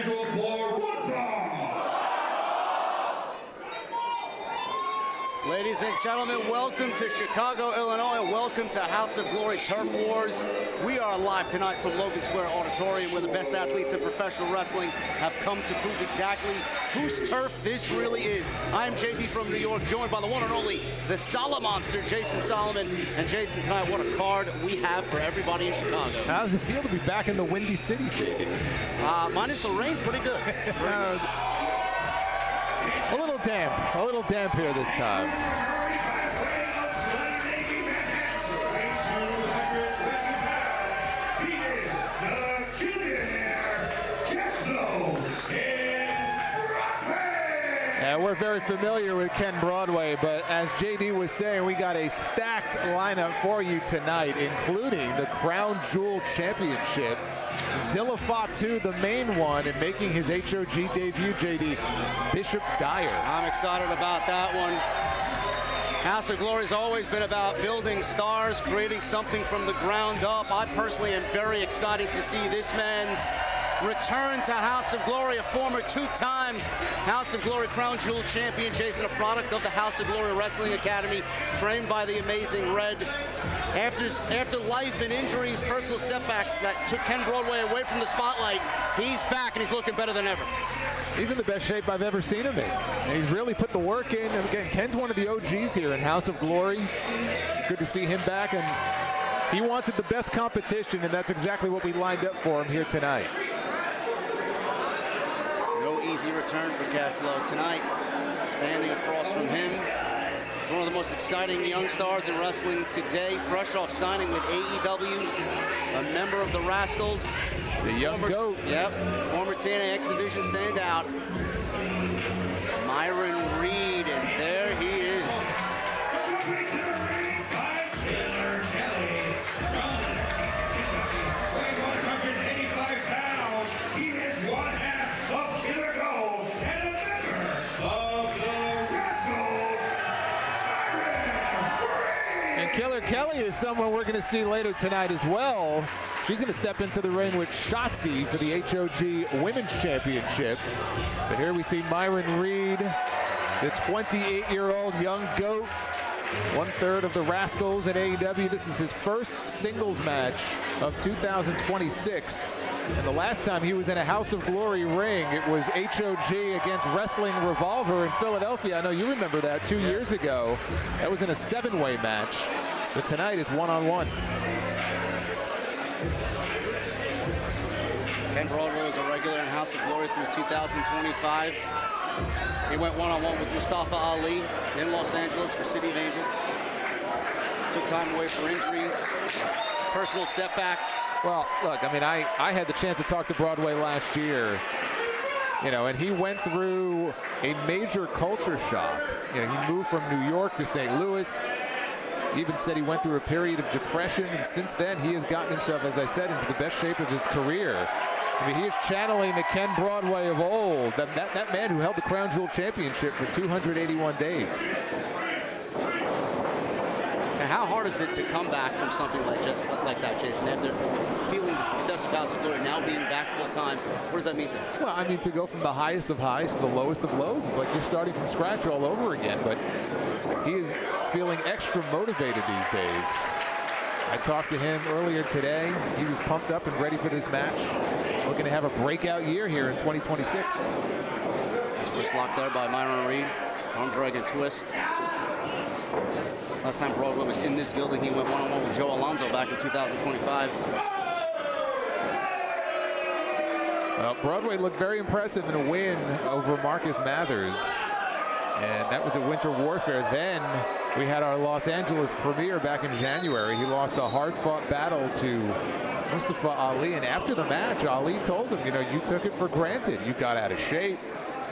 scheduled for one fall. Ladies and gentlemen, welcome to Chicago, Illinois, and welcome to House of Glory Turf Wars. We are live tonight from Logan Square Auditorium, where the best athletes in professional wrestling have come to prove exactly whose turf this really is. I'm JD from New York, joined by the one and only, the Solid Monster, Jason Solomon. And Jason, tonight, what a card we have for everybody in Chicago. How does it feel to be back in the Windy City, JD? Minus the rain, pretty good. A little damp here this time. And we're very familiar with Ken Broadway, but as JD was saying, we got a stacked lineup for you tonight, including the Crown Jewel Championship. Zilla Fatu, the main one, and making his HOG debut, JD, Bishop Dyer. I'm excited about that one. House of Glory has always been about building stars, creating something from the ground up. I personally am very excited to see this man's return to House of Glory, a former two-time House of Glory Crown Jewel champion, Jason, a product of the House of Glory Wrestling Academy, trained by the amazing Red. After life and injuries, personal setbacks that took Ken Broadway away from the spotlight, he's back and he's looking better than ever. He's in the best shape I've ever seen him in. And he's really put the work in. And again, Ken's one of the OGs here in House of Glory. It's good to see him back, and he wanted the best competition, and that's exactly what we lined up for him here tonight. No easy return for Cashflow tonight. Standing across from him, he's one of the most exciting young stars in wrestling today, fresh off signing with AEW, a member of the Rascals. The young goat. Yep, former TNA X Division standout, Myron Reed, and there he is. Killer Kelly is someone we're going to see later tonight as well. She's going to step into the ring with Shotzi for the HOG Women's Championship. But here we see Myron Reed, the 28-year-old young goat, one-third of the Rascals at AEW. This is his first singles match of 2026. And the last time he was in a House of Glory ring, it was HOG against Wrestling Revolver in Philadelphia. I know you remember that 2 years ago. That was in a 7-way match. But tonight is one-on-one. Ken Broadway was a regular in House of Glory through 2025. He went one-on-one with Mustafa Ali in Los Angeles for City of Angels. Took time away for injuries, personal setbacks. Well, look, I mean, I had the chance to talk to Broadway last year, you know, and he went through a major culture shock. You know, he moved from New York to St. Louis. He even said he went through a period of depression, and since then he has gotten himself, as I said, into the best shape of his career. I mean, he is channeling the Ken Broadway of old, that man who held the Crown Jewel Championship for 281 days. And how hard is it to come back from something like that, Jason, after feeling the success of House of Glory, now being back full-time? What does that mean to you? Well, I mean, to go from the highest of highs to the lowest of lows, it's like you're starting from scratch all over again, but he is feeling extra motivated these days. I talked to him earlier today. He was pumped up and ready for this match. Looking to have a breakout year here in 2026. This wrist lock there by Myron Reed. Arm drag and twist. Last time Broadway was in this building, he went one-on-one with Joe Alonzo back in 2025. Well, Broadway looked very impressive in a win over Marcus Mathers. And that was at Winter Warfare. Then we had our Los Angeles premiere back in January. He lost a hard-fought battle to Mustafa Ali. And after the match, Ali told him, you know, you took it for granted. You got out of shape.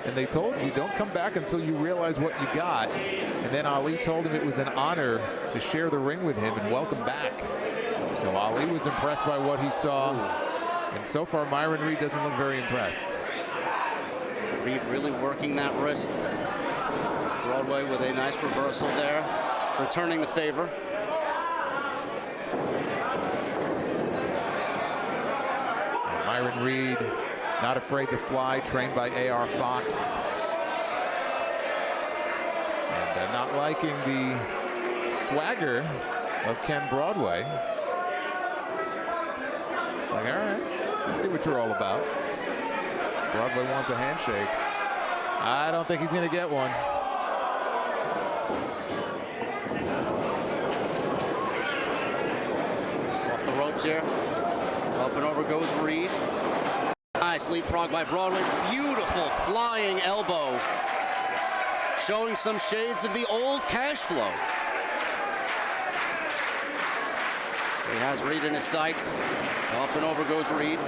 And they told you, don't come back until you realize what you got. And then Ali told him it was an honor to share the ring with him and welcome back. So Ali was impressed by what he saw. And so far, Myron Reed doesn't look very impressed. Reed really working that wrist. Broadway with a nice reversal there, returning the favor. And Myron Reed Not Afraid to Fly, trained by A.R. Fox. And not liking the swagger of Ken Broadway. Like, all right, let's see what you're all about. Broadway wants a handshake. I don't think he's going to get one. Off the ropes here. Up and over goes Reed. Nice leapfrog by Broadway. Beautiful flying elbow. Showing some shades of the old cash flow. He has Reed in his sights. Up and over goes Reed.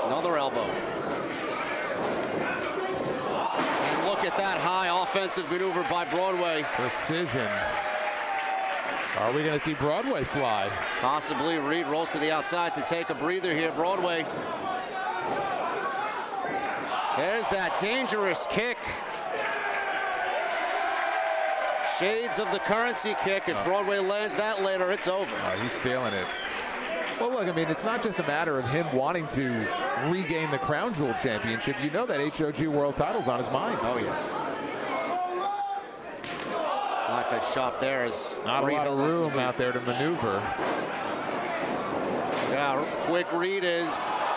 Another elbow. And look at that high offensive maneuver by Broadway. Precision. Are we going to see Broadway fly? Possibly. Reed rolls to the outside to take a breather here. Broadway. There's that dangerous kick. Shades of the currency kick. If Broadway lands that later, it's over. Oh, he's feeling it. Well, look, I mean, it's not just a matter of him wanting to regain the Crown Jewel Championship. You know that HOG World title's on his mind. Oh, yeah. Knife edge chop there is not a lot of room out there to maneuver. Yeah, quick Reed is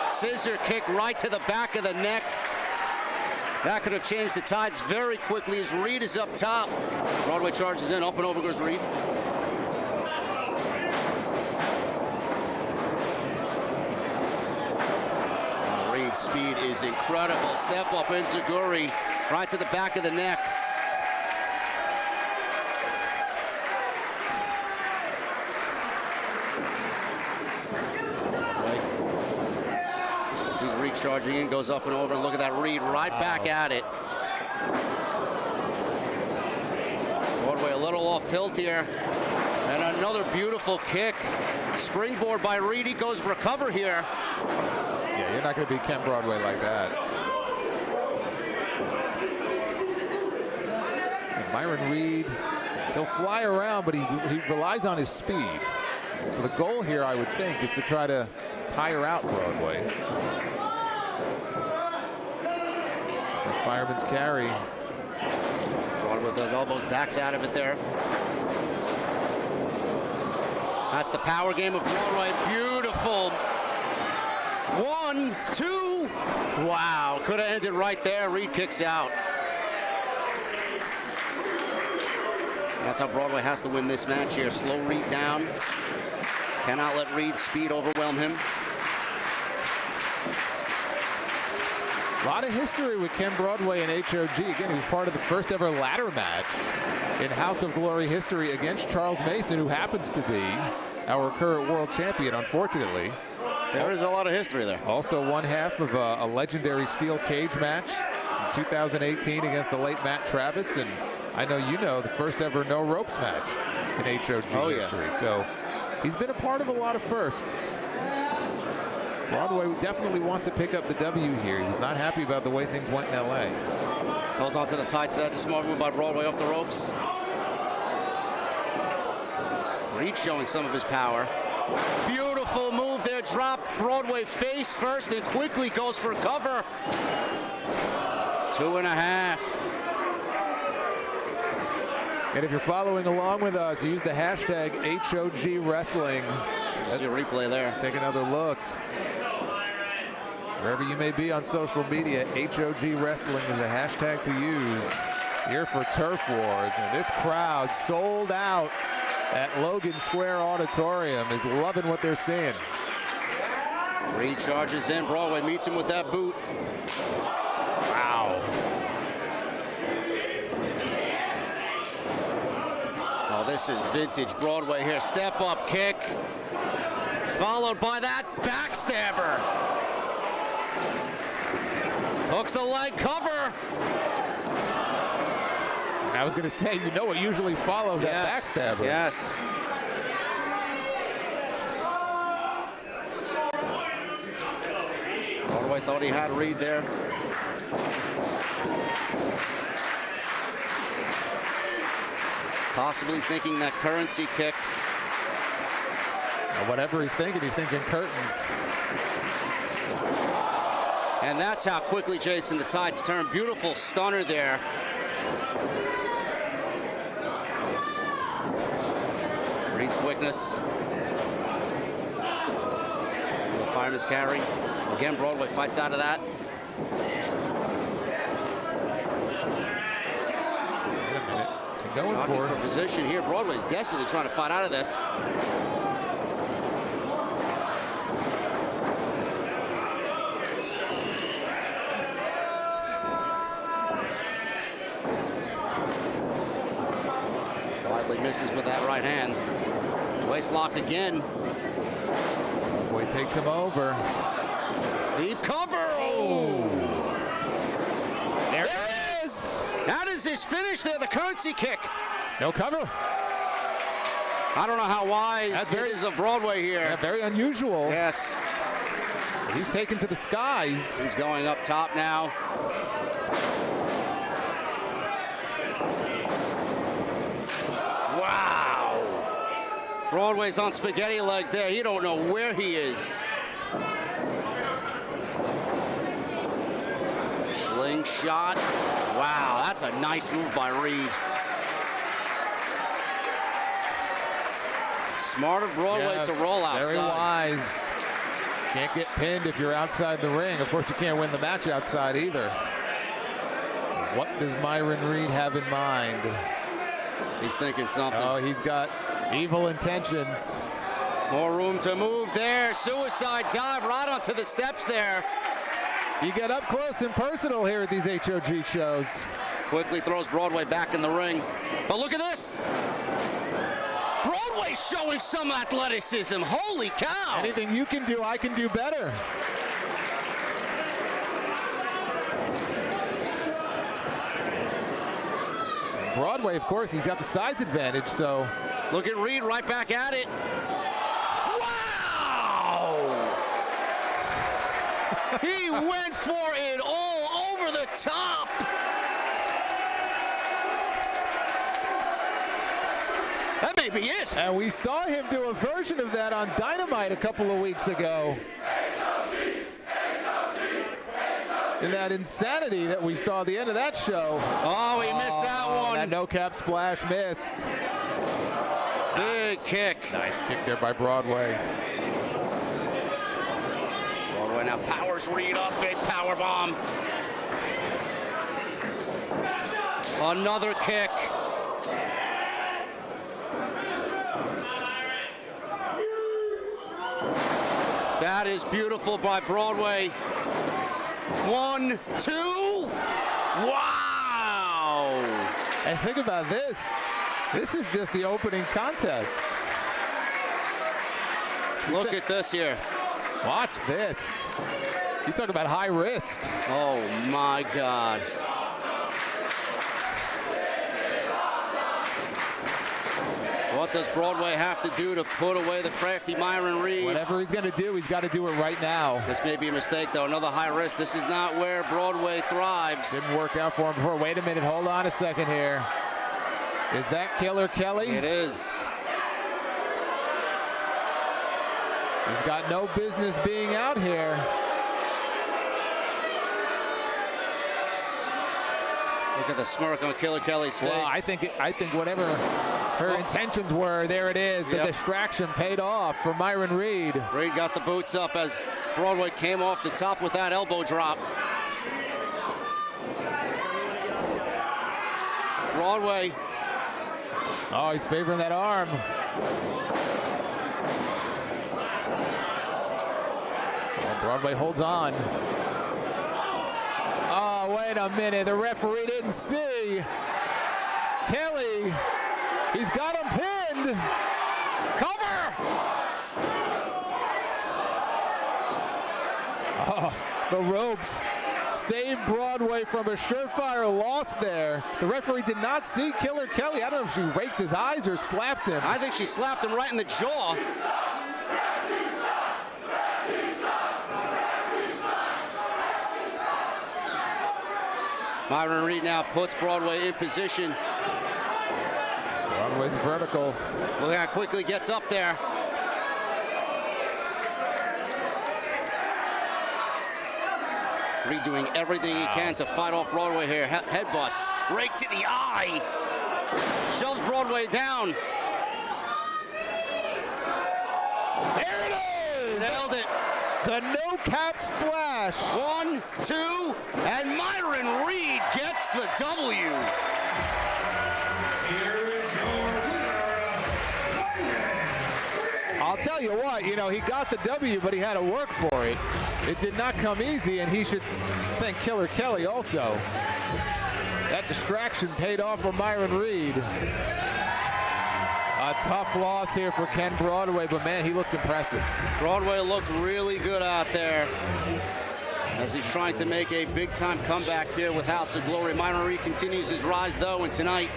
scissor kick right to the back of the neck. That could have changed the tides very quickly as Reed is up top. Broadway charges in, up and over goes Reed. Reed's speed is incredible. Step up enziguri right to the back of the neck. Sees Reed charging in, goes up and over, and look at that Reed right back at it. Broadway a little off tilt here. And another beautiful kick. Springboard by Reed. He goes for a cover here. Yeah, you're not going to beat Ken Broadway like that. And Myron Reed, he'll fly around, but he relies on his speed. So the goal here, I would think, is to try to tire out Broadway. The fireman's carry. Broadway with those elbows, backs out of it there. That's the power game of Broadway. Beautiful. 1, 2. Wow, could have ended right there. Reed kicks out. That's how Broadway has to win this match here. Slow Reed down. Cannot let Reed's speed overwhelm him. A lot of history with Ken Broadway and HOG. Again, he was part of the first ever ladder match in House of Glory history against Charles Mason, who happens to be our current world champion, unfortunately. There is a lot of history there. Also one half of a legendary steel cage match in 2018 against the late Matt Travis. And I know you know the first ever no ropes match in HOG history. Yeah. So he's been a part of a lot of firsts. Broadway definitely wants to pick up the W here. He was not happy about the way things went in LA. Holds on to the tights. That's a smart move by Broadway off the ropes. Reed showing some of his power. Beautiful move there. Drop Broadway face first and quickly goes for cover. 2.5. And if you're following along with us, use the hashtag HOG Wrestling. See a replay there. Take another look. Wherever you may be on social media, HOG Wrestling is a hashtag to use here for Turf Wars. And this crowd sold out at Logan Square Auditorium is loving what they're seeing. Reed charges in. Broadway meets him with that boot. Wow. Oh, this is vintage Broadway here. Step up kick. Followed by that backstabber. Hooks the leg cover. I was going to say, you know what usually follows that backstabber. Yes. Broadway thought he had Reed there. Possibly thinking that currency kick. Whatever he's thinking curtains. And that's how quickly, Jason, the tides turn. Beautiful stunner there. Reed's quickness. The fireman's carry. Again, Broadway fights out of that. Going for position here. Broadway's desperately trying to fight out of this. Lightly misses with that right hand. Waist lock again. Boy takes him over. Deep cover. Oh. There it is. That is his finish there, the currency kick. No cover. I don't know how wise it is of Broadway here. Yeah, very unusual. Yes. He's taken to the skies. He's going up top now. Wow. Broadway's on spaghetti legs there. You don't know where he is. Slingshot. Wow, that's a nice move by Reed. Smart of Broadway to roll outside. Very wise. Can't get pinned if you're outside the ring. Of course, you can't win the match outside either. What does Myron Reed have in mind? He's thinking something. Oh, he's got evil intentions. More room to move there. Suicide dive right onto the steps there. You get up close and personal here at these HOG shows. Quickly throws Broadway back in the ring. But look at this. Broadway showing some athleticism. Holy cow. Anything you can do, I can do better. Broadway, of course, he's got the size advantage, so. Look at Reed right back at it. Wow! He went for it all over the top. That may be it. And we saw him do a version of that on Dynamite a couple of weeks ago. In that insanity that we saw at the end of that show. Oh, he missed that one. That no-cap splash missed. Big kick. Nice kick there by Broadway. Broadway now powers Reed up. Big power bomb. Another kick. That is beautiful by Broadway. 1, 2. Wow! And think about this. This is just the opening contest. Look at this here. Watch this. You talk about high risk. Oh my God. What does Broadway have to do to put away the crafty Myron Reed? Whatever he's going to do, he's got to do it right now. This may be a mistake, though. Another high risk. This is not where Broadway thrives. Didn't work out for him before. Wait a minute. Hold on a second here. Is that Killer Kelly? It is. He's got no business being out here. Look at the smirk on Killer Kelly's face. Well, I think whatever her intentions were, there it is. The distraction paid off for Myron Reed. Reed got the boots up as Broadway came off the top with that elbow drop. Broadway. Oh, he's favoring that arm. Well, Broadway holds on. Oh, wait a minute. The referee didn't see. Kelly, he's got him pinned. Cover! Oh, the ropes saved Broadway from a surefire loss there. The referee did not see Killer Kelly. I don't know if she raked his eyes or slapped him. I think she slapped him right in the jaw. Myron Reed now puts Broadway in position. Broadway's vertical. Look how quickly gets up there. Reed doing everything he can to fight off Broadway here. Headbutts, rake to the eye. Shoves Broadway down. There it is! Nailed it. The no-cap splash. 1, 2, and Myron Reed gets the W. Here is your winner, Myron Reed. I'll tell you what, you know, he got the W, but he had to work for it. It did not come easy, and he should thank Killer Kelly also. That distraction paid off for Myron Reed. A tough loss here for Ken Broadway, but man, he looked impressive. Broadway looked really good out there as he's trying to make a big-time comeback here with House of Glory. Myron Reed continues his rise, though, and tonight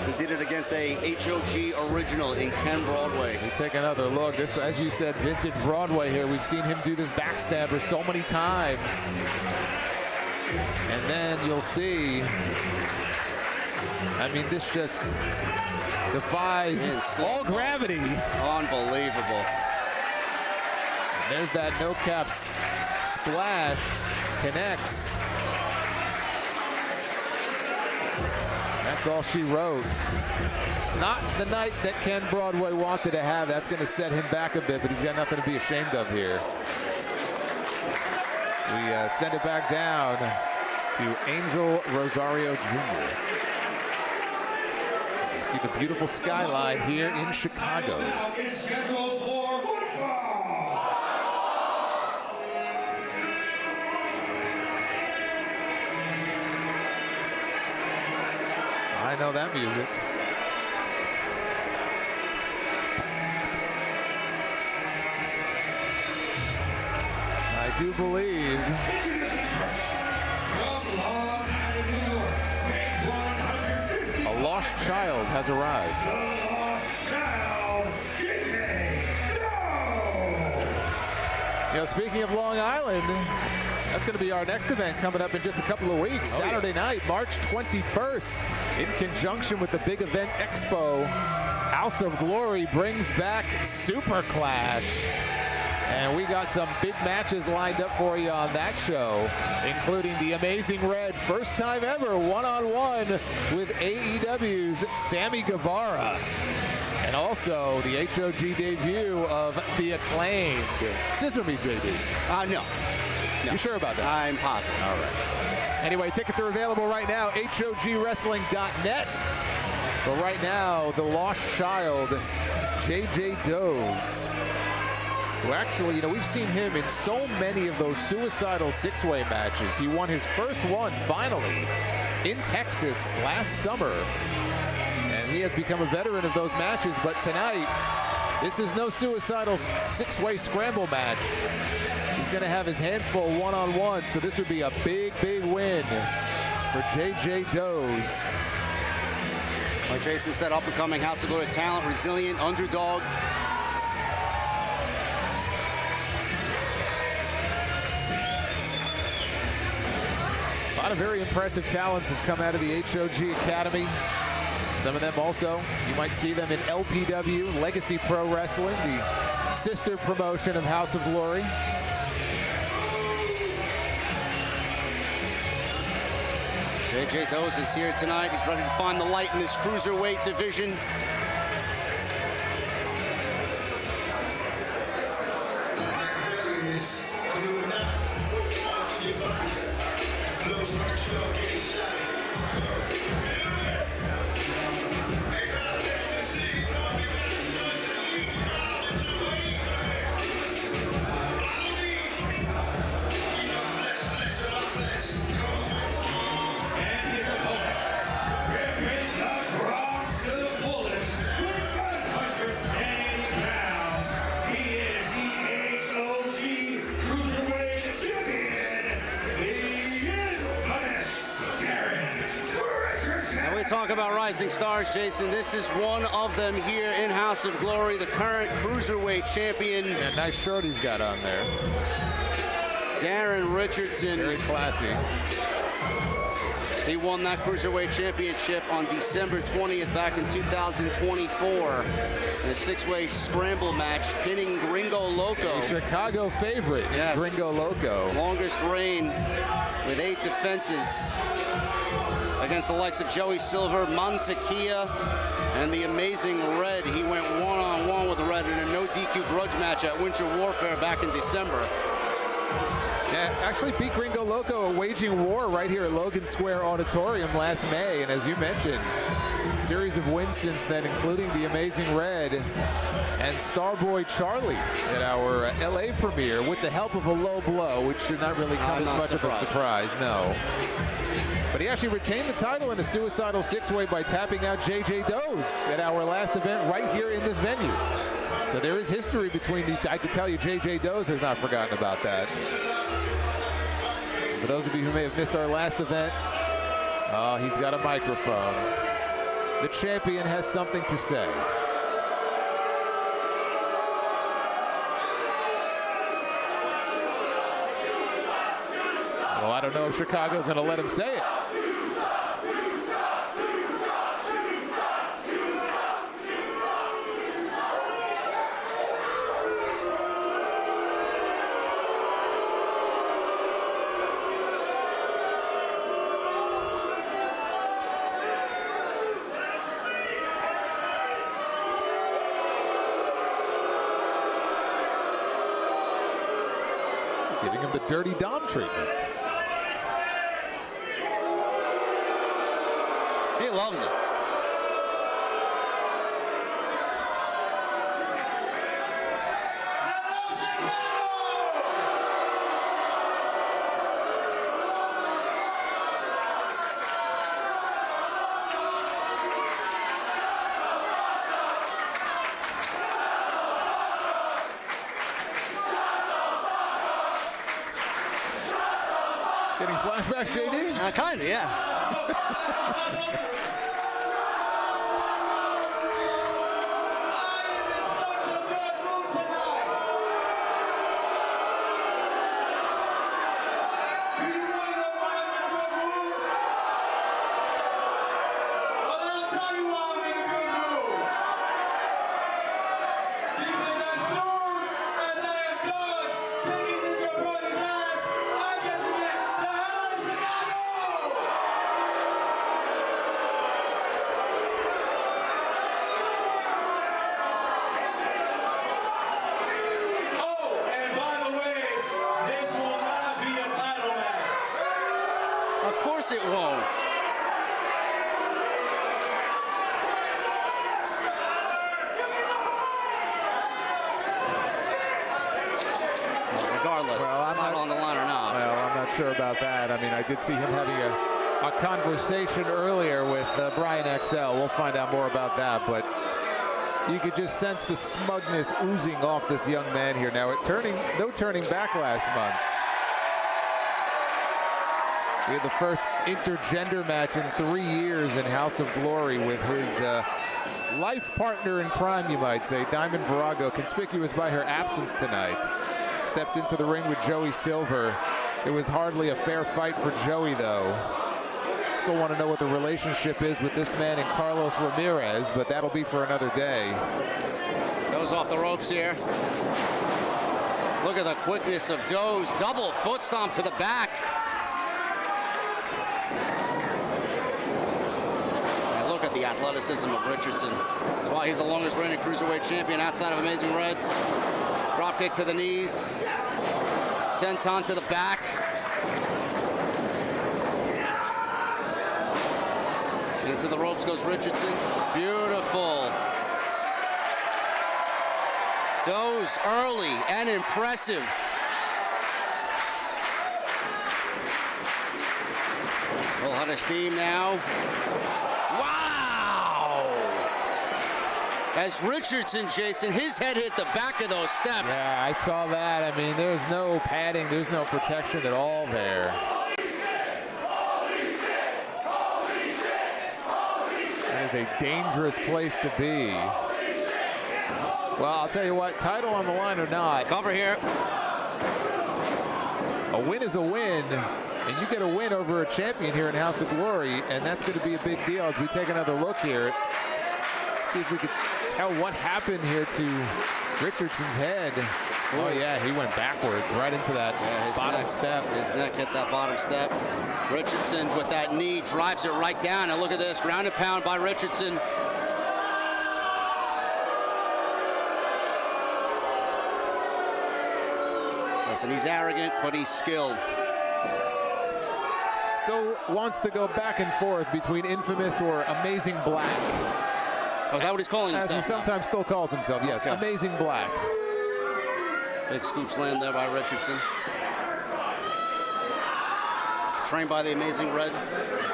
he did it against a HOG original in Ken Broadway. We take another look. This, as you said, vintage Broadway here. We've seen him do this backstabber so many times. And then you'll see, I mean, this just defies all gravity. Unbelievable. There's that no-cap splash, connects. That's all she wrote. Not the night that Ken Broadway wanted to have. That's going to set him back a bit, but he's got nothing to be ashamed of here. We send it back down to Angel Rosario Jr. As you see the beautiful skyline here in Chicago. Now is scheduled for football. I know that music. I do believe a lost child has arrived. The lost child, JJ. No! You know, speaking of Long Island, that's going to be our next event coming up in just a couple of weeks. Saturday night, March 21st, in conjunction with the Big Event Expo. House of Glory brings back Super Clash. And we got some big matches lined up for you on that show, including the Amazing Red, first time ever one-on-one with AEW's Sammy Guevara. And also the HOG debut of The Acclaimed. Scissor me, JD. No. You sure about that? I'm positive. All right. Anyway, tickets are available right now, HOGwrestling.net. But right now, the lost child, JJ Doze, who actually, you know, we've seen him in so many of those suicidal six-way matches. He won his first one, finally, in Texas last summer. And he has become a veteran of those matches. But tonight, this is no suicidal six-way scramble match. He's going to have his hands full one-on-one, so this would be a big, big win for JJ Doze. Like Jason said, up-and-coming House of Glory talent, resilient, underdog. A lot of very impressive talents have come out of the HOG Academy. Some of them also, you might see them in LPW, Legacy Pro Wrestling, the sister promotion of House of Glory. JJ Doze is here tonight. He's ready to find the light in this cruiserweight division. Talk about rising stars, Jason. This is one of them here in House of Glory, the current cruiserweight champion. Yeah, nice shirt he's got on there. Darren Richardson. Very classy. He won that cruiserweight championship on December 20th back in 2024 in a six-way scramble match, pinning Gringo Loco. A Chicago favorite, yes. Gringo Loco. Longest reign with 8 defenses against the likes of Joey Silver, Montequia, and the amazing Red. He went one-on-one with Red in a no DQ grudge match at Winter Warfare back in December. Yeah, actually beat Gringo Loco, waging war right here at Logan Square Auditorium last May. And as you mentioned, series of wins since then, including the amazing Red and Starboy Charlie at our LA premiere with the help of a low blow, which should not really come as much of a surprise, no. But he actually retained the title in a suicidal 6-way by tapping out JJ Does at our last event right here in this venue. So there is history between these two. I can tell you JJ Does has not forgotten about that. For those of you who may have missed our last event, oh, he's got a microphone. The champion has something to say. Well, I don't know if Chicago's going to let him say it. Giving him the Dirty Dom treatment. He loves it. Getting flashback, JD? Kinda, yeah. Of course it won't. Regardless, title on the line or not. Well, I'm not sure about that. I mean, I did see him having a conversation earlier with Bryan XL. We'll find out more about that, but you could just sense the smugness oozing off this young man here. Now, no turning back last month. We had the first intergender match in 3 years in House of Glory with his life partner in crime, you might say, Diamond Virago, conspicuous by her absence tonight. Stepped into the ring with Joey Silver. It was hardly a fair fight for Joey, though. Still want to know what the relationship is with this man and Carlos Ramirez, but that'll be for another day. Does off the ropes here. Look at the quickness of Does. Double foot stomp to the back. The athleticism of Richardson. That's why he's the longest reigning cruiserweight champion outside of Amazing Red. Drop kick to the knees. Senton to the back. Into the ropes goes Richardson. Beautiful. Does early and impressive. Full head of steam now. As Richardson, Jason, his head hit the back of those steps. Yeah, I saw that. I mean, there's no padding, there's no protection at all there. That is a dangerous place to be. Well, I'll tell you what, title on the line or not. Cover here. A win is a win, and you get a win over a champion here in House of Glory, and that's going to be a big deal as we take another look here. See if we could tell what happened here to Richardson's head. Oh, yeah, he went backwards right into that bottom step. His neck hit that bottom step. Richardson with that knee drives it right down. And look at this, ground and pound by Richardson. Listen, he's arrogant, but he's skilled. Still wants to go back and forth between infamous or Amazing Black. Oh, is that what he's calling himself? As he sometimes still calls himself, yes, okay. Amazing Black. Big scoop slam there by Richardson. Trained by the Amazing Red.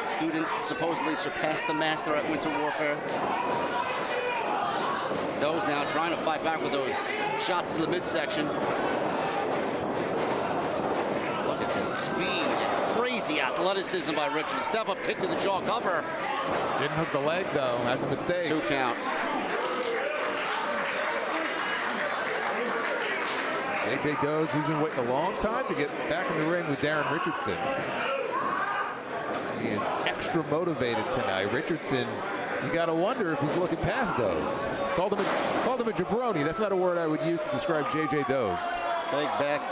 Student supposedly surpassed the master at Winter Warfare. Doe's now trying to fight back with those shots to the midsection. Look at this speed and crazy athleticism by Richardson. Step up kick to the jaw cover. Didn't hook the leg though, that's a mistake. 2 count. JJ Doe's, he's been waiting a long time to get back in the ring with Darren Richardson. He is extra motivated tonight. Richardson, you got to wonder if he's looking past Doe's. Called him a jabroni. That's not a word I would use to describe JJ Doe's.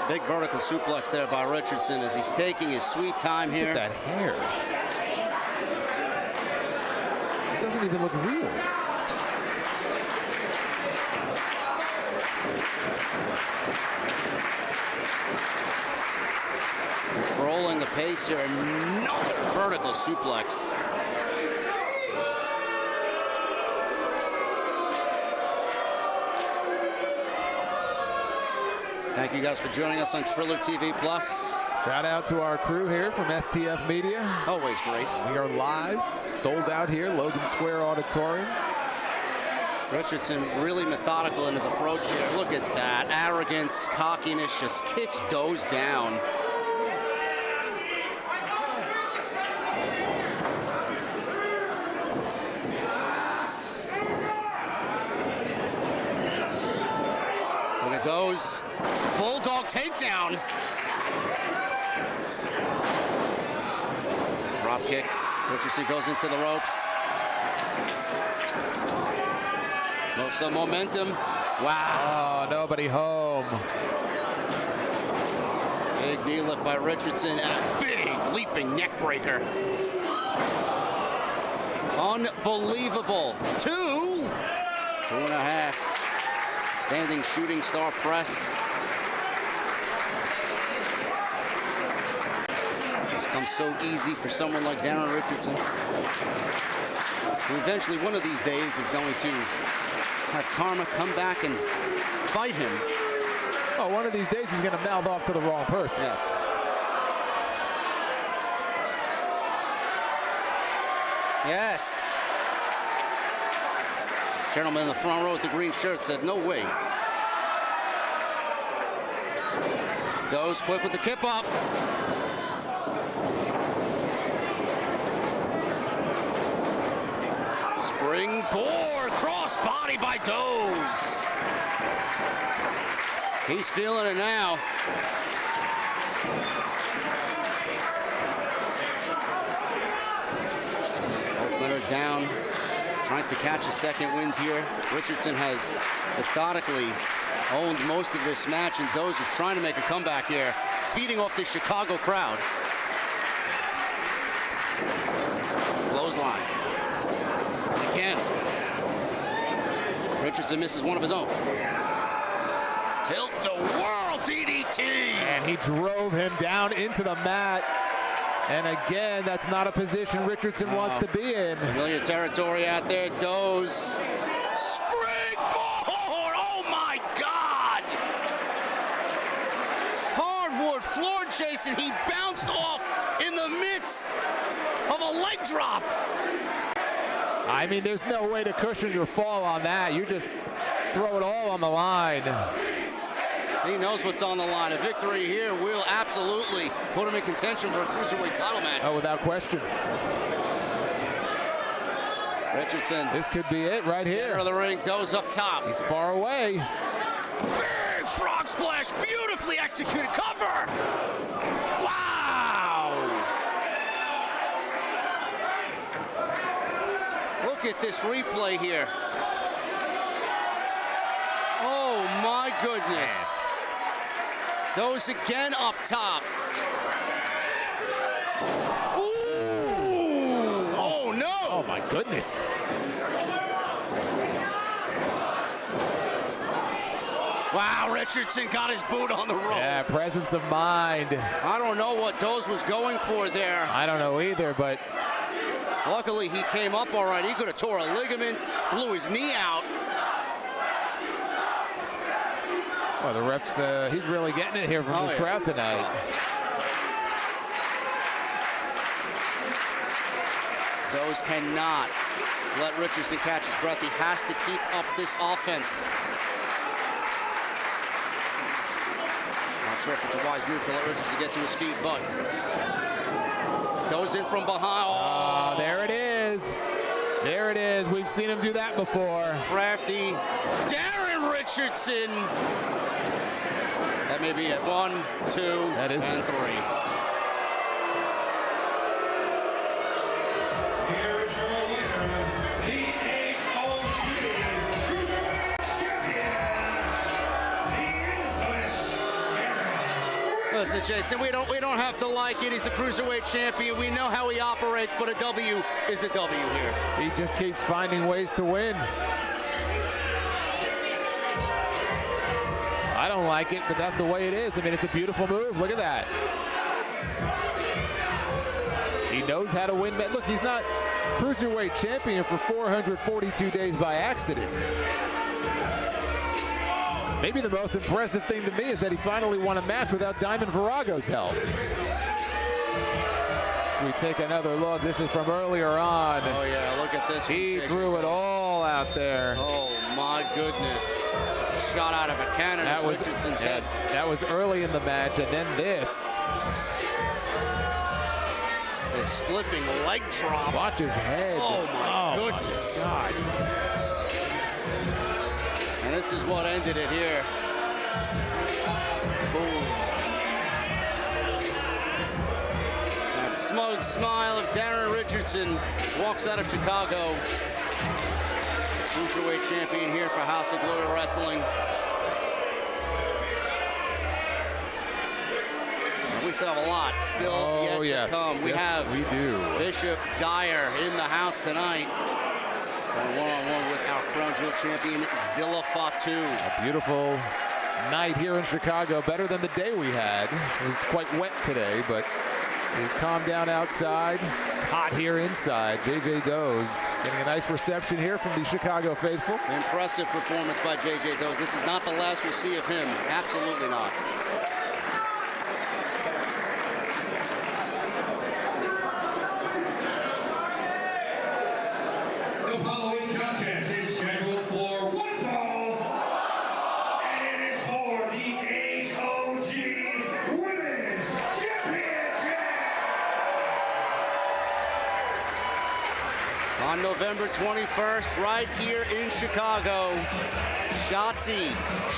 Big vertical suplex there by Richardson as he's taking his sweet time here. Look at that hair. It doesn't even look real. Controlling the pace here, another vertical suplex. Thank you guys for joining us on Triller TV Plus. Shout out to our crew here from STF Media. Always great. We are live, sold out here, Logan Square Auditorium. Richardson really methodical in his approach here. Look at that, arrogance, cockiness, just kicks Doe's down. Look at Doe's bulldog takedown. Drop kick. Richardson goes into the ropes. Some momentum. Wow. Oh, nobody home. Big knee lift by Richardson and a big leaping neck breaker. Unbelievable. 2.5. Standing shooting star press. Just comes so easy for someone like Darren Richardson, who eventually one of these days is going to have karma come back and bite him. Oh, one of these days he's going to mouth off to the wrong person. Yes. Yes. Gentleman in the front row with the green shirt said, no way. Doe's quick with the kip up. Springboard cross body by Doe's. He's feeling it now. Opener down, trying to catch a second wind here. Richardson has methodically owned most of this match, and Doe's is trying to make a comeback here, feeding off the Chicago crowd. Clothesline. Again. Richardson misses one of his own. Tilt to whirl DDT. And he drove him down into the mat. And again, that's not a position Richardson wants to be in. Familiar territory out there. Doe's springboard. Oh my God. Hardwood floor chase, and he bounced off in the midst of a leg drop. I mean, there's no way to cushion your fall on that. You just throw it all on the line. He knows what's on the line. A victory here will absolutely put him in contention for a cruiserweight title match. Oh, without question. Richardson. This could be it right here. Center of the ring, Doe's up top. He's far away. Big frog splash, beautifully executed cover. Wow. Look at this replay here. Oh my goodness. Does again up top. Ooh! Oh no! Oh my goodness. Wow, Richardson got his boot on the rope. Yeah, presence of mind. I don't know what Does was going for there. I don't know either, but Luckily, he came up all right. He could have tore a ligament, blew his knee out. well, the refs, he's really getting it here from this crowd tonight. Does cannot let Richardson catch his breath. He has to keep up this offense. Not sure if it's a wise move to let Richardson get to his feet, but Does in from behind. Oh, there it is. There it is. We've seen him do that before. Crafty Darren Richardson. That may be at 1, 2, that is and 3. Here is your winner, the HOG Cruiserweight Champion, the infamous Darren. Listen, Jason, we don't have to like it. He's the Cruiserweight champion. We know how he operates, but a W is a W here. He just keeps finding ways to win. I don't like it, but that's the way it is. I mean, it's a beautiful move. Look at that. He knows how to win. Look, he's not Cruiserweight champion for 442 days by accident. Maybe the most impressive thing to me is that he finally won a match without Diamond Virago's help. As we take another look, this is from earlier on. Oh yeah, look at this. He threw it all out there. Oh my goodness. Shot out of a cannon. That was Richardson's head. That was early in the match, and then this. This flipping leg drop. Watch his head. Oh my goodness. My God. And this is what ended it here. Boom. That smug smile of Darren Richardson walks out of Chicago. Cruiserweight champion here for House of Glory Wrestling. And we still have a lot yet to come. We do. Bishop Dyer in the house tonight. One-on-one with our Crown Jewel champion, Zilla Fatu. A beautiful night here in Chicago, better than the day we had. It was quite wet today, but he's calmed down outside. It's hot here inside. JJ Does getting a nice reception here from the Chicago faithful. Impressive performance by JJ Does. This is not the last we'll see of him. Absolutely not. The following contest is scheduled for one fall, and it is for the HOG Women's Championship. On November 21st, right here in Chicago, Shotzi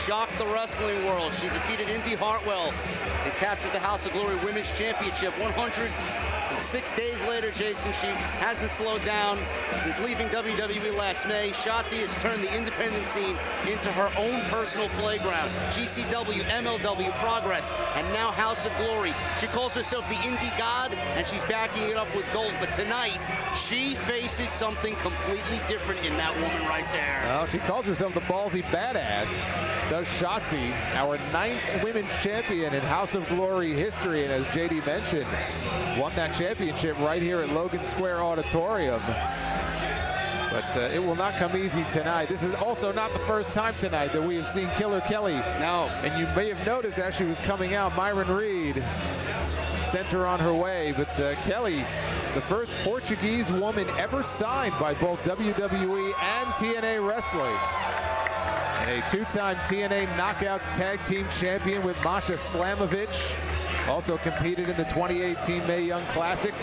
shocked the wrestling world. She defeated Indy Hartwell and captured the House of Glory Women's Championship. 106 days later, Jason, she hasn't slowed down since leaving WWE last May. Shotzi has turned the independent scene into her own personal playground. GCW, MLW, Progress, and now House of Glory. She calls herself the Indie God, and she's backing it up with gold. But tonight, she faces something completely different in that woman right there. Well, she calls herself the ballsy badass. Does Shotzi, our 9th women's champion in House of Glory history, and as JD mentioned, won that championship right here at Logan Square Auditorium. But it will not come easy tonight. This is also not the first time tonight that we have seen Killer Kelly. No. And you may have noticed as she was coming out, Myron Reed sent her on her way. But Kelly, the first Portuguese woman ever signed by both WWE and TNA Wrestling. And a 2-time TNA Knockouts Tag Team Champion with Masha Slamovich. Also competed in the 2018 Mae Young Classic.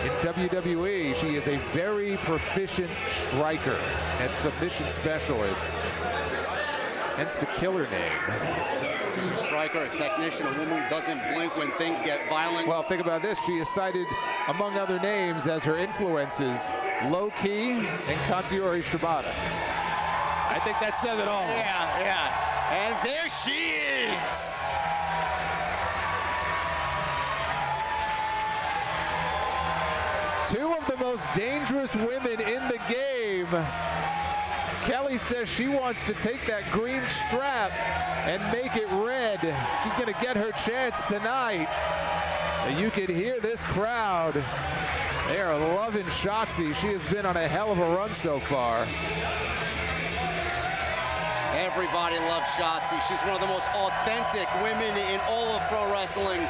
In WWE, she is a very proficient striker and submission specialist. Hence the Killer name. She's a striker, a technician, a woman who doesn't blink when things get violent. Well, think about this. She is cited, among other names, as her influences, Low Key and Katsuyori Shibata. I think that says it all. Yeah. And there she is. two of the most dangerous women in the game. Kelly says she wants to take that green strap and make it red. She's going to get her chance tonight. And you can hear this crowd. They are loving Shotzi. She has been on a hell of a run so far. Everybody loves Shotzi. She's one of the most authentic women in all of pro wrestling.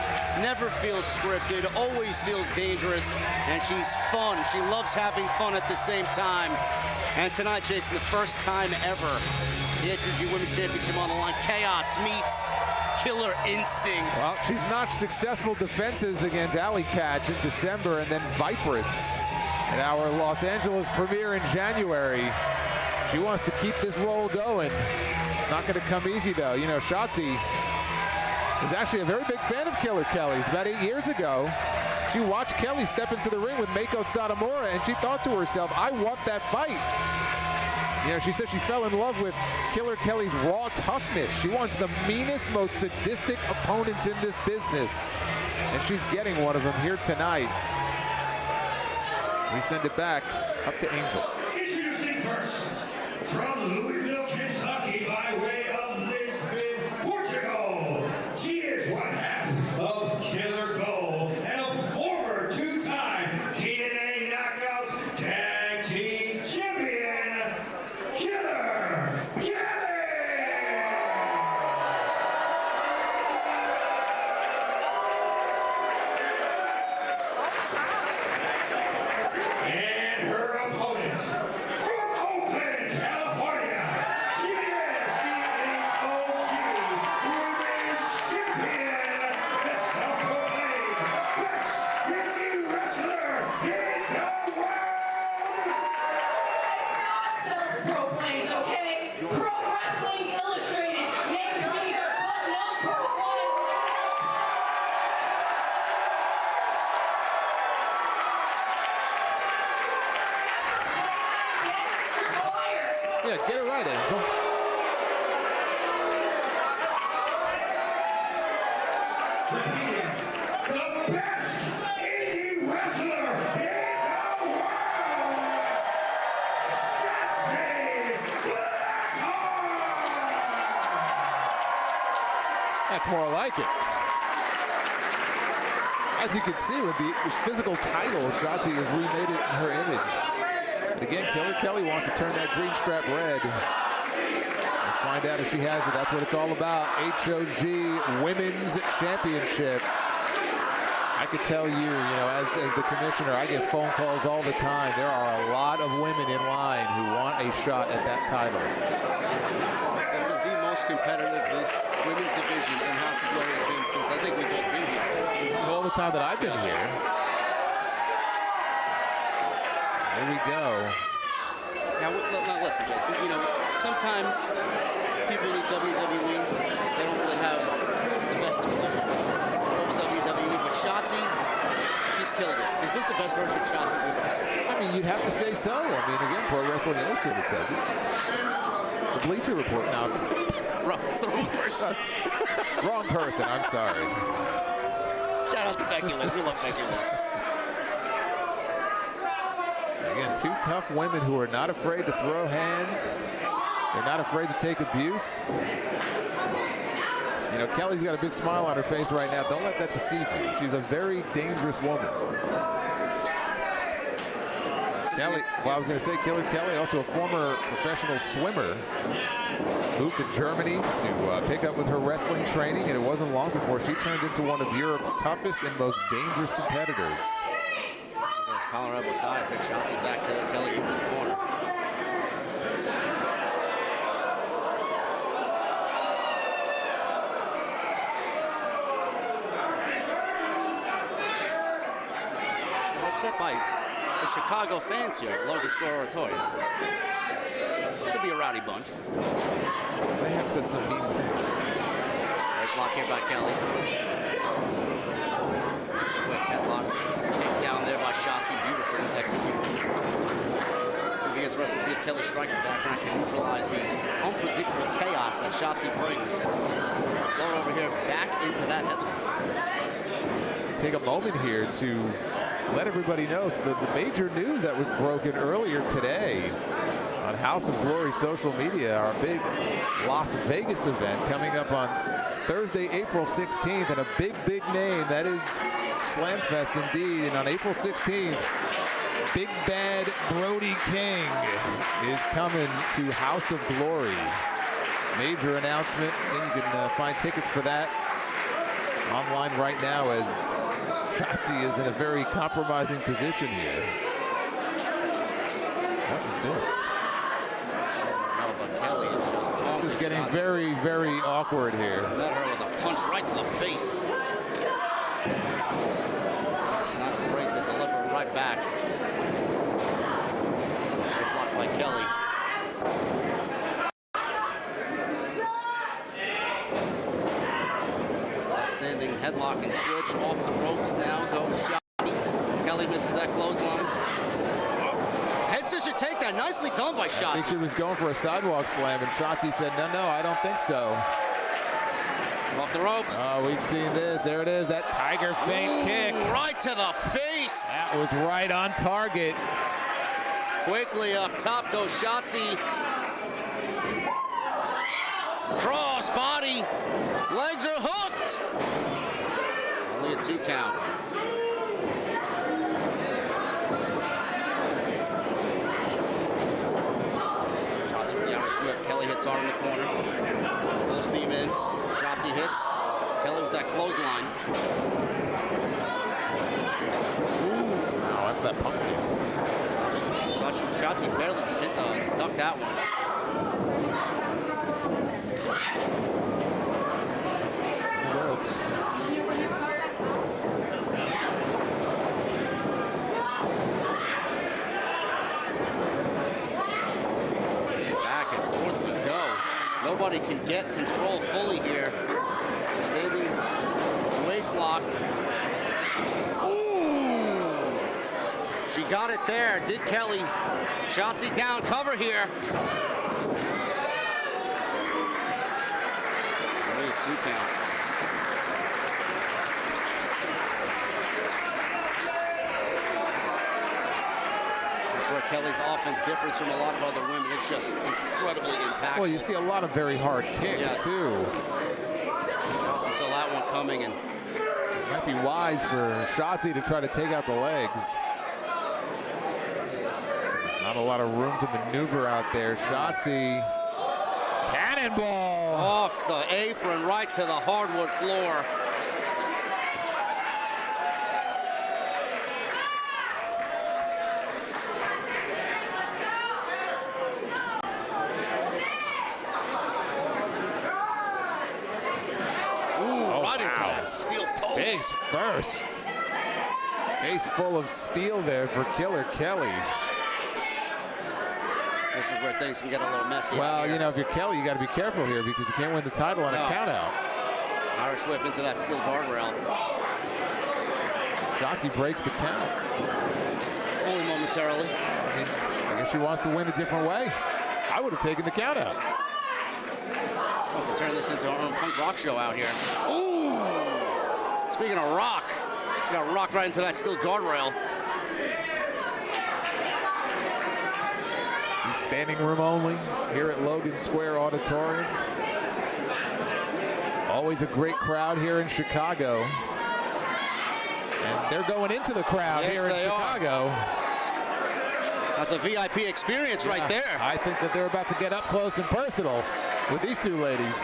Never feels scripted, always feels dangerous, and she's fun. She loves having fun at the same time. And tonight, Jason, the first time ever, the HOG Women's Championship on the line. Chaos meets Killer Instinct. Well, she's notched successful defenses against Alley Catch in December and then Viperous at our Los Angeles premiere in January. She wants to keep this roll going. It's not going to come easy, though. You know, Shotzi was actually a very big fan of Killer Kelly's. About 8 years ago, she watched Kelly step into the ring with Meiko Satomura, and she thought to herself, I want that fight. You know, she said she fell in love with Killer Kelly's raw toughness. She wants the meanest, most sadistic opponents in this business, and she's getting one of them here tonight. So we send it back up to Angel. Introducing first, from Louisville, Kentucky, by way of Lisbon, Portugal, she is one half of Killer Gold and a former two-time TNA Knockouts Tag Team Champion, Killer Kelly! And her opponent, from Oakland, California, she is the HOG Women's Champion, the self-proclaimed best indie wrestler in the world! It's not self-proclaimed, okay? Pro Wrestling Illustrated named me the number one. You're fired. Yeah, get it right, Angel. Repeating, the best indie wrestler in the world, Shotzi Blackheart! That's more like it. As you can see with the physical title, Shotzi has remade it in her image. But again, Killer Kelly wants to turn that green strap red. We'll find out if she has it. That's what it's all about. HOG Women's Championship. I could tell you, as the commissioner, I get phone calls all the time. There are a lot of women in line who want a shot at that title. This is the most competitive this women's division in House of Glory has been since I think we've both been here. All the time that I've been here. There we go. Now listen, Jason, sometimes people leave WWE, they don't really have the best of them. Post-WWE, but Shotzi, she's killed it. Is this the best version of Shotzi we've ever seen? I mean, you'd have to say so. I mean, again, Pro Wrestling Illustrated says it. The Bleacher Report now. Wrong. It's the wrong person. Wrong person. I'm sorry. Shout out to Becky Lynch. We love Becky Lynch. Again, two tough women who are not afraid to throw hands. They're not afraid to take abuse. Kelly's got a big smile on her face right now. Don't let that deceive you. She's a very dangerous woman. Kelly, well, I was going to say Killer Kelly, also a former professional swimmer, moved to Germany to pick up with her wrestling training, and it wasn't long before she turned into one of Europe's toughest and most dangerous competitors. There's Colorado tie, big Shotzi back, Killer Kelly into the corner. She's upset by the Chicago fans here at Logan Square Auditorium. Could be a rowdy bunch. They have said some mean things. Nice lock here by Kelly. Quick headlock. Take down there by Shotzi. Beautifully executed. It's going to be interesting to see if Kelly's striking background can neutralize the unpredictable chaos that Shotzi brings. Float over here back into that headlock. Take a moment here to let everybody know the major news that was broken earlier today on House of Glory social media, our big Las Vegas event coming up on Thursday, April 16th, and a big name. That is Slamfest indeed. And on April 16th, Big Bad Brody King is coming to House of Glory. Major announcement, and you can find tickets for that online right now, as Shotzi is in a very compromising position here. What is this? Kelly is just This is getting very awkward here. Met her with a punch right to the face. She's not afraid to deliver right back. Face locked by Kelly. Standing headlock and switch off the ropes. Now goes Shotzi. Kelly misses that clothesline. Head scissor takedown, nicely done by Shotzi. I think she was going for a sidewalk slam, and Shotzi said, no, I don't think so. Off the ropes. Oh, we've seen this. There it is, that tiger feint kick. Right to the face. That was right on target. Quickly up top goes Shotzi. Cross body. Legs are hooked. Only a 2 count. Shotzi with the Irish whip. Kelly hits hard in the corner. Full steam in. Shotzi hits. Kelly with that clothesline. Ooh. Wow, after that pump kick. Shotzi barely ducked that one. Nobody can get control fully here. Standing waist lock. Ooh! She got it there, did Kelly. Shotzi down, cover here. Only a 2 count. Where Kelly's offense differs from a lot of other women. It's just incredibly impactful. Well, you see a lot of very hard kicks, too. Shotzi saw that one coming, and it might be wise for Shotzi to try to take out the legs. There's not a lot of room to maneuver out there. Shotzi, cannonball. Off the apron, right to the hardwood floor. Steel post. Face first. Face full of steel there for Killer Kelly. This is where things can get a little messy. Well, you know, if you're Kelly, you got to be careful here because you can't win the title on a count out. Irish whip into that steel guardrail. Shotzi breaks the count. Only momentarily. I mean, I guess she wants to win a different way. I would have taken the count out. To turn this into our own punk rock show out here. Ooh! Speaking of rock, she got rocked right into that steel guardrail. She's standing room only here at Logan Square Auditorium. Always a great crowd here in Chicago. And they're going into the crowd here in Chicago. That's a VIP experience right there. I think that they're about to get up close and personal with these two ladies.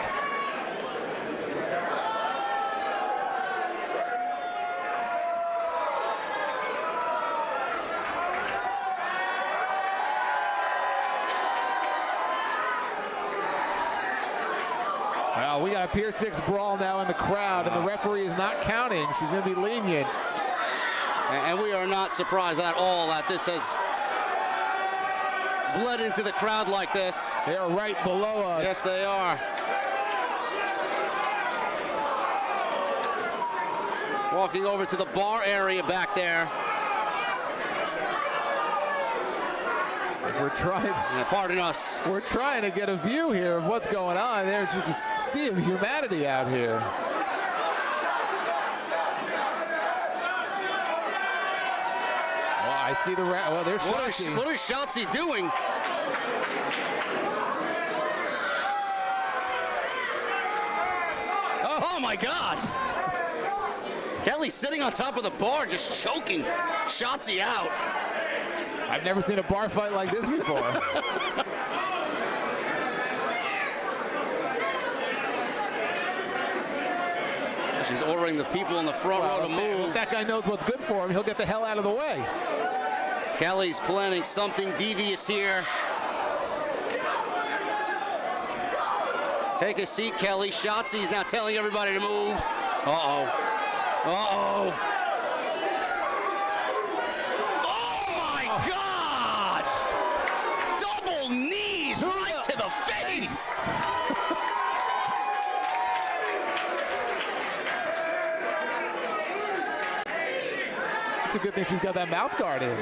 Well, we got a Pier 6 brawl now in the crowd, and the referee is not counting. She's going to be lenient. And we are not surprised at all that this has bled into the crowd like this. They are right below us. Yes, they are. Walking over to the bar area back there. We're trying. Pardon us. We're trying to get a view here of what's going on. There's just a sea of humanity out here. I see the well, there's Shotzi. What is Shotzi doing? Oh my God! Kelly's sitting on top of the bar, just choking Shotzi out. I've never seen a bar fight like this before. She's ordering the people in the front row to move. If that guy knows what's good for him, he'll get the hell out of the way. Kelly's planning something devious here. Take a seat, Kelly. Shotzi's now telling everybody to move. Uh-oh. Uh-oh. Oh, my God! Double knees right to the face! It's a good thing she's got that mouth guard in.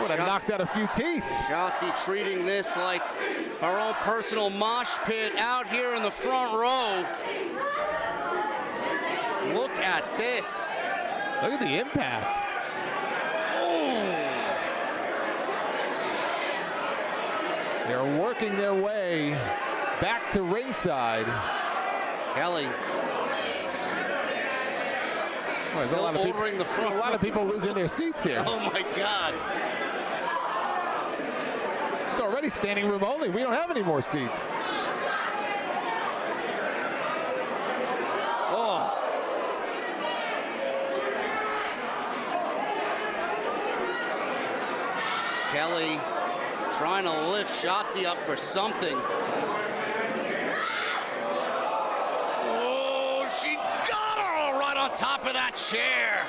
Would have knocked out a few teeth. Shotzi treating this like her own personal mosh pit out here in the front row. Look at this. Look at the impact. Oh. They're working their way back to ringside. Kelly. Well, Still ordering the front. A lot of people losing their seats here. Oh my God. It's already standing room only. We don't have any more seats. Oh. Kelly trying to lift Shotzi up for something. Oh, she got her all right on top of that chair.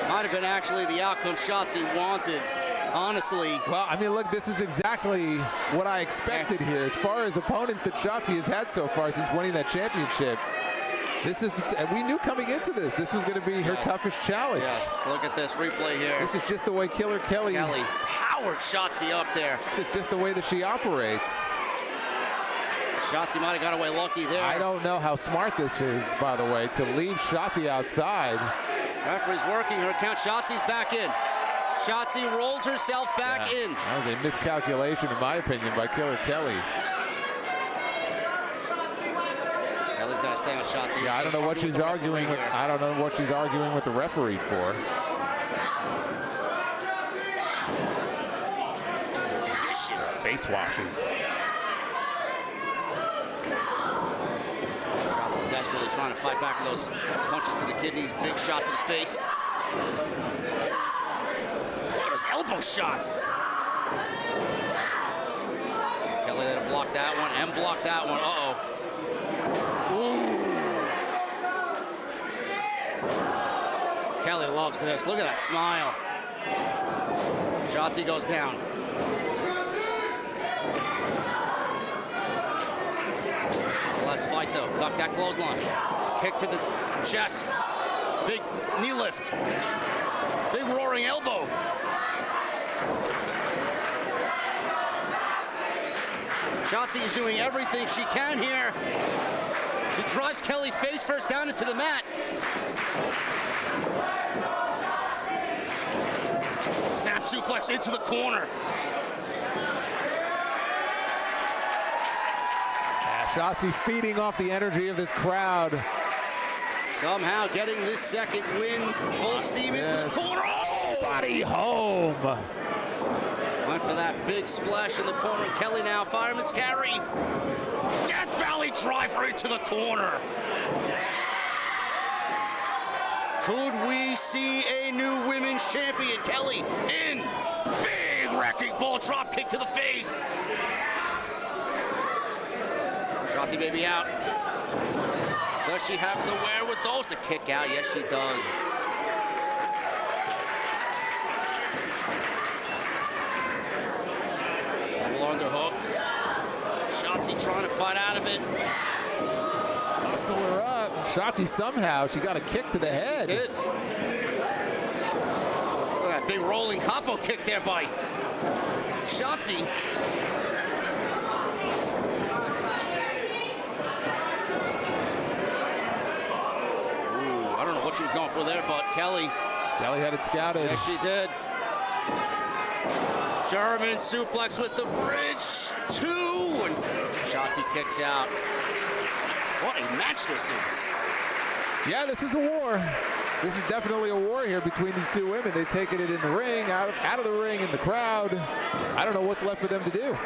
Might have been actually the outcome Shotzi wanted, honestly. Well, I mean, look, this is exactly what I expected here. As far as opponents that Shotzi has had so far since winning that championship, this is, we knew coming into this was going to be her toughest challenge. Yes, look at this replay here. This is just the way Killer Kelly powered Shotzi up there. This is just the way that she operates. Shotzi might have got away lucky there. I don't know how smart this is, by the way, to leave Shotzi outside. Referee's working her count. Shotzi's back in. Shotzi rolls herself back in. That was a miscalculation, in my opinion, by Killer Kelly. Kelly's got to stay on Shotzi. Yeah, I don't know what she's arguing with. I don't know what she's arguing with the referee for. It's vicious. Face washes. Shotzi desperately trying to fight back with those punches to the kidneys. Big shot to the face. Look at those elbow shots. Kelly had to block that one and block that one. Uh-oh. Kelly loves this. Look at that smile. Shotzi goes down. Still has fight though. Duck that clothesline. Kick to the chest. Big knee lift. Big roaring elbow. Shotzi is doing everything she can here. She drives Kelly face first down into the mat. Snap suplex into the corner. Shotzi feeding off the energy of this crowd. Somehow getting this second wind, full steam into the corner. Oh! Body home. Went for that big splash in the corner. Kelly now, fireman's carry. Death Valley driver into the corner. Could we see a new women's champion? Kelly in. Big wrecking ball drop kick to the face. Shotzi may be out. Does she have the wherewithal to kick out? Yes, she does. Double underhook. Shotzi trying to fight out of it. Muscle her up. Shotzi somehow, she got a kick to the head. She did. Look at that big rolling capo kick there by Shotzi. what she was going for there, but Kelly had it scouted. Yes, she did. German suplex with the bridge. 2, and Shotzi kicks out. What a match this is. Yeah, this is a war. This is definitely a war here between these two women. They've taken it in the ring, out of the ring, in the crowd. I don't know what's left for them to do.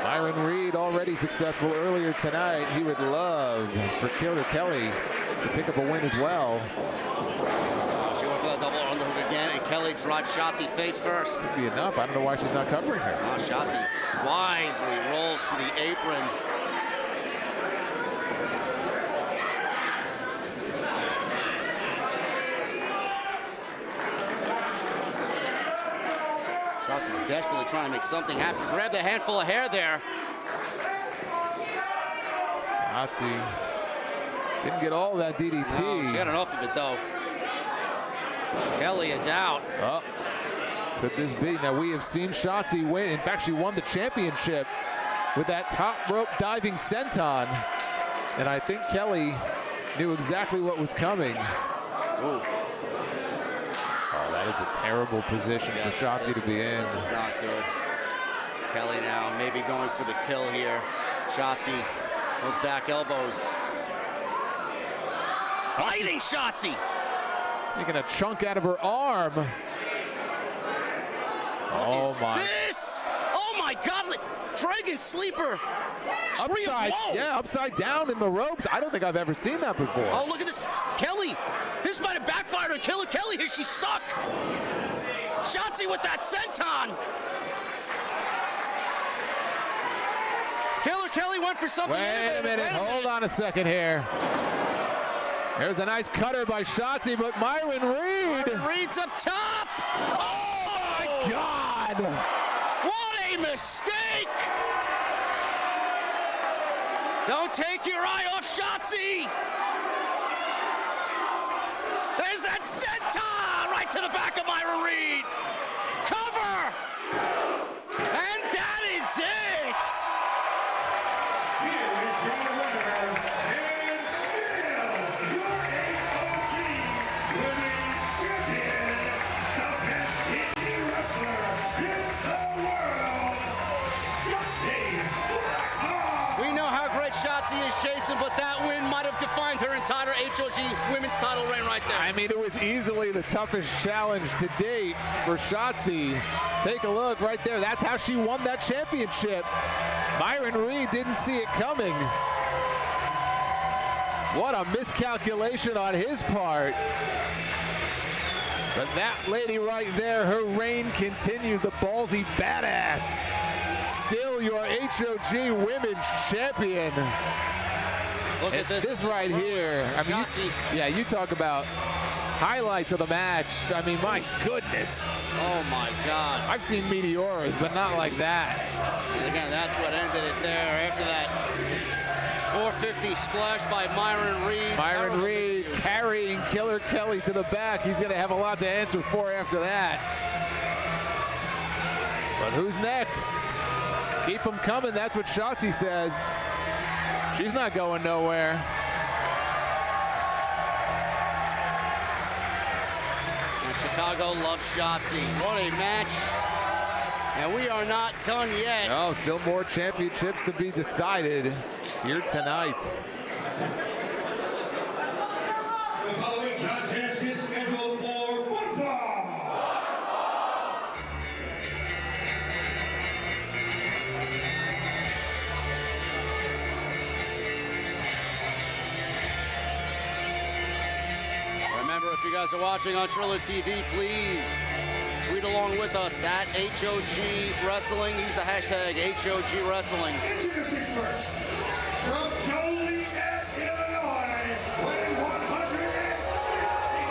Myron Reed already successful earlier tonight. He would love for Killer Kelly to pick up a win as well. She went for that double underhook again, and Kelly drives Shotzi face first. Could be enough. I don't know why she's not covering her. Shotzi wisely rolls to the apron. Shotzi desperately trying to make something happen. She grabbed a handful of hair there. Shotzi didn't get all of that DDT. No, she had enough of it, though. Kelly is out. Oh, could this be? Now, we have seen Shotzi win. In fact, she won the championship with that top rope diving senton. And I think Kelly knew exactly what was coming. Ooh. Oh, that is a terrible position for Shotzi to be in. This is not good. Kelly now maybe going for the kill here. Shotzi, those back elbows. Biting Shotzi. Making a chunk out of her arm. What is this? Oh my God! Dragon sleeper. Upside, yeah, upside down in the ropes. I don't think I've ever seen that before. Oh, look at this. Kelly. This might have backfired on Killer Kelly here. She's stuck. Shotzi with that senton. Killer Kelly went for something. Wait a minute. Hold on a second here. There's a nice cutter by Shotzi, but Myron Reed. Myron Reed's up top. Oh my God. What a mistake. Don't take your eye off Shotzi. There's that senton right to the back of Myron Reed. Cover. And that is it. Here is your winner, and still your HOG Women's Champion, the best indie wrestler in the world, Shotzi Blackheart. We know how great Shotzi is, Jason, but that win might have defined her entire HOG women's title reign right there. I mean, it was easily the toughest challenge to date for Shotzi. Take a look right there. That's how she won that championship. Myron Reed didn't see it coming. What a miscalculation on his part. But that lady right there, her reign continues. The ballsy badass. Still your HOG Women's Champion. Look at this right here. I mean, you talk about highlights of the match. I mean, my goodness. Oh my God. I've seen meteoras, but not like that. And again, that's what ended it there after that 450 splash by Myron Reed. Myron Reed carrying Killer Kelly to the back. He's going to have a lot to answer for after that. But who's next? Keep them coming. That's what Shotzi says. She's not going nowhere. And Chicago loves Shotzi. What a match. And we are not done yet. No, still more championships to be decided here tonight. The following contest is scheduled for one fall. Remember, if you guys are watching on Triller TV, please tweet along with us at HOG Wrestling. Use the hashtag HOG Wrestling. Introducing first, from Joliet, Illinois, weighing 160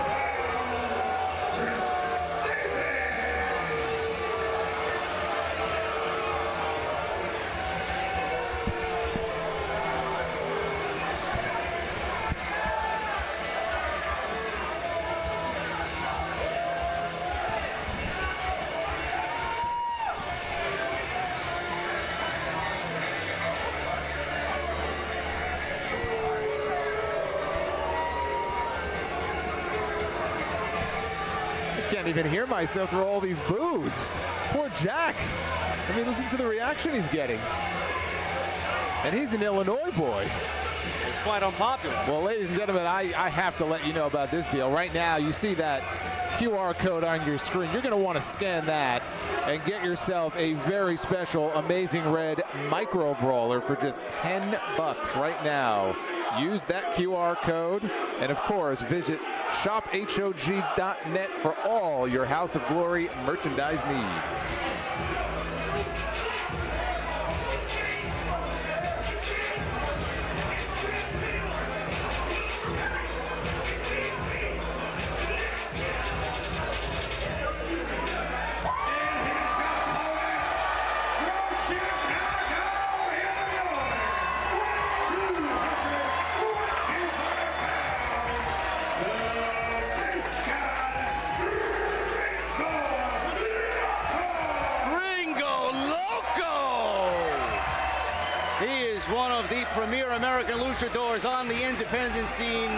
pounds, David. can't even hear myself through all these boos. Poor Jack. I mean, listen to the reaction he's getting. And he's an Illinois boy. It's quite unpopular. Well, ladies and gentlemen, I have to let you know about this deal. Right now, you see that QR code on your screen. You're going to want to scan that and get yourself a very special Amazing Red Micro Brawler for just $10 right now. Use that QR code, and of course, visit shophog.net for all your House of Glory merchandise needs. One of the premier American luchadors on the independent scene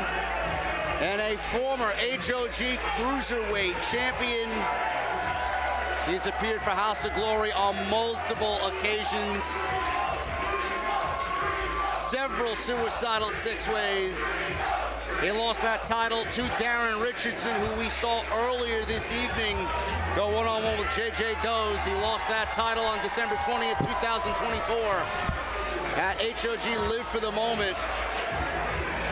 and a former HOG Cruiserweight champion. He's appeared for House of Glory on multiple occasions. Several suicidal six-ways. He lost that title to Darren Richardson, who we saw earlier this evening go one-on-one with JJ Does. He lost that title on December 20th, 2024. At HOG Live for the Moment,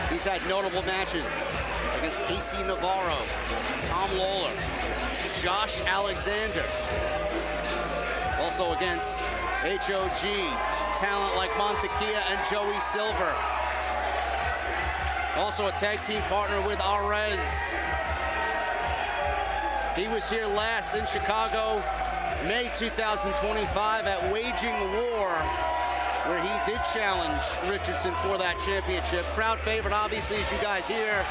he's had notable matches against Casey Navarro, Tom Lawler, Josh Alexander. Also against HOG talent like Montequia and Joey Silver. Also a tag team partner with Arez. He was here last in Chicago, May 2025 at Waging War, where he did challenge Richardson for that championship. Crowd favorite, obviously, as you guys hear.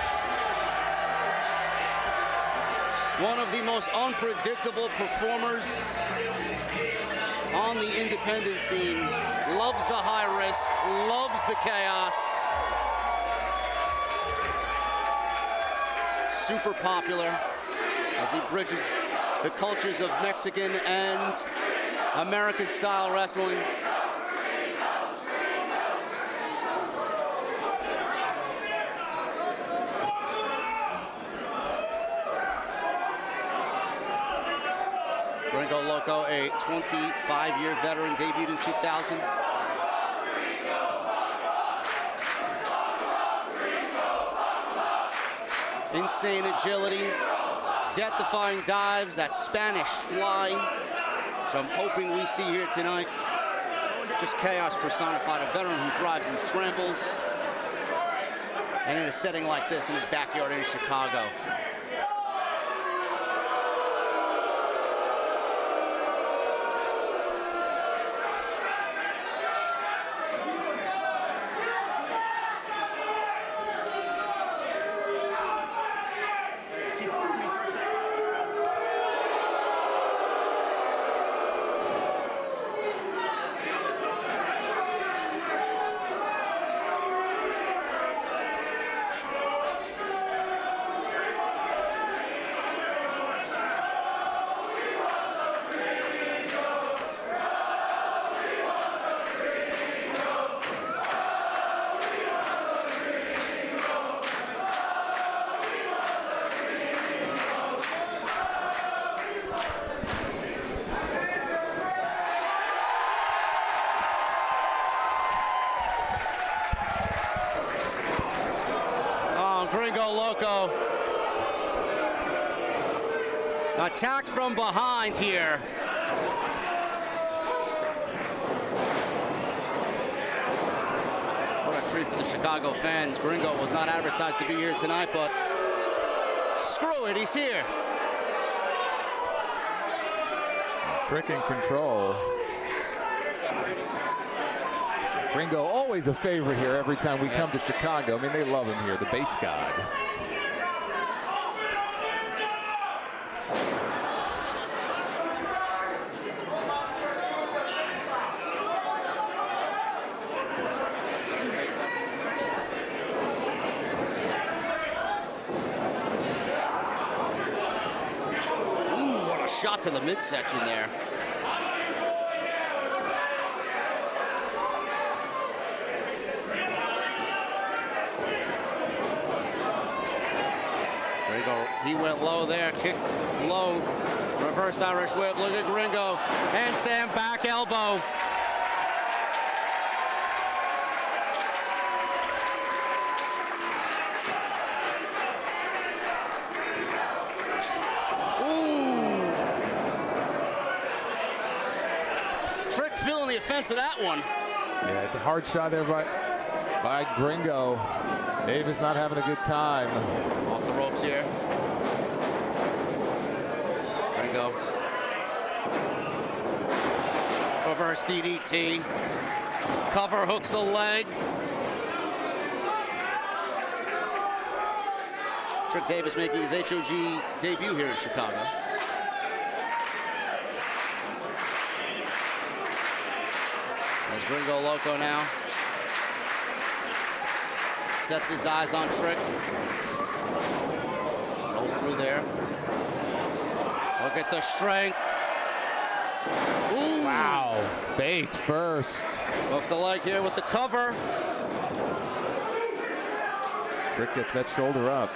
One of the most unpredictable performers on the independent scene. Loves the high risk, loves the chaos. Super popular as he bridges the cultures of Mexican and American style wrestling. Gringo Loco, a 25-year veteran, debuted in 2000. Insane agility, death-defying dives, that Spanish fly. So I'm hoping we see here tonight just chaos personified, a veteran who thrives in scrambles and in a setting like this in his backyard in Chicago. Gringo Loco. Attacked from behind here. What a treat for the Chicago fans. Gringo was not advertised to be here tonight, but screw it, he's here. Trick and control. Gringo, always a favorite here every time we come to Chicago. I mean, they love him here, the base god. to the midsection there. There you go. He went low there, kicked low, reversed Irish whip. Look at Gringo, handstand back elbow. Feeling the offense of that one. Yeah, the hard shot there by Gringo. Davis not having a good time. Off the ropes here. Gringo. Reverse DDT. Cover hooks the leg. Trick Davis making his HOG debut here in Chicago. There's Gringo Loco now. Sets his eyes on Trick. Rolls through there. Look at the strength. Ooh. Wow. Face first. Hooks the leg here with the cover. Trick gets that shoulder up.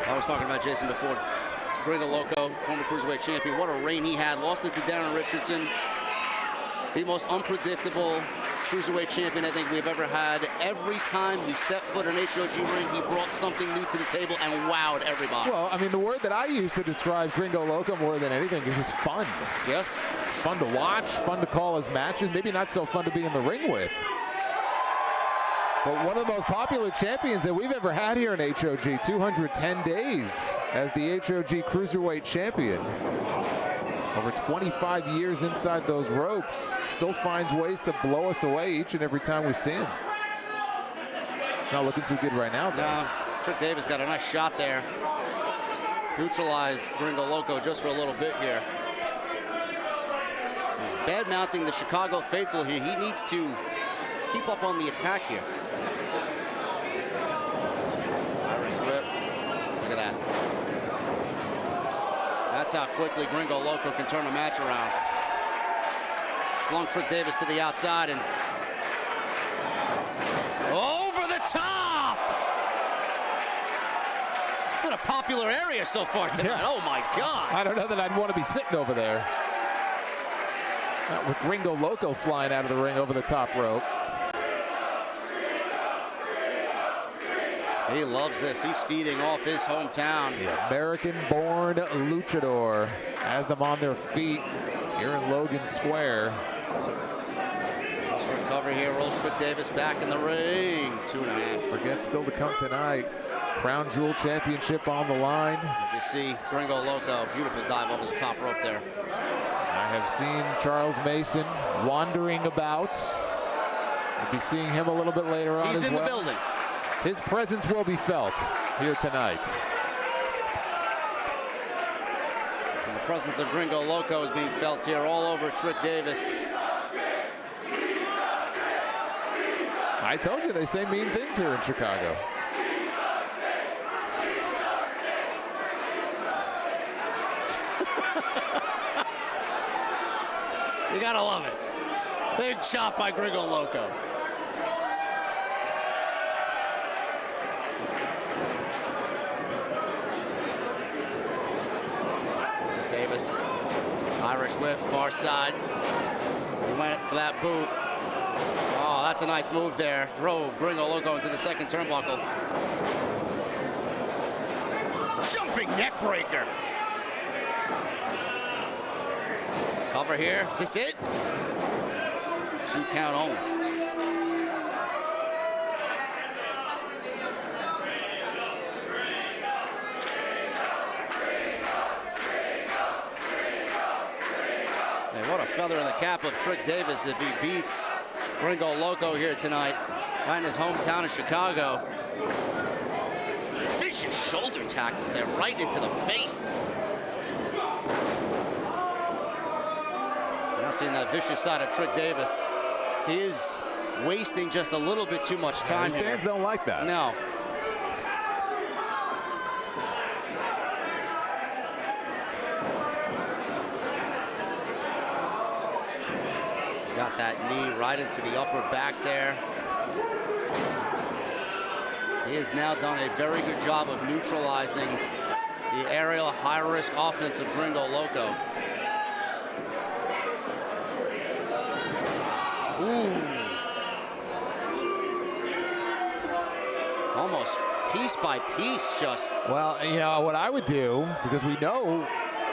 I was talking about Jason before. Gringo Loco, former cruiserweight champion. What a reign he had. Lost it to Darren Richardson. The most unpredictable cruiserweight champion I think we've ever had. Every time he stepped foot in an HOG ring, he brought something new to the table and wowed everybody. Well, I mean, the word that I use to describe Gringo Loco more than anything is just fun. Yes. Fun to watch, fun to call his matches, maybe not so fun to be in the ring with. But one of the most popular champions that we've ever had here in HOG, 210 days as the HOG Cruiserweight Champion. Over 25 years inside those ropes, still finds ways to blow us away each and every time we see him. Not looking too good right now, though. No, Trick Davis got a nice shot there. Neutralized Gringo Loco just for a little bit here. He's bad-mouthing the Chicago faithful here. He needs to keep up on the attack here. Irish whip. Look at that. That's how quickly Gringo Loco can turn a match around. Flung Trick Davis to the outside and over the top! Been a popular area so far tonight. Yeah. Oh my God. I don't know that I'd want to be sitting over there. With Gringo Loco flying out of the ring over the top rope. He loves this. He's feeding off his hometown. The American-born luchador has them on their feet here in Logan Square. Just for a cover here, rolls Trick Davis back in the ring. 2.5. Forget still to come tonight. Crown Jewel Championship on the line. As you see, Gringo Loco, beautiful dive over the top rope there. I have seen Charles Mason wandering about. We'll be seeing him a little bit later on as well. He's in the building. His presence will be felt here tonight. And the presence of Gringo Loco is being felt here all over Trick Davis. I told you they say mean things here in Chicago. You gotta love it. Big shot by Gringo Loco. Davis, Irish whip, far side. He went for that boot. Oh, that's a nice move there. Drove Gringo Loco into the second turnbuckle. Jumping neck breaker. Cover here. Is this it? 2 count only. What a feather in the cap of Trick Davis if he beats Gringo Loco here tonight, right in his hometown of Chicago. Vicious shoulder tackles there, right into the face. Now seeing that vicious side of Trick Davis. He is wasting just a little bit too much time here. Fans don't like that. No. right into the upper back there. He has now done a very good job of neutralizing the aerial high-risk offense of Gringo Loco. Ooh. Almost piece by piece, just. Well, you know, what I would do, because we know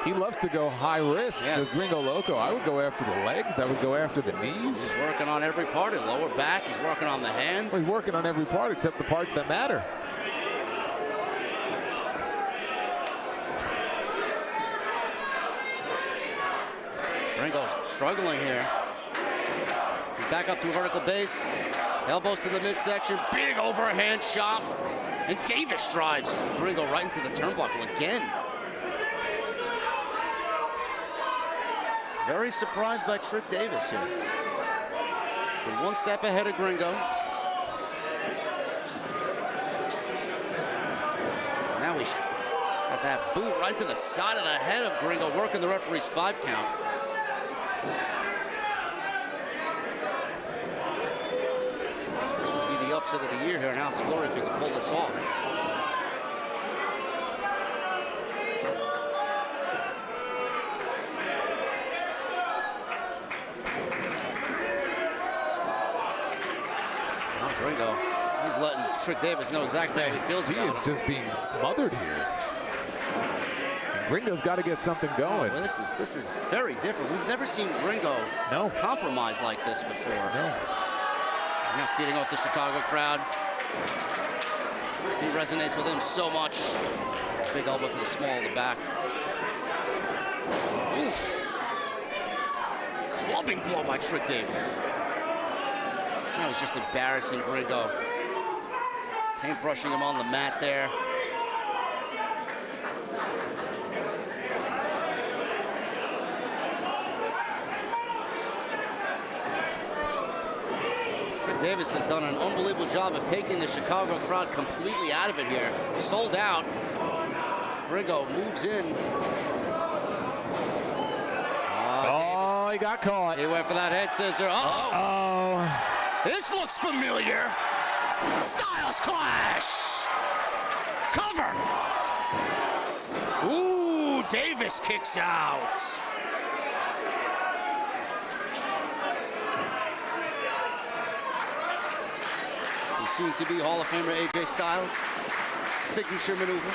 he loves to go high risk, Yes. the Gringo Loco, I would go after the legs, I would go after the knees. He's working on every part, his lower back, he's working on the hand. Well, he's working on every part except the parts that matter. Gringo's struggling here. He's back up to a vertical base. Elbows to the midsection. Big overhand shot. And Davis drives Gringo right into the turnbuckle again. Very surprised by Trick Davis here. Been one step ahead of Gringo. Now he's got that boot right to the side of the head of Gringo, working the referee's 5 count. This would be the upset of the year here in House of Glory if he could pull this off. Gringo, he's letting Trick Davis know exactly how he feels He about is it. just being smothered here. Gringo's got to get something going. Well, this is very different. We've never seen Gringo compromise like this before. No. He's now feeding off the Chicago crowd. He resonates with him so much. Big elbow to the small of the back. Oof. Clubbing blow by Trick Davis. That was just embarrassing Gringo. Paintbrushing him on the mat there. Trick Davis has done an unbelievable job of taking the Chicago crowd completely out of it here. Sold out. Gringo moves in. Oh, he got caught. He went for that head scissor. Oh. This looks familiar. Styles clash. Cover. Ooh, Davis kicks out. The soon-to-be Hall of Famer AJ Styles. Signature maneuver.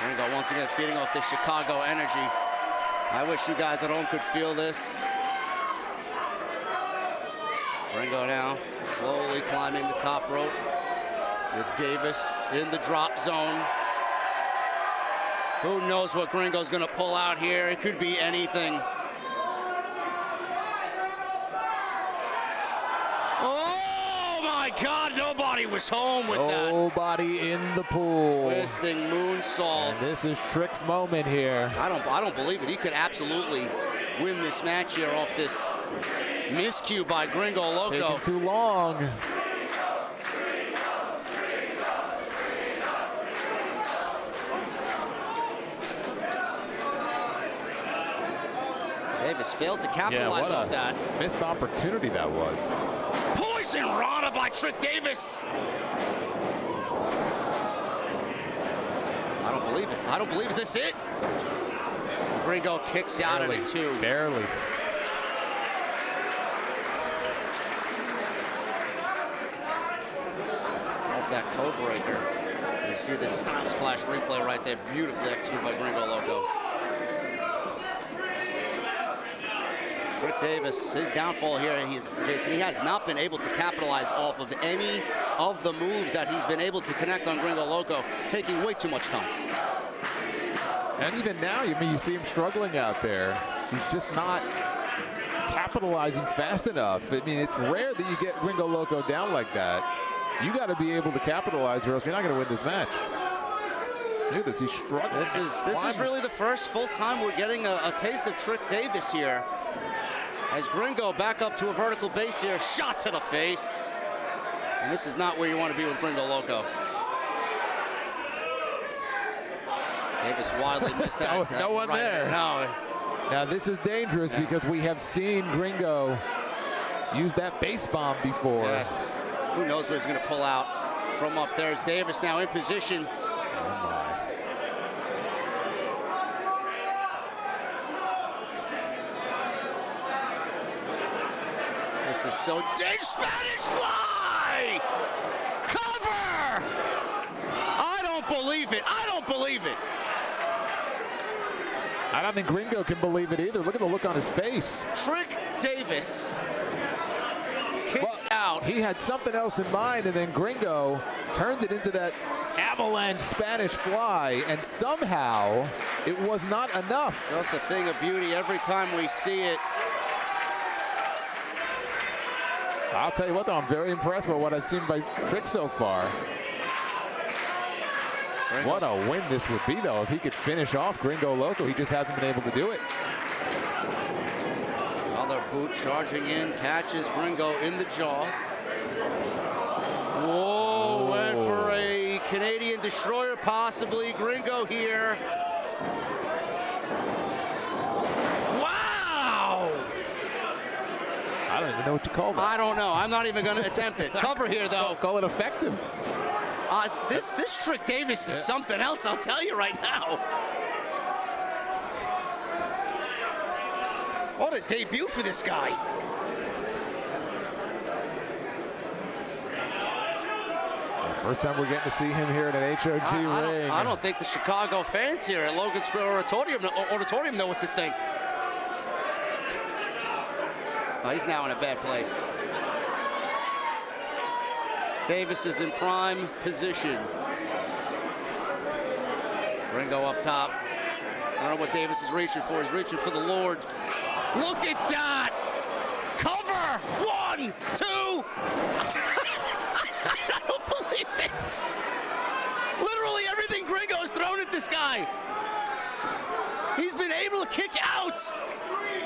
Gringo once again feeding off the Chicago energy. I wish you guys at home could feel this. Gringo now slowly climbing the top rope with Davis in the drop zone. Who knows what Gringo's gonna pull out here? It could be anything. Oh my God, nobody was home with that. Nobody in the pool. Twisting moonsaults. And this is Trick's moment here. I don't believe it. He could absolutely win this match here off this miscue by Gringo Loco. Taking too long. Davis failed to capitalize off that. Missed opportunity that was. Poison Rana by Trick Davis. I don't believe it. I don't believe, is this it? Gringo kicks out at a 2. Barely. Off that code breaker. You see this Styles Clash replay right there, beautifully executed by Gringo Loco. Trick Davis, his downfall here, Jason, he has not been able to capitalize off of any of the moves that he's been able to connect on Gringo Loco, taking way too much time. And even now, you see him struggling out there. He's just not capitalizing fast enough. I mean, it's rare that you get Gringo Loco down like that. You got to be able to capitalize, or else you're not going to win this match. Look at this, he's struggling. This is really the first full time we're getting a taste of Trick Davis here. As Gringo back up to a vertical base here, shot to the face. And this is not where you want to be with Gringo Loco. Davis wildly missed that. No one there. No. Now this is dangerous because we have seen Gringo use that base bomb before. Yes. Who knows what he's going to pull out from up there. As Davis now in position. This is so dangerous. Spanish fly! Cover! I don't believe it. I don't believe it. I don't think Gringo can believe it either. Look at the look on his face. Trick Davis kicks out. He had something else in mind, and then Gringo turned it into that avalanche Spanish fly, and somehow it was not enough. That's the thing of beauty. Every time we see it. I'll tell you what, though, I'm very impressed by what I've seen by Trick so far. What a win this would be, though, if he could finish off Gringo Loco. He just hasn't been able to do it. Another boot charging in, catches Gringo in the jaw. Whoa, went for a Canadian destroyer, possibly. Gringo here. Wow! I don't even know what you call that. I don't know. I'm not even going to attempt it. Cover here, though. Call it effective. This Trick Davis is something else, I'll tell you right now. What a debut for this guy. First time we're getting to see him here at an HOG ring. I don't think the Chicago fans here at Logan Square Auditorium know what to think. Oh, he's now in a bad place. Davis is in prime position. Gringo up top. I don't know what Davis is reaching for. He's reaching for the Lord. Look at that! Cover! 1, 2. I don't believe it. Literally everything Gringo's thrown at this guy. He's been able to kick out.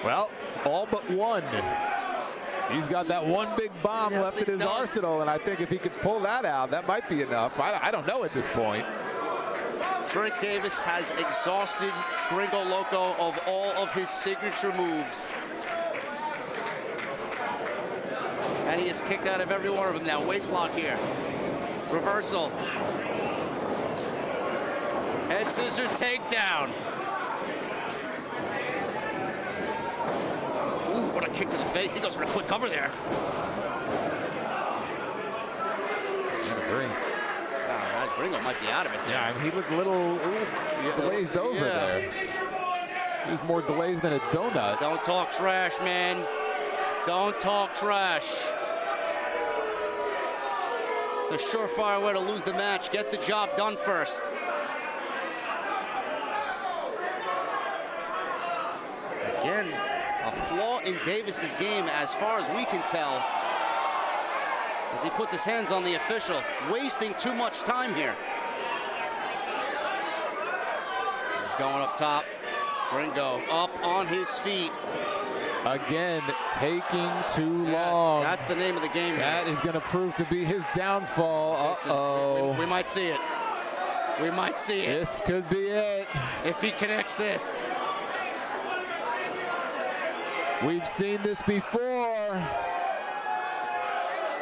Well, all but one. He's got that one big bomb left in his arsenal, and I think if he could pull that out, that might be enough. I don't know at this point. Trick Davis has exhausted Gringo Loco of all of his signature moves. And he is kicked out of every one of them now. Waist lock here. Reversal. Head scissor takedown. Ooh, what a kick to the face. He goes for a quick cover there. Gringo might be out of it there. Yeah, I mean, he looked a little glazed over there. He was more glazed than a donut. Don't talk trash, man. Don't talk trash. It's a surefire way to lose the match. Get the job done first. Again, a flaw in Davis's game as far as we can tell, as he puts his hands on the official, wasting too much time here. He's going up top. Gringo up on his feet. Again, taking too long. That's the name of the game. That is going to prove to be his downfall. Uh-oh. We might see it. We might see it. This could be it. If he connects this. We've seen this before.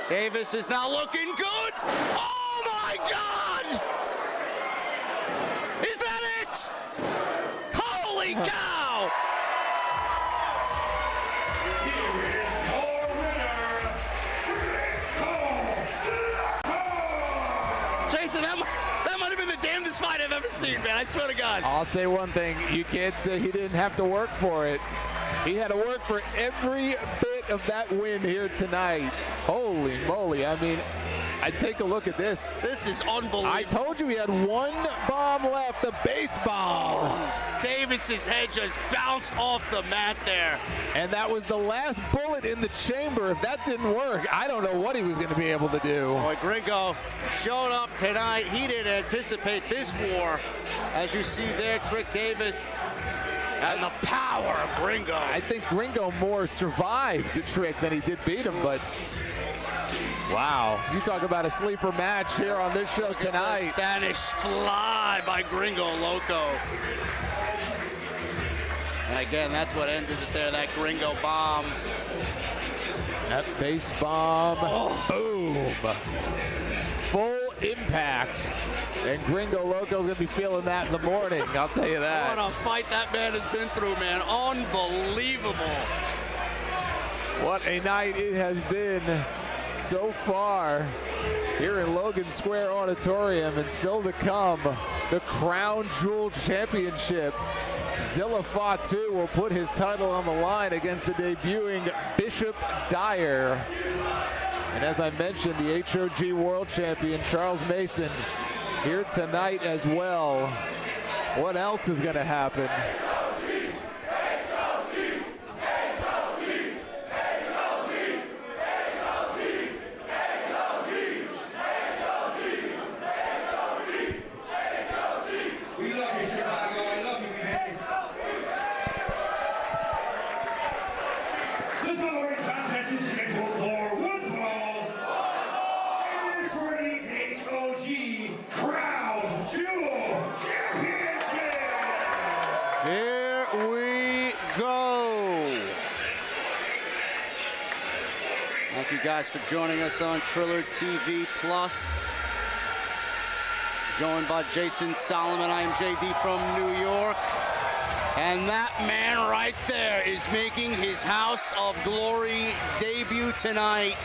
Davis is now looking good. Oh my God! Is that it? Holy cow! Here is your winner, Loco. Jason, that might have been the damnedest fight I've ever seen, man. I swear to God. I'll say one thing. You can't say he didn't have to work for it. He had to work for every bit of that win here tonight. Holy moly. I mean, I take a look at this. This is unbelievable. I told you he had one bomb left, the base bomb. Oh, Davis's head just bounced off the mat there. And that was the last bullet in the chamber. If that didn't work, I don't know what he was going to be able to do. Boy, Gringo showed up tonight. He didn't anticipate this war. As you see there, Trick Davis and the power of Gringo. I think Gringo more survived the Trick than he did beat him, but wow. You talk about a sleeper match here on this show tonight. Spanish fly by Gringo Loco. And again, that's what ended it there, that gringo bomb. That base bomb, boom. Full impact. And Gringo Loco's gonna be feeling that in the morning, I'll tell you that. What a fight that man has been through, man. Unbelievable. What a night it has been so far here in Logan Square Auditorium, and still to come, the Crown Jewel Championship. Zilla Fatu will put his title on the line against the debuting Bishop Dyer. And as I mentioned, the HOG World Champion Charles Mason here tonight as well. What else is going to happen? We love you, Chicago. I love you, man. The following contest is scheduled for one fall. And it is for the HOG Crown Jewel Championship. Here we go. Thank you guys for joining us on Triller TV Plus. Joined by Jason Solomon. I am JD from New York. And that man right there is making his House of Glory debut tonight.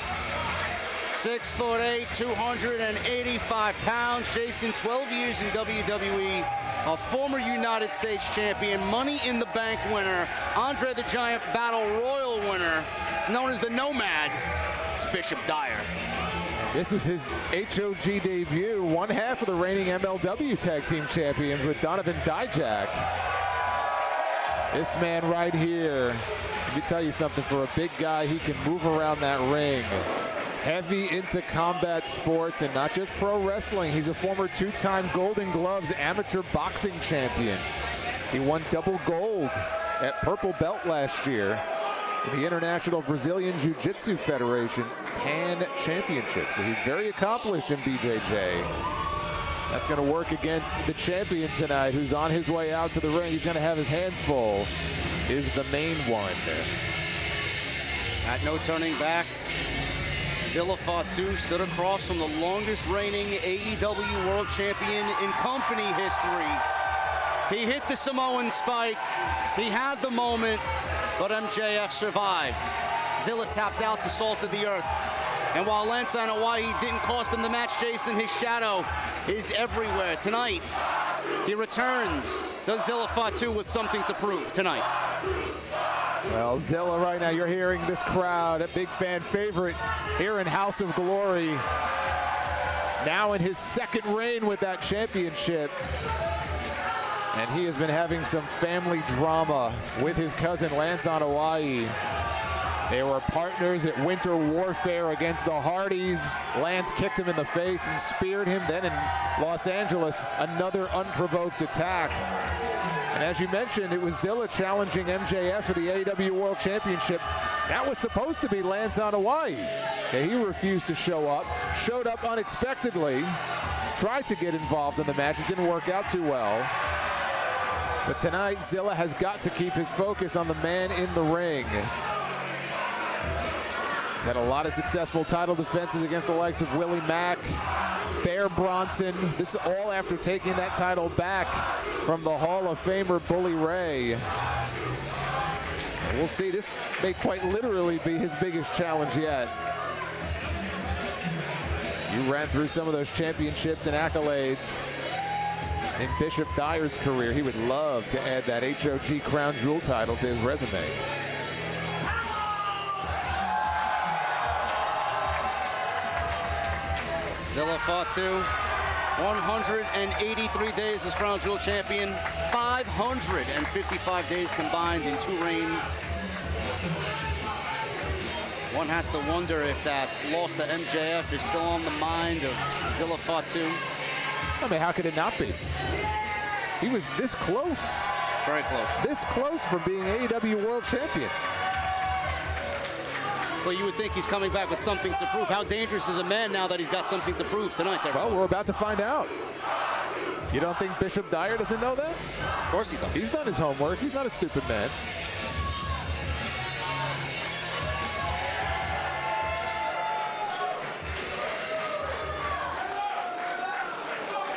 6'8", 285 pounds. Jason, 12 years in WWE. A former United States champion, Money in the Bank winner, Andre the Giant Battle Royal winner. It's known as the Nomad. It's Bishop Dyer. This is his HOG debut, one half of the reigning MLW Tag Team Champions with Donovan Dijak. This man right here, let me tell you something, for a big guy, he can move around that ring. Heavy into combat sports and not just pro wrestling. He's a former two-time Golden Gloves amateur boxing champion. He won double gold at Purple Belt last year in the International Brazilian Jiu-Jitsu Federation Pan Championship. So he's very accomplished in BJJ. That's going to work against the champion tonight, who's on his way out to the ring. He's going to have his hands full, is the main one. At no turning back, Zilla Fatu stood across from the longest reigning AEW World Champion in company history. He hit the Samoan spike. He had the moment, but MJF survived. Zilla tapped out to Salt of the Earth. And while Lance on Hawaii didn't cost him the match, Jason, his shadow is everywhere. Tonight, he returns. Does Zilla Fatu with something to prove tonight? Well, Zilla right now, you're hearing this crowd, a big fan favorite here in House of Glory. Now in his second reign with that championship. And he has been having some family drama with his cousin Lance on Hawaii. They were partners at Winter Warfare against the Hardys. Lance kicked him in the face and speared him. Then in Los Angeles, another unprovoked attack. And as you mentioned, it was Zilla challenging MJF for the AEW World Championship. That was supposed to be Lance on Hawaii. Okay, he refused to show up, showed up unexpectedly, tried to get involved in the match. It didn't work out too well. But tonight, Zilla has got to keep his focus on the man in the ring. He's had a lot of successful title defenses against the likes of Willie Mack, Bear Bronson. This is all after taking that title back from the Hall of Famer Bully Ray. We'll see, this may quite literally be his biggest challenge yet. You ran through some of those championships and accolades in Bishop Dyer's career. He would love to add that HOG Crown Jewel title to his resume. Zilla Fatu, 183 days as Crown Jewel champion, 555 days combined in 2 reigns. One has to wonder if that loss to MJF is still on the mind of Zilla Fatu. I mean, how could it not be? He was this close. Very close. This close from being AEW World Champion. Well, you would think he's coming back with something to prove. How dangerous is a man now that he's got something to prove tonight? Well, we're about to find out. You don't think Bishop Dyer doesn't know that? Of course he does. He's done his homework. He's not a stupid man.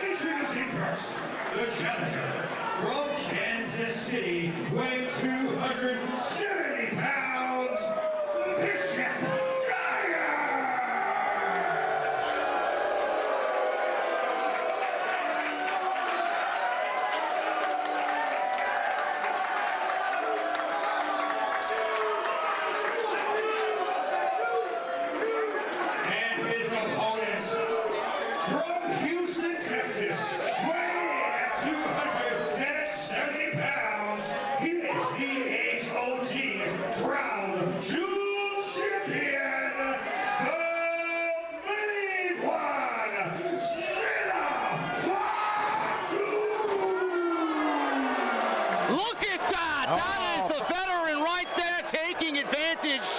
Introducing first, the challenger from Kansas City, weighing 270 pounds, Bishop Dyer! And his opponent from Houston, Texas, weighing at 270 pounds, he is the HOG Crown Jewel Champion, the main one, Zilla Fatu! Look at that! That is the veteran right there taking advantage.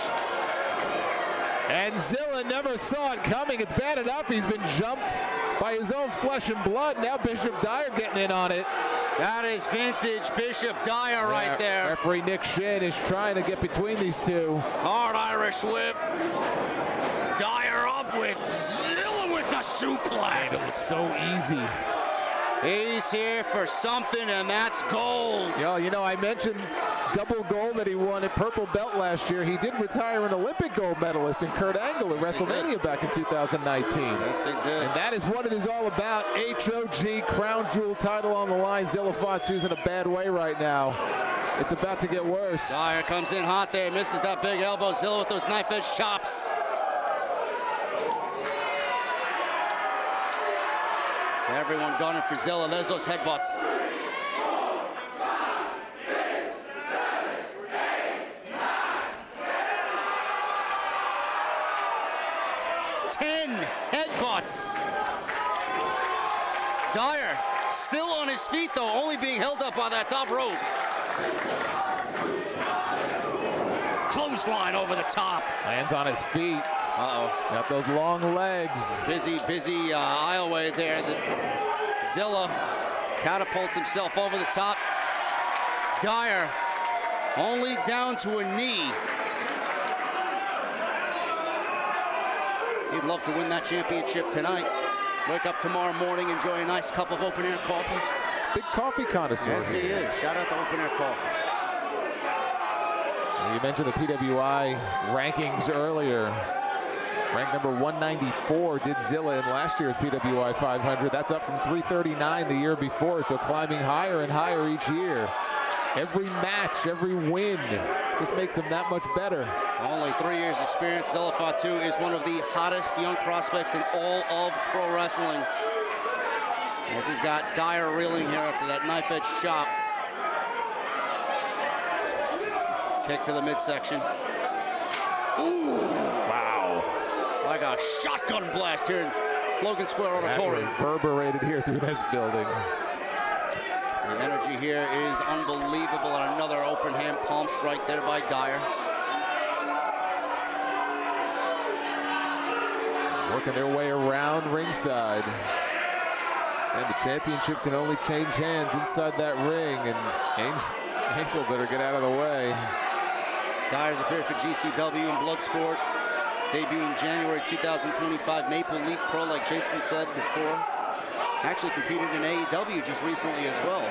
And Zilla never saw it coming. It's bad enough he's been jumped by his own flesh and blood. Now Bishop Dyer getting in on it. That is vintage Bishop Dyer right there. Referee Nick Shin is trying to get between these two. Hard Irish whip. Dyer up with Zilla with the suplex. It was so easy. He's here for something, and that's gold. You know, I mentioned double gold that he won at Purple Belt last year. He did retire an Olympic gold medalist in Kurt Angle at WrestleMania back in 2019. Yes, he did. And that is what it is all about. HOG Crown Jewel title on the line. Zilla Fatu's in a bad way right now. It's about to get worse. Dyer comes in hot there, misses that big elbow. Zilla with those knife-edge chops. Everyone gunning for Zilla. There's those headbutts. Headbutts. Dyer still on his feet though, only being held up by that top rope. Clothesline over the top. Lands on his feet. Uh-oh. Got those long legs. Busy aisleway there. Zilla catapults himself over the top. Dyer only down to a knee. He'd love to win that championship tonight. Wake up tomorrow morning, enjoy a nice cup of open air coffee. Big coffee connoisseur. Yes, he is. Shout out to open air coffee. You mentioned the PWI rankings earlier. Ranked number 194 did Zilla in last year's PWI 500. That's up from 339 the year before, so climbing higher and higher each year. Every match, every win just makes him that much better. Only 3 years experience. Zilla Fatu is one of the hottest young prospects in all of pro wrestling. As he's got Dyer reeling here after that knife-edge chop. Kick to the midsection. Ooh! Wow. Like a shotgun blast here in Logan Square Auditorium. That reverberated here through this building. The energy here is unbelievable, and another open hand palm strike there by Dyer. Working their way around ringside. And the championship can only change hands inside that ring, and Angel better get out of the way. Dyer's appeared for GCW and Bloodsport, debuting January 2025 Maple Leaf Pro, like Jason said before. Actually competed in AEW just recently as well.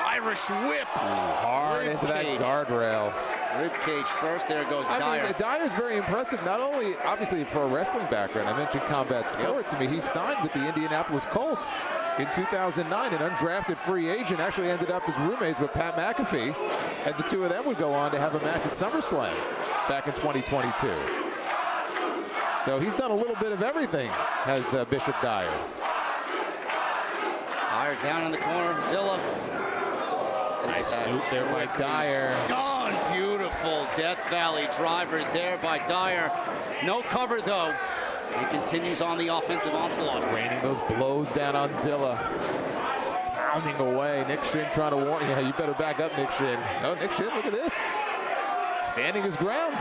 Irish whip. Hard into that guardrail. Rib cage first. There goes Dyer. I mean, Dyer's very impressive. Not only, obviously, a pro wrestling background. I mentioned combat sports. I mean, he signed with the Indianapolis Colts in 2009, an undrafted free agent. Actually ended up as roommates with Pat McAfee. And the two of them would go on to have a match at SummerSlam back in 2022. So he's done a little bit of everything, has Bishop Dyer. Dyer's down in the corner. Zilla. Nice scoop there by Dyer. Done. Beautiful Death Valley driver there by Dyer. No cover, though. He continues on the offensive onslaught. Raining those blows down on Zilla. Pounding away. Nick Shin trying to warn you. You better back up, Nick Shin. No, Nick Shin, look at this. standing his ground.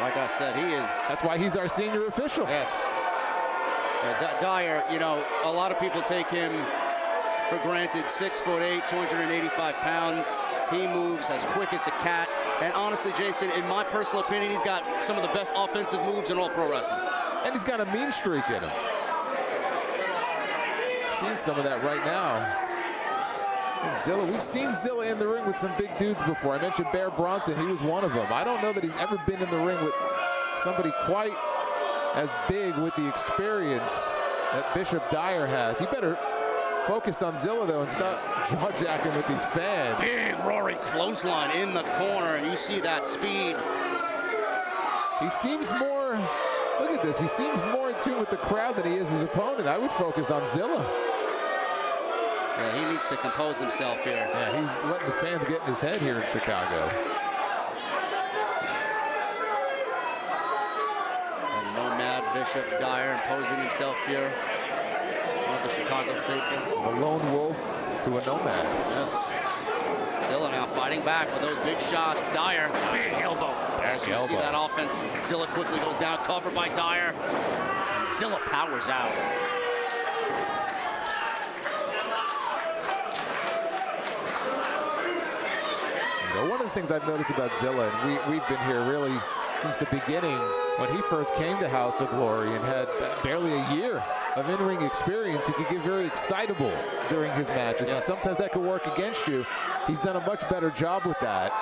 Like I said, he is. That's why he's our senior official. Yes. Dyer, you know, a lot of people take him for granted. 6'8", 285 pounds. He moves as quick as a cat. And honestly, Jason, in my personal opinion, he's got some of the best offensive moves in all pro wrestling. And he's got a mean streak in him. Seeing some of that right now. And Zilla, we've seen Zilla in the ring with some big dudes before. I mentioned Bear Bronson, he was one of them. I don't know that he's ever been in the ring with somebody quite as big with the experience that Bishop Dyer has. He better focus on Zilla, though, and stop jaw-jacking with these fans. Big roaring clothesline in the corner, and you see that speed. He seems more, look at this, he seems more in tune with the crowd than he is his opponent. I would focus on Zilla. Yeah, he needs to compose himself here. Yeah, he's letting the fans get in his head here in Chicago. A nomad Bishop Dyer imposing himself here. One of the Chicago faithful. A lone wolf to a nomad. Yes. Zilla now fighting back with those big shots. Dyer, big elbow. As you see that offense, Zilla quickly goes down, covered by Dyer. And Zilla powers out. One of the things I've noticed about Zilla, and we've been here really since the beginning, when he first came to House of Glory and had barely a year of in-ring experience, he could get very excitable during his matches. Yes. And sometimes that could work against you. He's done a much better job with that.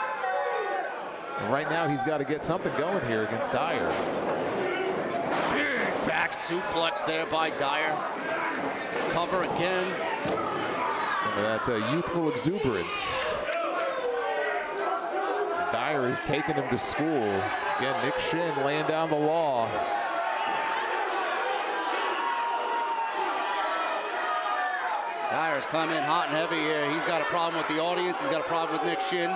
And right now, he's got to get something going here against Dyer. Big back suplex there by Dyer. Cover again. Some of that youthful exuberance. Dyer is taking him to school. Again, Nick Shin laying down the law. Dyer's coming in hot and heavy here. He's got a problem with the audience. He's got a problem with Nick Shin.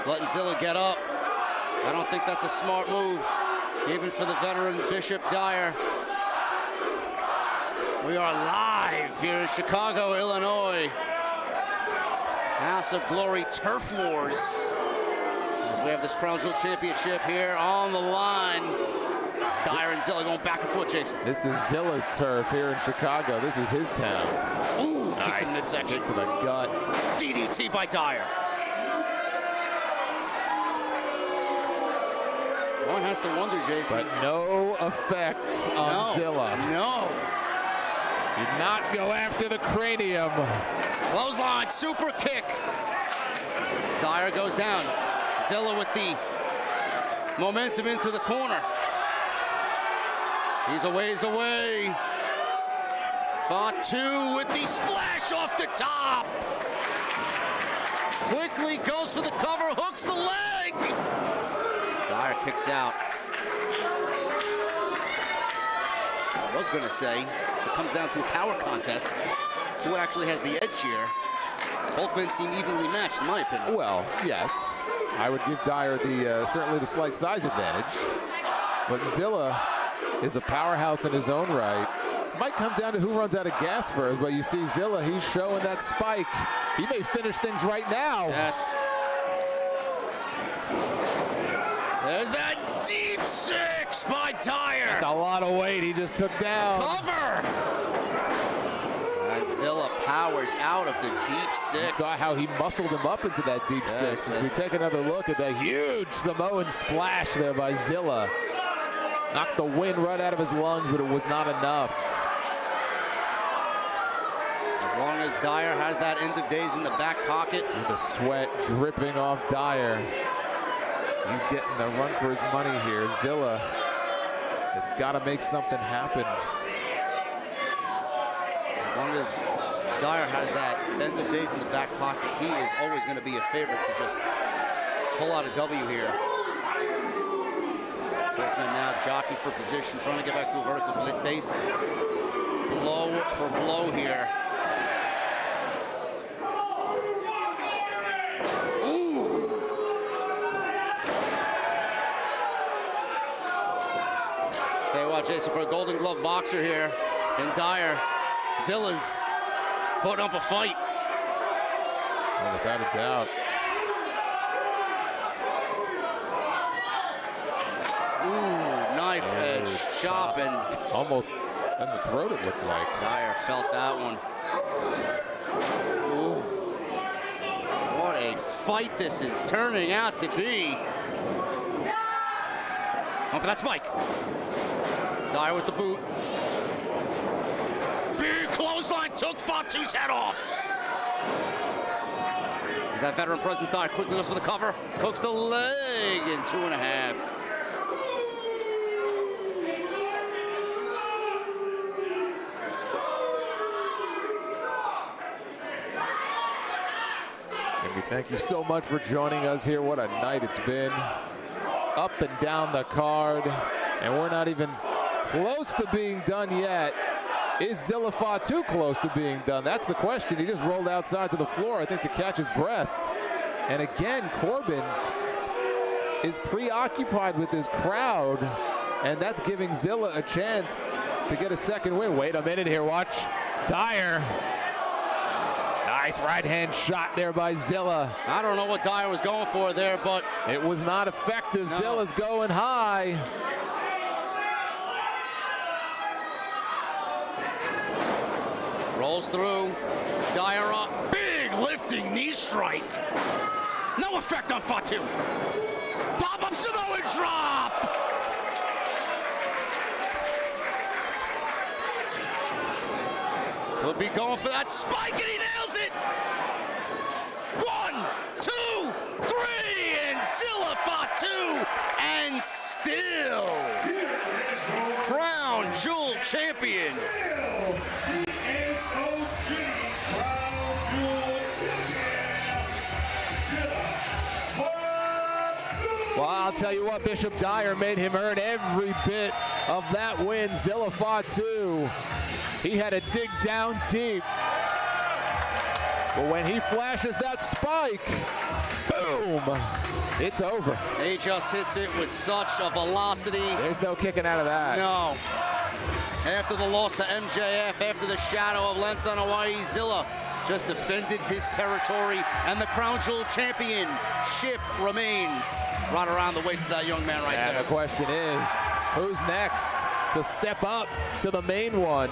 Letting Zilla get up. I don't think that's a smart move, even for the veteran Bishop Dyer. We are live here in Chicago, Illinois. House of Glory Turf Wars. As we have this Crown Jewel Championship here on the line. Dyer and Zilla going back and forth, Jason. This is Zilla's turf here in Chicago. This is his town. Ooh, nice. Kick to the midsection. Kick to the gut. DDT by Dyer. One has to wonder, Jason. But no effect on Zilla. No. Did not go after the cranium. Clothesline, super kick. Dyer goes down. Zilla with the momentum into the corner. He's a ways away. Fatu with the splash off the top. Quickly goes for the cover, hooks the leg. Dyer kicks out. I was going to say, if it comes down to a power contest, who actually has the edge here? Both men seem evenly matched, in my opinion. Well, yes. I would give Dyer the certainly the slight size advantage. But Zilla is a powerhouse in his own right. Might come down to who runs out of gas first, but you see Zilla, he's showing that spike. He may finish things right now. Yes. There's that deep six by Dyer. That's a lot of weight he just took down. Cover! And Zilla powers out of the deep six. You saw how he muscled him up into that deep six. As we take another look at that huge Samoan splash there by Zilla. Knocked the wind right out of his lungs, but it was not enough. As long as Dyer has that end of days in the back pocket. See the sweat dripping off Dyer. He's getting a run for his money here. Zilla has got to make something happen. As long as Dyer has that end of days in the back pocket, he is always going to be a favorite to just pull out a W here. Corbin now jockeying for position, trying to get back to a vertical base. Blow for blow here. Ooh. Tell you what, Jason, for a Golden Glove boxer here in Dyer, Zilla's putting up a fight. Well, without a doubt. Ooh, knife edge, chop, and almost in the throat it looked like. Dyer felt that one. Ooh. What a fight this is turning out to be. Going for that spike. Dyer with the boot. Big clothesline took Fatu's head off. Is that veteran presence? Dyer quickly goes for the cover. Hooks the leg in 2.5. Thank you so much for joining us here. What a night it's been. Up and down the card. And we're not even close to being done yet. Is Zilla Fatu close to being done? That's the question. He just rolled outside to the floor, I think, to catch his breath. And again, Corbin is preoccupied with this crowd. And that's giving Zilla a chance to get a second win. Wait a minute here. Watch Dyer. Nice right-hand shot there by Zilla. I don't know what Dyer was going for there, but it was not effective. No. Zilla's going high. Rolls through. Dyer up. Big lifting knee strike. No effect on Fatu. Pop-up Samoan drop. He'll be going for that spike, and he nails it. 1, 2, 3, and Zilla Fatu, and still crown jewel champion. Well, I'll tell you what, Bishop Dyer made him earn every bit of that win. Zilla Fatu, he had to dig down deep. But when he flashes that spike, boom, it's over. He just hits it with such a velocity. There's no kicking out of that. No. After the loss to MJF, after the shadow of Lenson Hawaii, Zilla just defended his territory, and the Crown Jewel Championship remains right around the waist of that young man right there. And the question is, who's next to step up to the main one?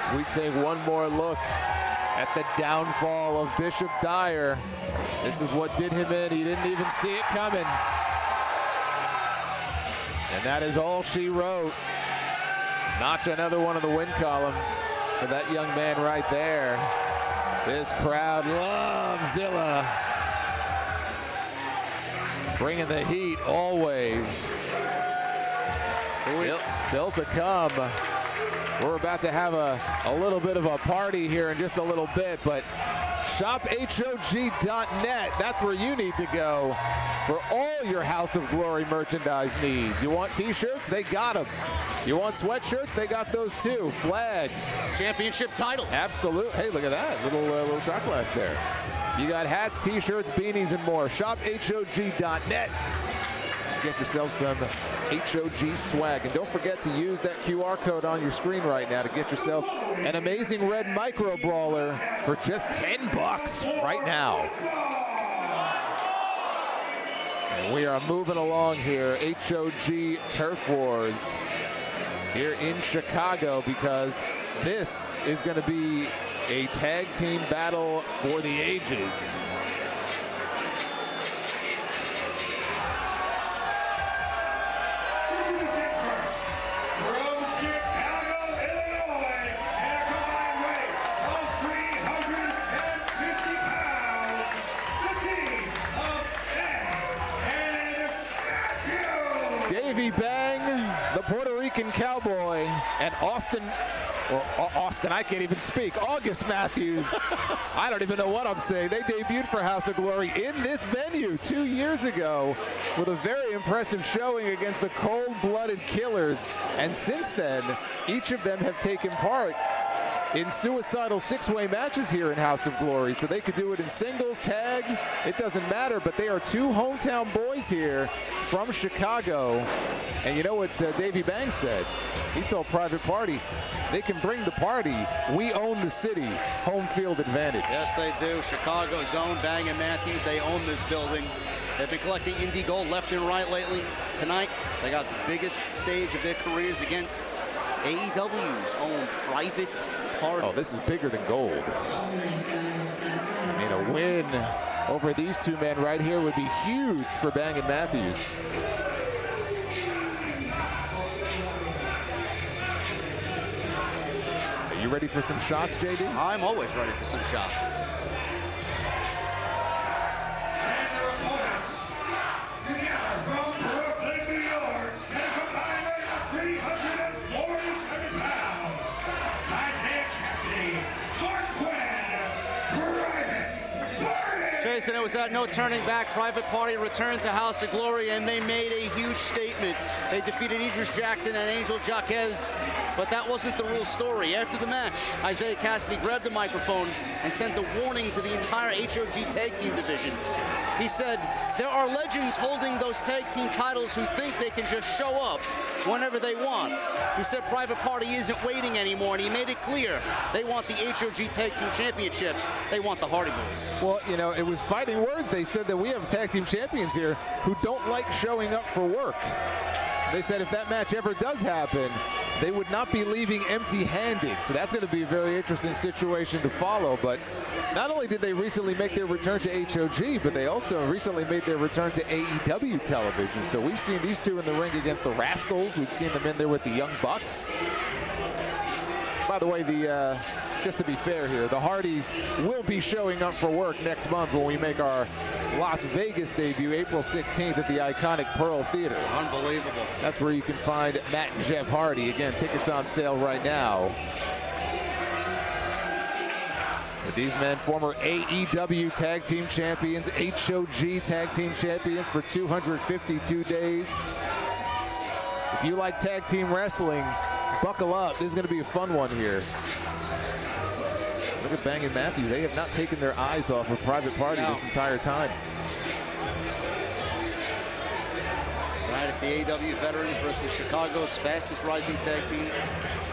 As we take one more look at the downfall of Bishop Dyer. This is what did him in. He didn't even see it coming. And that is all she wrote. Notch another one in the win column for that young man right there. This crowd loves Zilla. Bringing the heat always. Still to come. We're about to have a little bit of a party here in just a little bit, but shophog.net, that's where you need to go for all your House of Glory merchandise needs. You want t-shirts? They got them. You want sweatshirts? They got those too. Flags. Championship titles. Absolutely. Hey, look at that. Little shot glass there. You got hats, t-shirts, beanies, and more. shophog.net. Get yourself some HOG swag. And don't forget to use that QR code on your screen right now to get yourself an amazing red micro brawler for just $10 right now. And we are moving along here. HOG Turf Wars here in Chicago, because this is going to be a tag team battle for the ages. Bang, the Puerto Rican Cowboy, and Austin, I can't even speak, August Matthews. I don't even know what I'm saying. They debuted for House of Glory in this venue 2 years ago with a very impressive showing against the Cold-Blooded Killers. And since then, each of them have taken part in suicidal six-way matches here in House of Glory. So they could do it in singles, tag, it doesn't matter. But they are two hometown boys here from Chicago. And you know what Davey Bang said? He told Private Party, they can bring the party. We own the city. Home field advantage. Yes, they do. Chicago's own Bang and Matthews. They own this building. They've been collecting indie gold left and right lately. Tonight, they got the biggest stage of their careers against AEW's own Private Party. Oh, this is bigger than gold. I mean, a win over these two men right here would be huge for Bang and Matthews. Are you ready for some shots, JD? I'm always ready for some shots. Jason, it was that no turning back. Private Party returned to House of Glory, and they made a huge statement. They defeated Idris Jackson and Angel Jaquez, but that wasn't the real story. After the match, Isaiah Cassidy grabbed the microphone and sent a warning to the entire HOG tag team division. He said, there are legends holding those tag team titles who think they can just show up whenever they want. He said Private Party isn't waiting anymore, and he made it clear they want the HOG tag team championships. They want the Hardy Boys. Well, you know, it was fighting words. They said that we have tag team champions here who don't like showing up for work. They said if that match ever does happen, they would not be leaving empty-handed. So that's going to be a very interesting situation to follow. But not only did they recently make their return to HOG, but they also recently made their return to AEW television. So we've seen these two in the ring against the Rascals. We've seen them in there with the Young Bucks. By the way, just to be fair here, the Hardys will be showing up for work next month when we make our Las Vegas debut, April 16th at the iconic Pearl Theater. Unbelievable. That's where you can find Matt and Jeff Hardy. Again, tickets on sale right now. But these men, former AEW Tag Team Champions, HOG Tag Team Champions for 252 days. If you like tag team wrestling, buckle up. This is going to be a fun one here. Look at Bang and Matthews. They have not taken their eyes off of Private Party this entire time. Tonight it's the AEW Veterans versus Chicago's fastest rising tag team.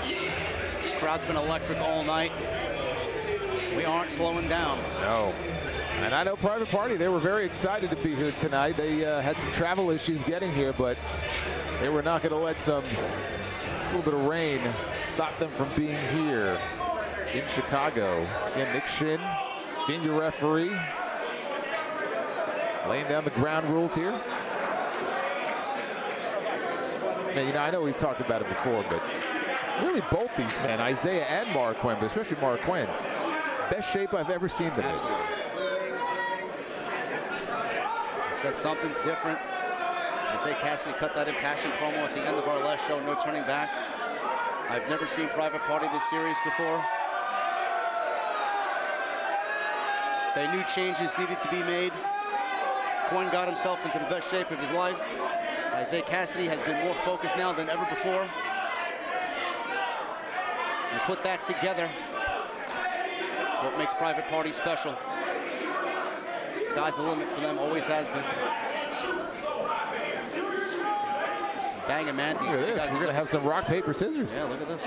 This crowd's been electric all night. We aren't slowing down. No. And I know Private Party, they were very excited to be here tonight. They had some travel issues getting here, but they were not going to let a little bit of rain stop them from being here in Chicago. Again, Nick Shin, senior referee, laying down the ground rules here. Man, you know, I know we've talked about it before, but really both these men, Isaiah and Marquand, but especially Marquand, best shape I've ever seen them in. Said something's different. Isaiah Cassidy cut that impassioned promo at the end of our last show, no turning back. I've never seen Private Party this serious before. They knew changes needed to be made. Quinn got himself into the best shape of his life. Isaiah Cassidy has been more focused now than ever before. You put that together, it's what makes Private Party special. Sky's the limit for them, always has been. Bang and Matthews. Look at this. We're going to have some rock, paper, scissors. Yeah, look at this.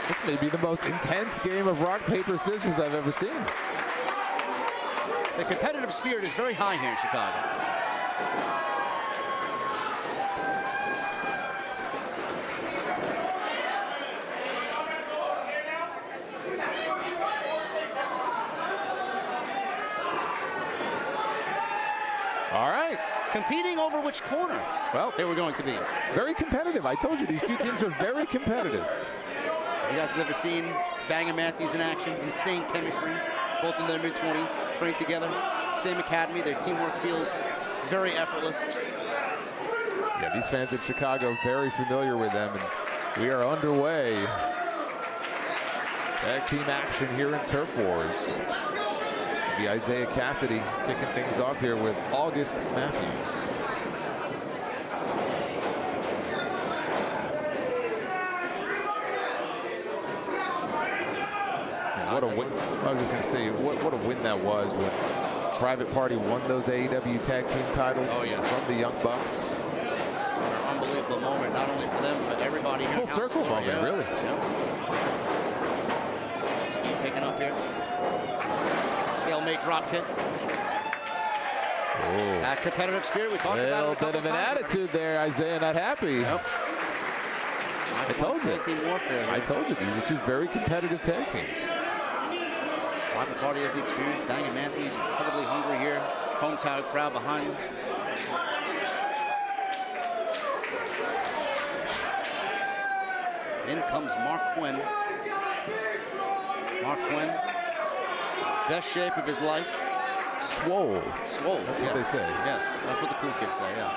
This may be the most intense game of rock, paper, scissors I've ever seen. The competitive spirit is very high here in Chicago. All right. Competing over which corner? Well, they were going to be. Very competitive. I told you, these two teams are very competitive. You guys have never seen Bang and Matthews in action? Insane chemistry. both in their mid-20s, trained together, same academy. Their teamwork feels very effortless. Yeah, these fans in Chicago very familiar with them, and we are underway. Tag team action here in Turf Wars. The Isaiah Cassidy kicking things off here with August Matthews. What a win. I was just going to say, what a win that was when Private Party won those AEW tag team titles from the Young Bucks. Unbelievable moment, not only for them, but everybody here. Full circle moment, really. Speed picking up here. Stalemate drop kick. That competitive spirit we talked about. A little bit of an attitude there, Isaiah, not happy. I told you. Team warfare. I told you, these are two very competitive tag teams. Private Party has the experience. Daniel Matthews incredibly hungry here. Hometown crowd behind him. In comes Mark Quinn. Mark Quinn, best shape of his life. Swole. Swole, that's what they say. Yes, that's what the cool kids say, yeah.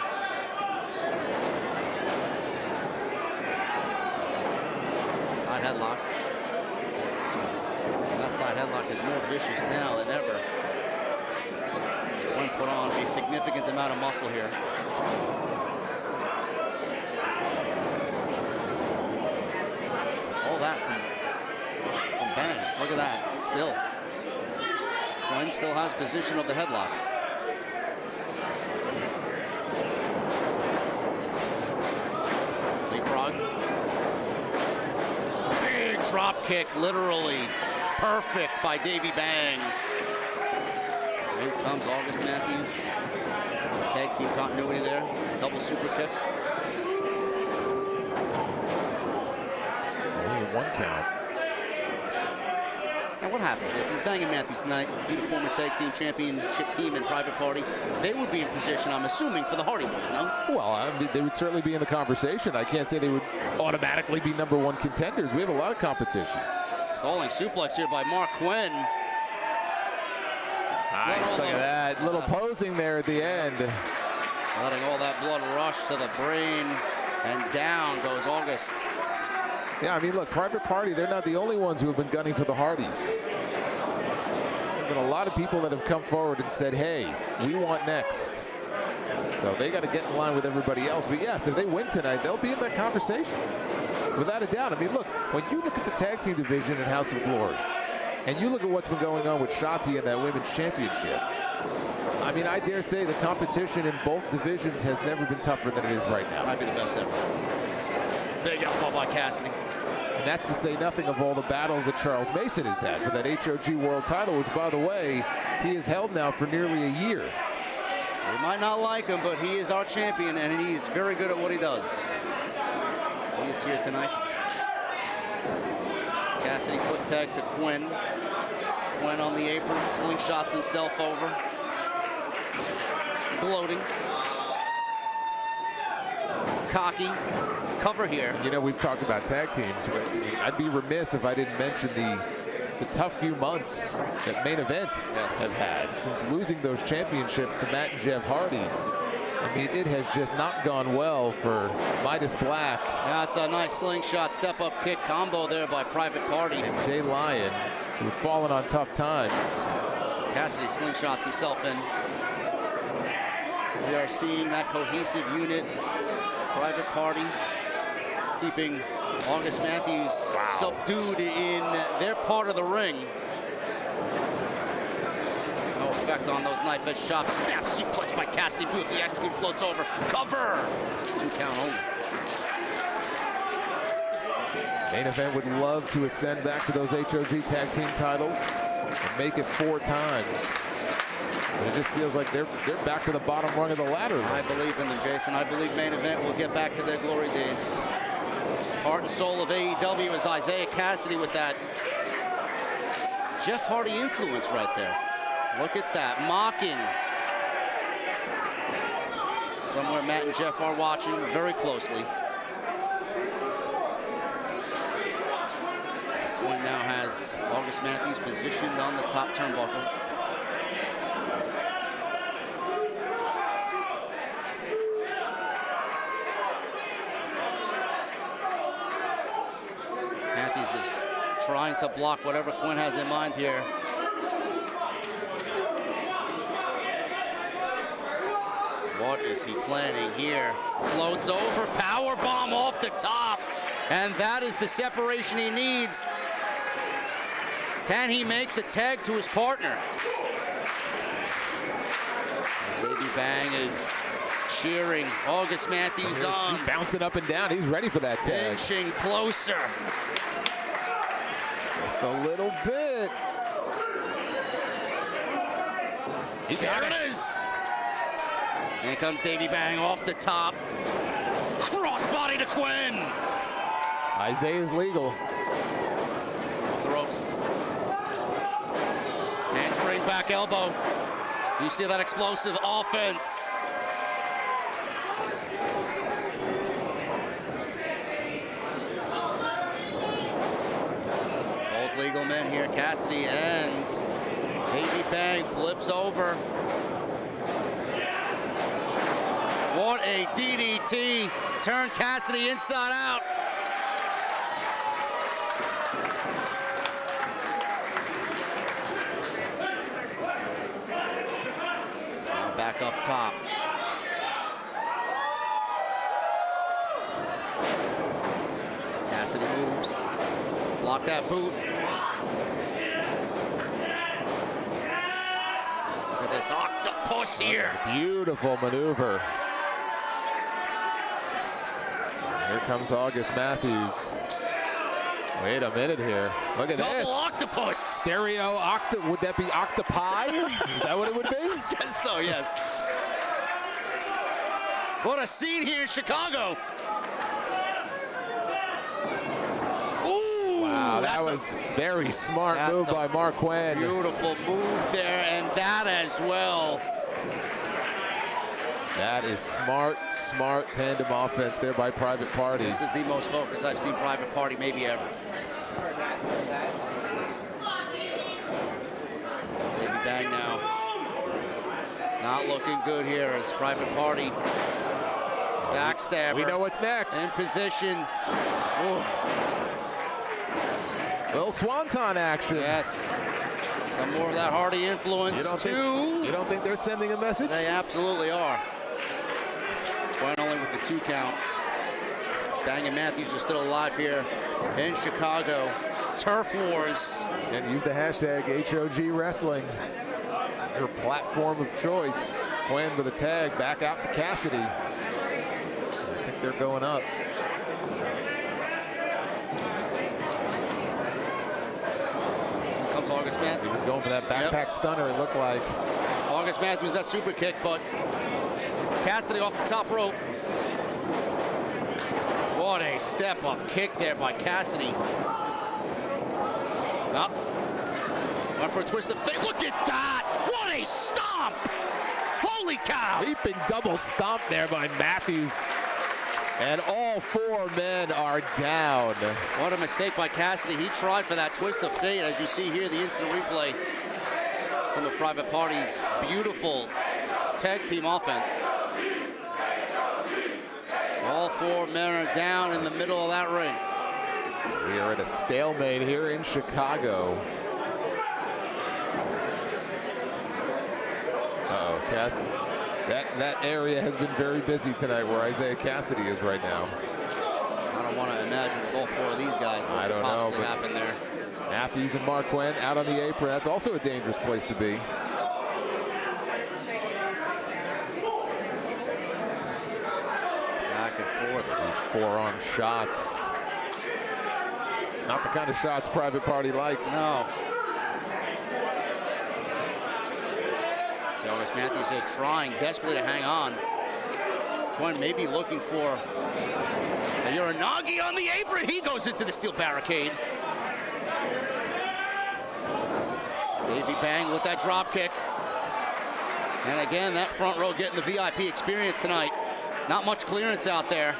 Side headlock. That side headlock is more vicious now than ever. Quinn put on a significant amount of muscle here. All that from Bang. Look at that. Still. Quinn still has position of the headlock. Leapfrog. Big drop kick, literally perfect by Davey Bang. Here comes August Matthews. Tag team continuity there. Double super kick. Only one count. Now what happens, Jason? Bang and Matthews tonight beat a former tag team championship team in Private Party. They would be in position, I'm assuming, for the Hardy Boys, no? Well, I mean, they would certainly be in the conversation. I can't say they would automatically be #1 contenders. We have a lot of competition. Stalling suplex here by Mark Quinn. Nice, look at that. Little posing there at the end. Letting all that blood rush to the brain, and down goes August. Yeah, I mean, look, Private Party, they're not the only ones who have been gunning for the Hardys. There have been a lot of people that have come forward and said, hey, we want next. So they got to get in line with everybody else. But yes, if they win tonight, they'll be in that conversation. Without a doubt. I mean, look, when you look at the tag team division in House of Glory, and you look at what's been going on with Shotzi and that women's championship, I mean, I dare say the competition in both divisions has never been tougher than it is right now. Might be the best ever. Big elbow by Cassidy. And that's to say nothing of all the battles that Charles Mason has had for that HOG world title, which, by the way, he has held now for nearly a year. We might not like him, but he is our champion, and he's very good at what he does. He is here tonight. Cassidy quick tag to Quinn. Quinn on the apron, slingshots himself over. Gloating. Cocky. Cover here. You know, we've talked about tag teams. I'd be remiss if I didn't mention the tough few months that Main Event have had since losing those championships to Matt and Jeff Hardy. I mean, it has just not gone well for Midas Black. That's a nice slingshot step-up kick combo there by Private Party. And Jay Lyon, who had fallen on tough times. Cassidy slingshots himself in. We are seeing that cohesive unit. Private Party keeping August Matthews subdued in their part of the ring. No effect on those knife edge chops. Snap suplex by Cassidy. Beautifully executed. Floats over. Cover. 2 count only. Main Event would love to ascend back to those HOG tag team titles and make it 4 times. But it just feels like they're back to the bottom rung of the ladder. I believe in them, Jason. I believe Main Event will get back to their glory days. Heart and soul of AEW is Isaiah Cassidy with that Jeff Hardy influence right there. Look at that, mocking. Somewhere Matt and Jeff are watching very closely. This one now has as August Matthews positioned on the top turnbuckle. Matthews is trying to block whatever Quinn has in mind here. What is he planning here? Floats over, power bomb off the top. And that is the separation he needs. Can he make the tag to his partner? Baby Bang is cheering August Matthews on. He's bouncing up and down. He's ready for that tag. Inching closer. Just a little bit. There it is. And comes Davey Bang off the top. Crossbody to Quinn. Isaiah's legal. Off the ropes. Handspring back elbow. You see that explosive offense. Both legal men here, Cassidy and Davey Bang flips over. What a DDT. Turn Cassidy inside out. Now back up top. Cassidy moves. Block that boot. Look at this octopus here. Beautiful maneuver. Here comes August Matthews. Wait a minute here. Look at Double this. octopus. Stereo would that be octopi? Is that what it would be? I guess so, yes. What a scene here in Chicago. Ooh, Wow, that that's was very smart that's move a by Mark Quinn. beautiful move there, and that as well. That is smart tandem offense there by Private Party. This is the most focused I've seen Private Party maybe ever. Baby Bang now. Not looking good here as Private Party. Backstabber. We know what's next. In position. Ooh. Little swanton action. Yes. Some more of that Hardy influence You don't think they're sending a message? They absolutely are. Finally with the 2 count. Bang and Matthews are still alive here in Chicago. Turf Wars. And use the hashtag HOG Wrestling. Your platform of choice. Quinn with a tag back out to Cassidy. I think they're going up. Here comes August He Matthews. was going for that backpack stunner, it looked like. August Matthews, that super kick, but Cassidy off the top rope. What a step-up kick there by Cassidy. Up. Went for a twist of fate. Look at that! What a stomp! Holy cow! Leaping double stomp there by Matthews. And all 4 men are down. What a mistake by Cassidy. He tried for that twist of fate. As you see here, the instant replay. Some of Private Party's beautiful tag team offense. All 4 men are down in the middle of that ring. We are at a stalemate here in Chicago. Uh-oh, Cassidy. That area has been very busy tonight where Isaiah Cassidy is right now. I don't want to imagine with all 4 of these guys what I don't could possibly know, but happen there. Matthews and Mark Quinn out on the apron. That's also a dangerous place to be. Back and forth. These forearm shots. Not the kind of shots Private Party likes. No. See August Matthews here trying desperately to hang on. Quinn may be looking for a Uranagi on the apron. He goes into the steel barricade. Davey Bang with that drop kick. And again, that front row getting the VIP experience tonight. Not much clearance out there.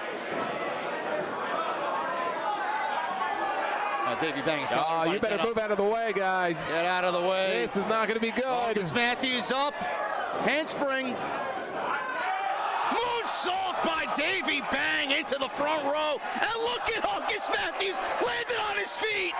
Davey Bang. Oh, you better move out of the way, guys. Get out of the way. This is not going to be good. August Matthews up. Handspring. Moonsault by Davey Bang into the front row. And look at August Matthews landed on his feet.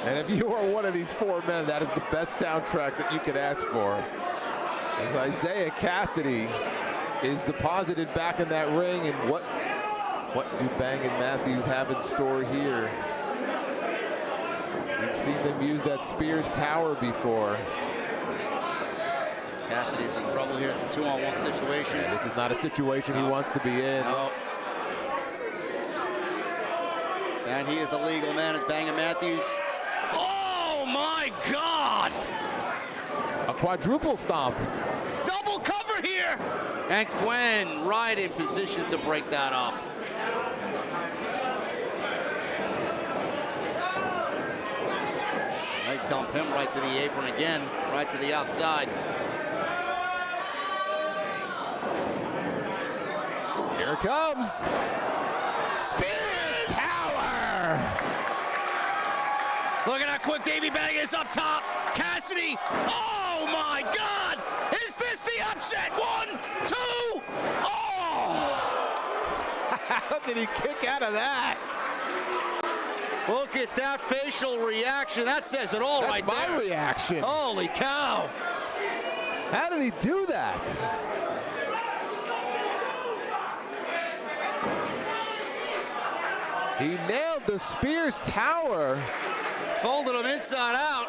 And if you are one of these four men, that is the best soundtrack that you could ask for. As Isaiah Cassidy is deposited back in that ring, and what do Bang and Matthews have in store here? We've seen them use that Spears Tower before. Cassidy's in trouble here. It's a 2-on-1 situation. Yeah, this is not a situation he wants to be in. No. And he is the legal man as Bang and Matthews. Oh my God! A quadruple stomp. Double cover here! And Quen right in position to break that up. They dump him right to the apron again, right to the outside. Here it comes. Spears Tower! Look at how quick Davey Bang is up top. Cassidy, oh my God! Is this the upset? 1, 2, oh! How did he kick out of that? Look at that facial reaction. That says it all. That's right my there. reaction. Holy cow. How did he do that? He nailed the Spears Tower. Folded him inside out.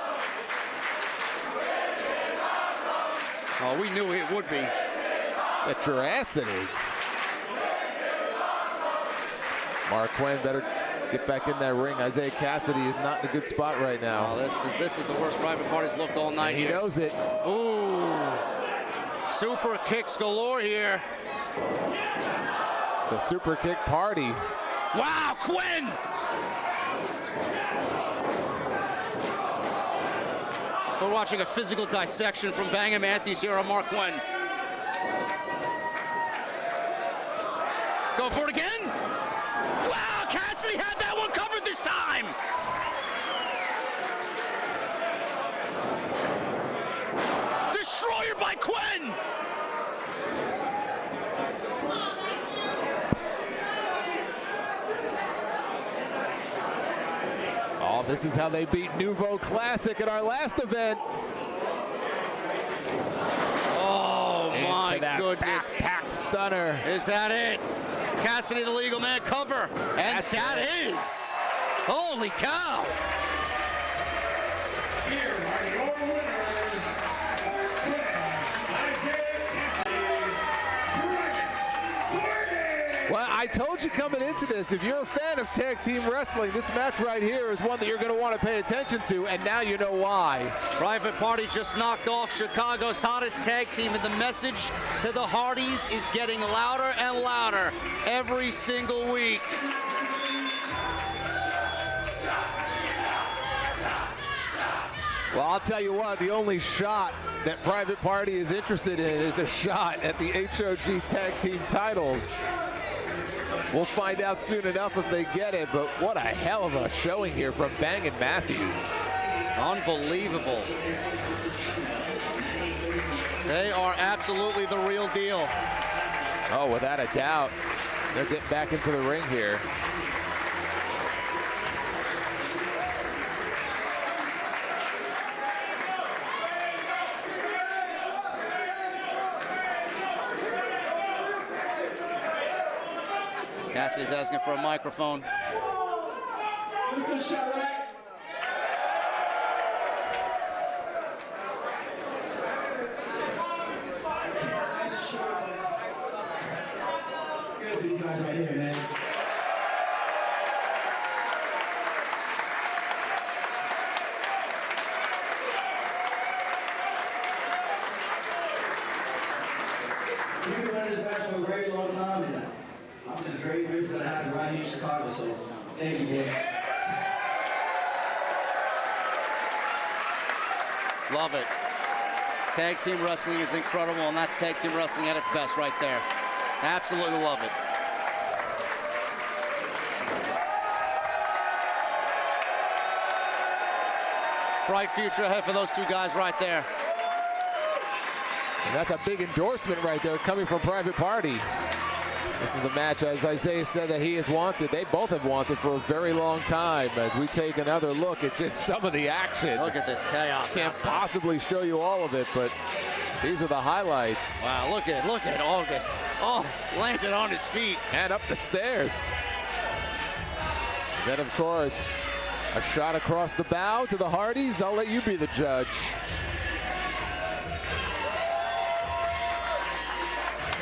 Oh, we knew it would be. Bet your ass it is. Mark Quen better get back in that ring. Isaiah Cassidy is not in a good spot right now. Oh, this is the worst Private Party's looked all night. He knows it. Ooh. Super kicks galore here. It's a super kick party. Wow, Quen! We're watching a physical dissection from Bang and Matthews here on Mark Quen. Go for it again. Wow, Cassidy had that one covered this time. Destroyer by Quen. Oh, this is how they beat Nouveau Classic at our last event. Oh my that goodness. Backpack stunner. Is that it? Cassidy, the legal man, cover. And That's that it. is. Holy cow. Here are your winners, Mark Quen, Isaiah Cassidy, Bryan Keith. Well, I told you coming into this, if you're a fan of tag team wrestling, this match right here is one that you're going to want to pay attention to, and now you know why. Private Party just knocked off Chicago's hottest tag team, and the message to the Hardys is getting louder and louder every single week. Well, I'll tell you what, the only shot that Private Party is interested in is a shot at the HOG tag team titles. We'll find out soon enough if they get it, but what a hell of a showing here from Bang and Matthews. Unbelievable. They are absolutely the real deal. Oh, without a doubt. They're getting back into the ring here. Cassidy's asking for a microphone. Let's get a shot, right? Good to these guys right here, man. We've been running this match for a very long time, and I'm just very grateful that I have it right here in Chicago. So Thank you, man. Love it. Tag team wrestling is incredible, and that's tag team wrestling at its best right there. Absolutely love it. Bright future ahead for those two guys right there. And that's a big endorsement right there coming from Private Party. This is a match, as Isaiah said, that he has wanted. They both have wanted for a very long time. As we take another look at just some of the action. Look at this chaos. Can't outside. possibly show you all of it, but these are the highlights. Wow, look at August. Oh, landed on his feet. And up the stairs. Then, of course, a shot across the bow to the Hardys. I'll let you be the judge.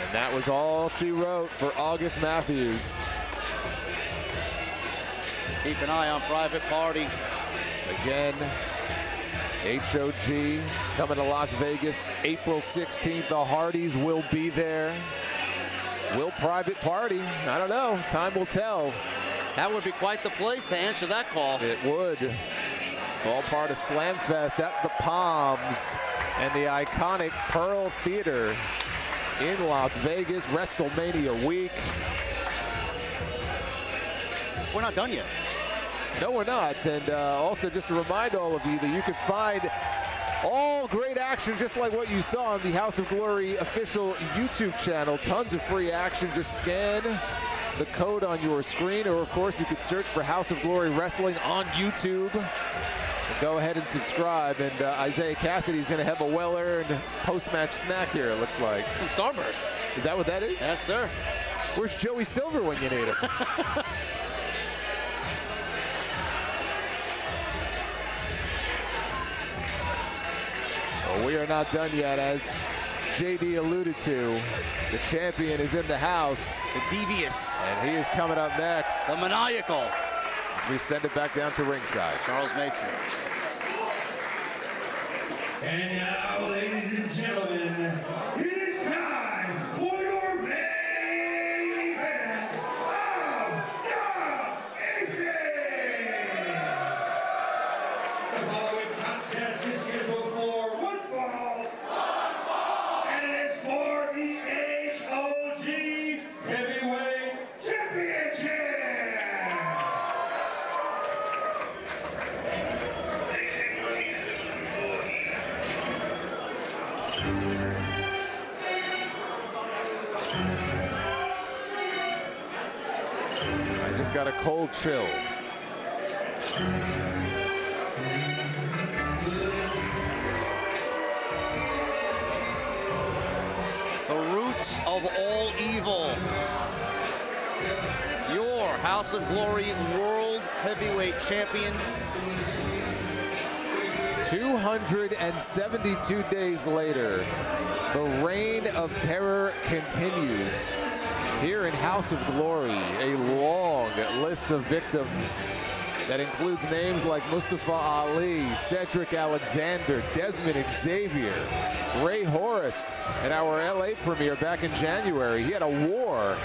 And that was all she wrote for August Matthews. Keep an eye on Private Party. Again, HOG coming to Las Vegas April 16th. The Hardys will be there. Will Private Party? I don't know. Time will tell. That would be quite the place to answer that call. It would. It's all part of Slamfest at the Palms and the iconic Pearl Theater in Las Vegas, WrestleMania week. We're not done yet. No, we're not. And also just to remind all of you that you can find all great action just like what you saw on the House of Glory official YouTube channel. Tons of free action. Just scan the code on your screen, or of course you could search for House of Glory Wrestling on YouTube. So go ahead and subscribe. And Isaiah Cassidy's going to have a well-earned post-match snack here, it looks like. Some Starbursts. Is that what that is? Yes, sir. Where's Joey Silver when you need him? Well, we are not done yet, as JD alluded to. The champion is in the house. The devious. And he is coming up next. The maniacal. As we send it back down to ringside. Charles Mason. And now, ladies and gentlemen, it is time for your main event of the evening. The following contest is scheduled for one fall, and it is for the HOG Heavyweight Championship. I just got a cold chill. The root of all evil. Your House of Glory World Heavyweight Champion. 272 days later, the reign of terror continues. Here in House of Glory, a long list of victims that includes names like Mustafa Ali, Cedric Alexander, Desmond Xavier, Ray Horace. At our LA premiere back in January, he had a war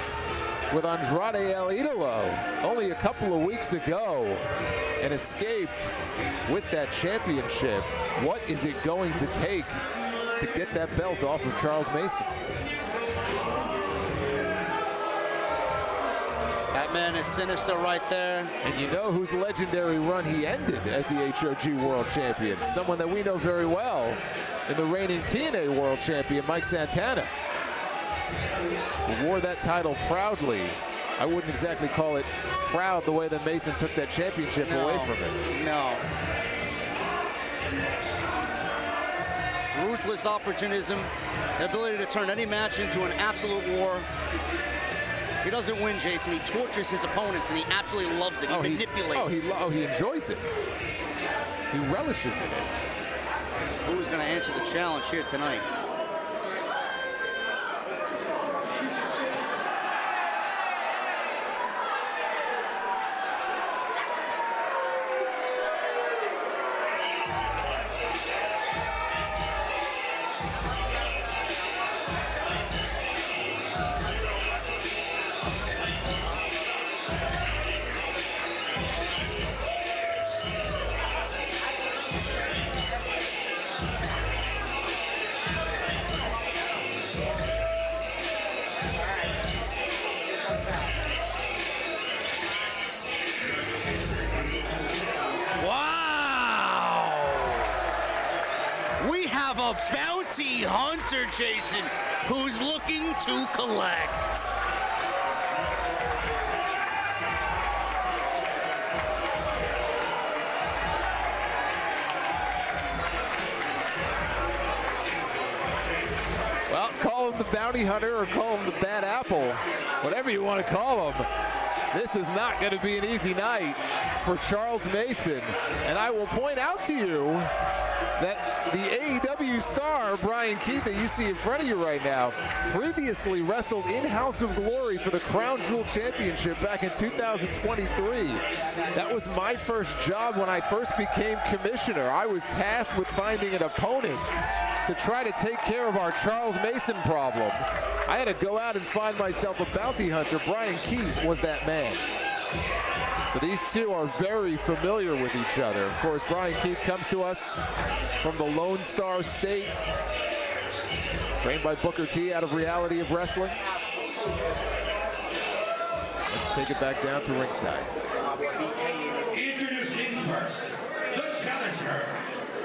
with Andrade El Idolo only a couple of weeks ago and escaped with that championship. What is it going to take to get that belt off of Charles Mason? That man is sinister right there. And you know whose legendary run he ended as the HOG World Champion? Someone that we know very well in the reigning TNA World Champion, Mike Santana. He wore that title proudly. I wouldn't exactly call it proud the way that Mason took that championship away from him. No. Ruthless opportunism, the ability to turn any match into an absolute war. He doesn't win, Jason. He tortures his opponents, and he absolutely loves it. He manipulates. He enjoys it. He relishes in it. Who's going to answer the challenge here tonight? Wow! We have a bounty hunter, Jason, who's looking to collect. Well, call him the bounty hunter or call him the bad apple, whatever you want to call him. This is not going to be an easy night for Charles Mason. And I will point out to you that the AEW star, Bryan Keith, that you see in front of you right now, previously wrestled in House of Glory for the Crown Jewel Championship back in 2023. That was my first job when I first became commissioner. I was tasked with finding an opponent to try to take care of our Charles Mason problem. I had to go out and find myself a bounty hunter. Bryan Keith was that man. So these two are very familiar with each other. Of course, Bryan Keith comes to us from the Lone Star State, trained by Booker T out of Reality of Wrestling. Let's take it back down to ringside. Introducing first, the challenger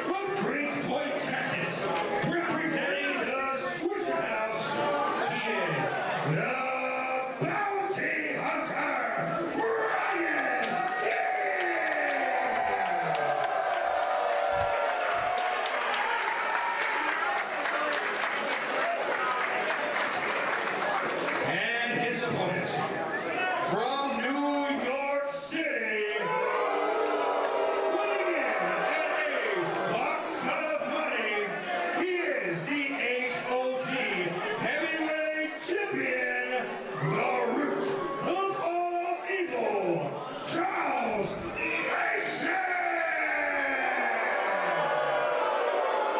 from Great Point, Texas, representing the Swisher House, he is the Bounty Hunter, Bryan Keith! And his opponent, from New York City, weighing in at a fuck ton of money, he is the HOG Heavyweight Champion, the root of all evil, Charles Mason!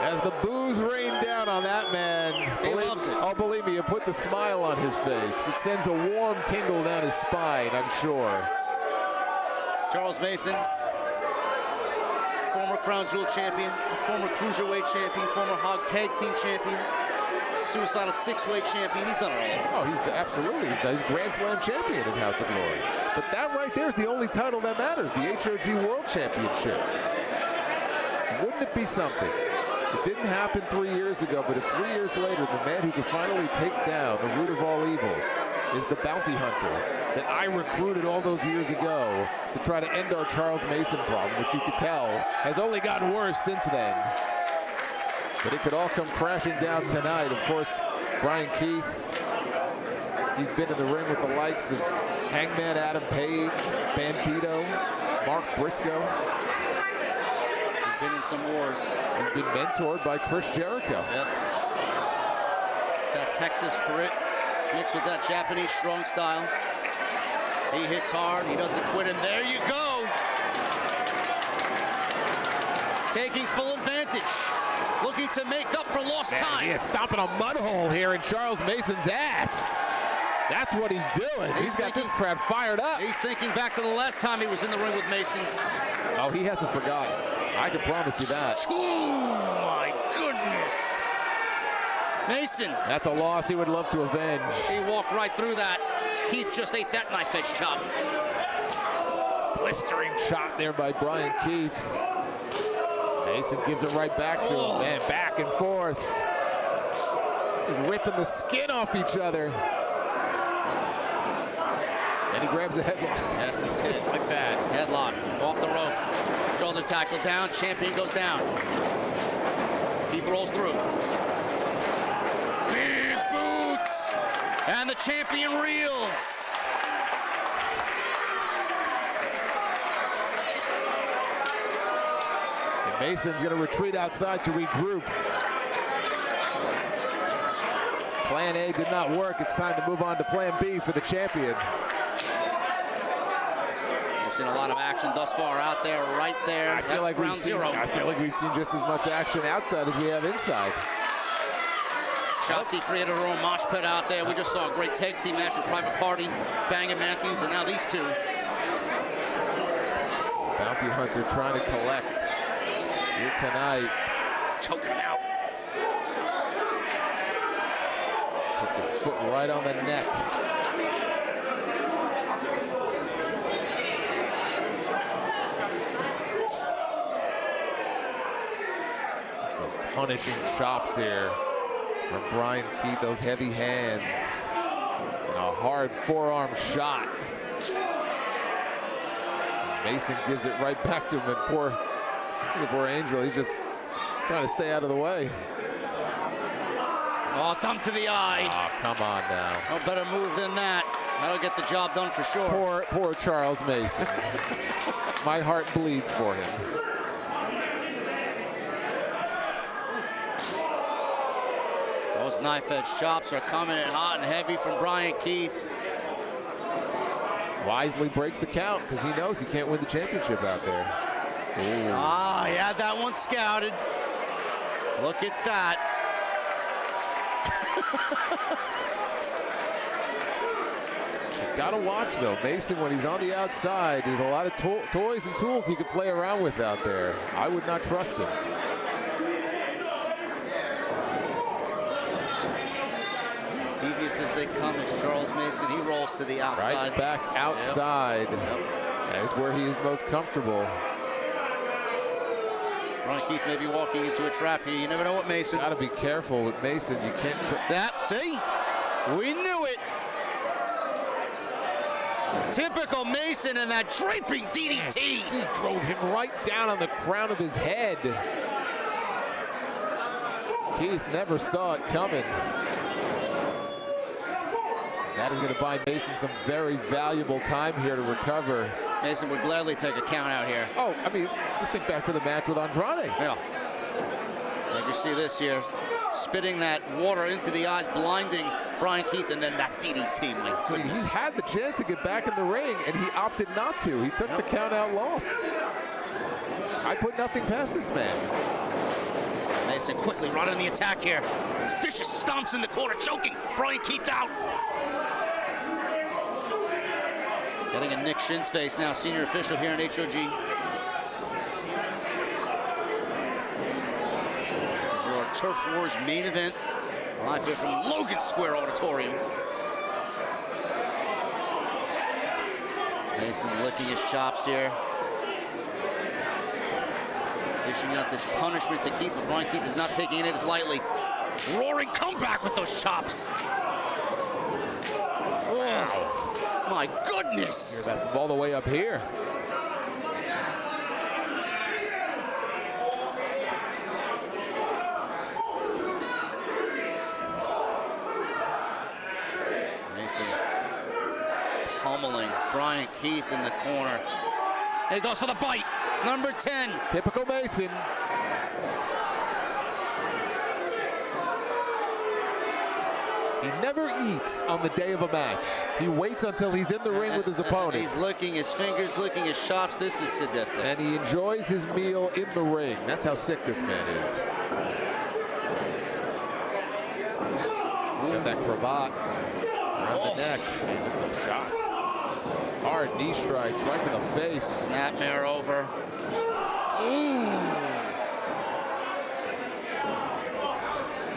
As the boos rain down on that man, He loves it. Oh, believe me, it puts a smile on his face. It sends a warm tingle down his spine, I'm sure. Charles Mason, former Crown Jewel champion, former Cruiserweight champion, former HOG Tag Team champion, Suicidal Six-Weight champion. He's done it all. Oh, he's Grand Slam champion in House of Glory. But that right there is the only title that matters, the HOG World Championship. Wouldn't it be something? It didn't happen 3 years ago, but if 3 years later, the man who could finally take down the root of all evil is the bounty hunter that I recruited all those years ago to try to end our Charles Mason problem, which you could tell has only gotten worse since then. But it could all come crashing down tonight. Of course, Bryan Keith, he's been in the ring with the likes of Hangman Adam Page, Bandito, Mark Briscoe. He's been in some wars. He's been mentored by Chris Jericho. Yes. It's that Texas grit mixed with that Japanese strong style. He hits hard, he doesn't quit, and there you go. Taking full advantage, looking to make up for lost time. He is stomping a mud hole here in Charles Mason's ass. That's what he's doing. He's got this crowd fired up. He's thinking back to the last time he was in the ring with Mason. Oh, he hasn't forgotten. I can promise you that. Oh my goodness. Mason. That's a loss he would love to avenge. He walked right through that. Keith just ate that knife edge chop. Blistering shot there by Bryan Keith. Mason gives it right back to him. Man, back and forth. He's ripping the skin off each other. And he grabs a headlock. Yes, he did. Just like that. Headlock, off the ropes. Shoulder tackle down, champion goes down. Keith rolls through. Big boots! And the champion reels. And Mason's going to retreat outside to regroup. Plan A did not work. It's time to move on to Plan B for the champion. We've seen a lot of action thus far out there, right there. I feel like we've seen just as much action outside as we have inside. Shotzi created her own mosh pit out there. We just saw a great tag team match with Private Party, Bang and Matthews, and now these two. Bounty Hunter trying to collect here tonight. Choking him out. Put his foot right on the neck. Just those punishing chops here from Bryan Keith, those heavy hands. And a hard forearm shot. Mason gives it right back to him, and poor Angel, he's just trying to stay out of the way. Oh, thumb to the eye. Oh, come on now. No better move than that. That'll get the job done for sure. Poor Charles Mason. My heart bleeds for him. Those knife-edge chops are coming in hot and heavy from Bryan Keith. Wisely breaks the count because he knows he can't win the championship out there. Ooh. Ah, he had that one scouted. Look at that. You gotta watch though. Mason, when he's on the outside, there's a lot of toys and tools he could play around with out there. I would not trust him. Devious as they come as Charles Mason, he rolls to the outside. Right back outside. Yep. That's where he is most comfortable. Bryan Keith may be walking into a trap here. You never know what Mason. Got to be careful with Mason. You can't. See? We knew it. Typical Mason and that draping DDT. He drove him right down on the crown of his head. Keith never saw it coming. That is going to buy Mason some very valuable time here to recover. Mason would gladly take a count out here. Oh, I mean, just think back to the match with Andrade. Yeah. As you see this here, spitting that water into the eyes, blinding Bryan Keith, and then that DDT, my goodness. I mean, he had the chance to get back in the ring, and he opted not to. He took the count-out loss. I put nothing past this man. Mason quickly running the attack here. Vicious stomps in the corner, choking Bryan Keith out. Getting a Nick Shin's face now, senior official here in HOG. This is your Turf Wars main event. Live here from Logan Square Auditorium. Mason licking his chops here. Dishing out this punishment to Keith, but Bryan Keith is not taking any of this lightly. Roaring comeback with those chops. Wow. My goodness. Hear that from all the way up here. Mason pummeling Bryan Keith in the corner. And he goes for the bite. Number 10. Typical Mason. He never eats on the day of a match. He waits until he's in the ring with his opponent. He's licking his fingers, licking his chops. This is sadistic. And he enjoys his meal in the ring. That's how sick this man is. Got that cravat around the neck. Shots. Hard knee strikes right to the face. Snapmare over.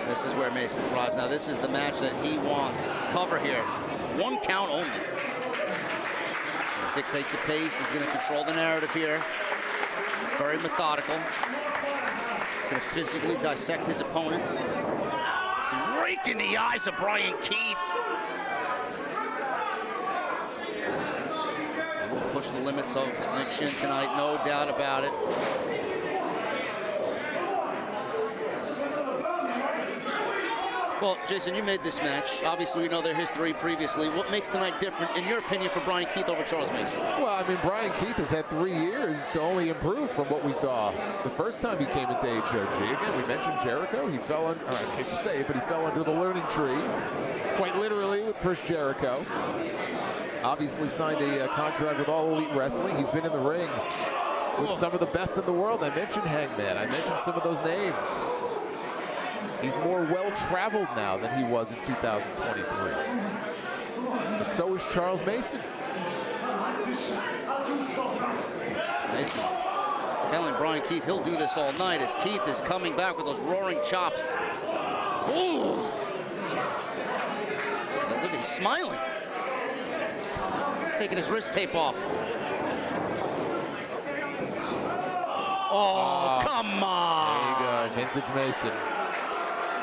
This is where Mason thrives. Now, this is the match that he wants. Cover here. One count only. He'll dictate the pace. He's going to control the narrative here. Very methodical. He's going to physically dissect his opponent. He's raking the eyes of Bryan Keith. And we'll push the limits of Nick Shin tonight, no doubt about it. Well, Jason, you made this match. Obviously, we know their history previously. What makes tonight different, in your opinion, for Bryan Keith over Charles Mason? Well, I mean, Bryan Keith has had 3 years to only improve from what we saw the first time he came into HOG. Again, we mentioned Jericho. He fell under, I hate to say it, but he fell under the learning tree, quite literally, with Chris Jericho. Obviously signed a contract with All Elite Wrestling. He's been in the ring with some of the best in the world. I mentioned Hangman. I mentioned some of those names. He's more well-traveled now than he was in 2023. But so is Charles Mason. Mason's telling Bryan Keith he'll do this all night as Keith is coming back with those roaring chops. Ooh! He's smiling. He's taking his wrist tape off. Oh, come on. There you go, Vintage Mason.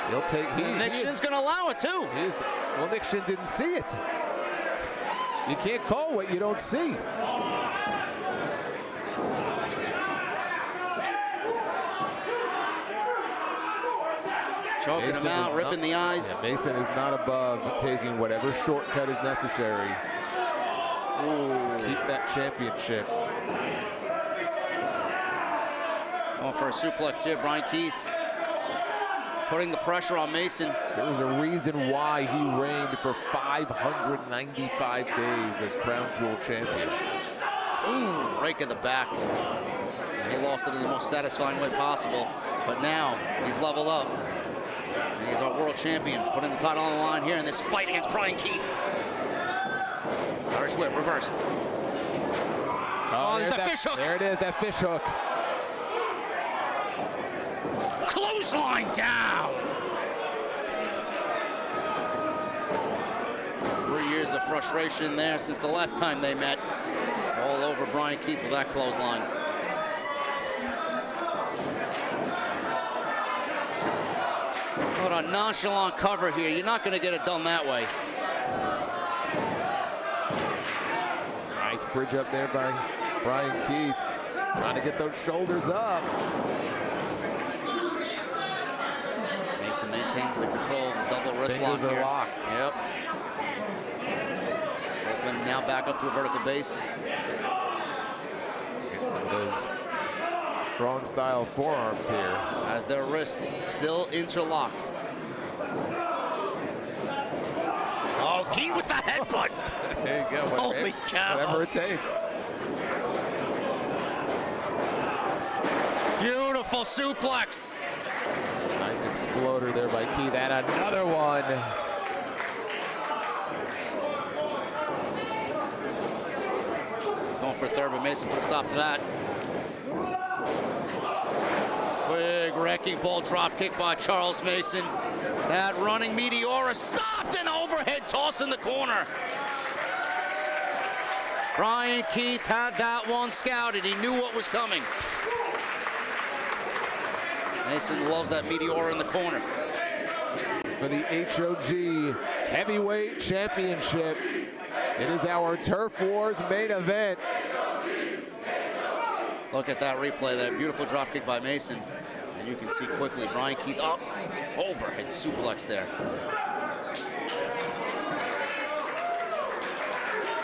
He'll take. Nick Shin's going to allow it too. Well, Nick Shin didn't see it. You can't call what you don't see. Choking him out, ripping the eyes. Yeah, Mason is not above taking whatever shortcut is necessary. Ooh. Keep that championship. Going for a suplex here, Bryan Keith. Putting the pressure on Mason. There was a reason why he reigned for 595 days as Crown Jewel champion. Ooh, rake in the back. He lost it in the most satisfying way possible. But now he's leveled up. And he's our world champion, putting the title on the line here in this fight against Bryan Keith. Irish whip reversed. Oh, there's that fish hook. There it is, that fish hook. Clothesline down. 3 years of frustration there since the last time they met. All over Bryan Keith with that clothesline. What a nonchalant cover here. You're not going to get it done that way. Nice bridge up there by Bryan Keith. Trying to get those shoulders up. Mason maintains the control of the double wrist lock Fingers are here. locked. Yep. Corbin now back up to a vertical base. Get some of those strong style forearms here. As their wrists still interlocked. Oh, Keith with the headbutt. There you go. Holy cow. Whatever it takes. Beautiful suplex. Nice exploder there by Keith. And another one. He's going for a third, but Mason put a stop to that. Big wrecking ball drop kick by Charles Mason. That running Meteora stopped and overhead toss in the corner. Bryan Keith had that one scouted. He knew what was coming. Mason loves that Meteora in the corner. For the HOG Heavyweight Championship, it is our Turf Wars main event. Look at that replay there. Beautiful drop kick by Mason. And you can see quickly Bryan Keith up. Overhead suplex there.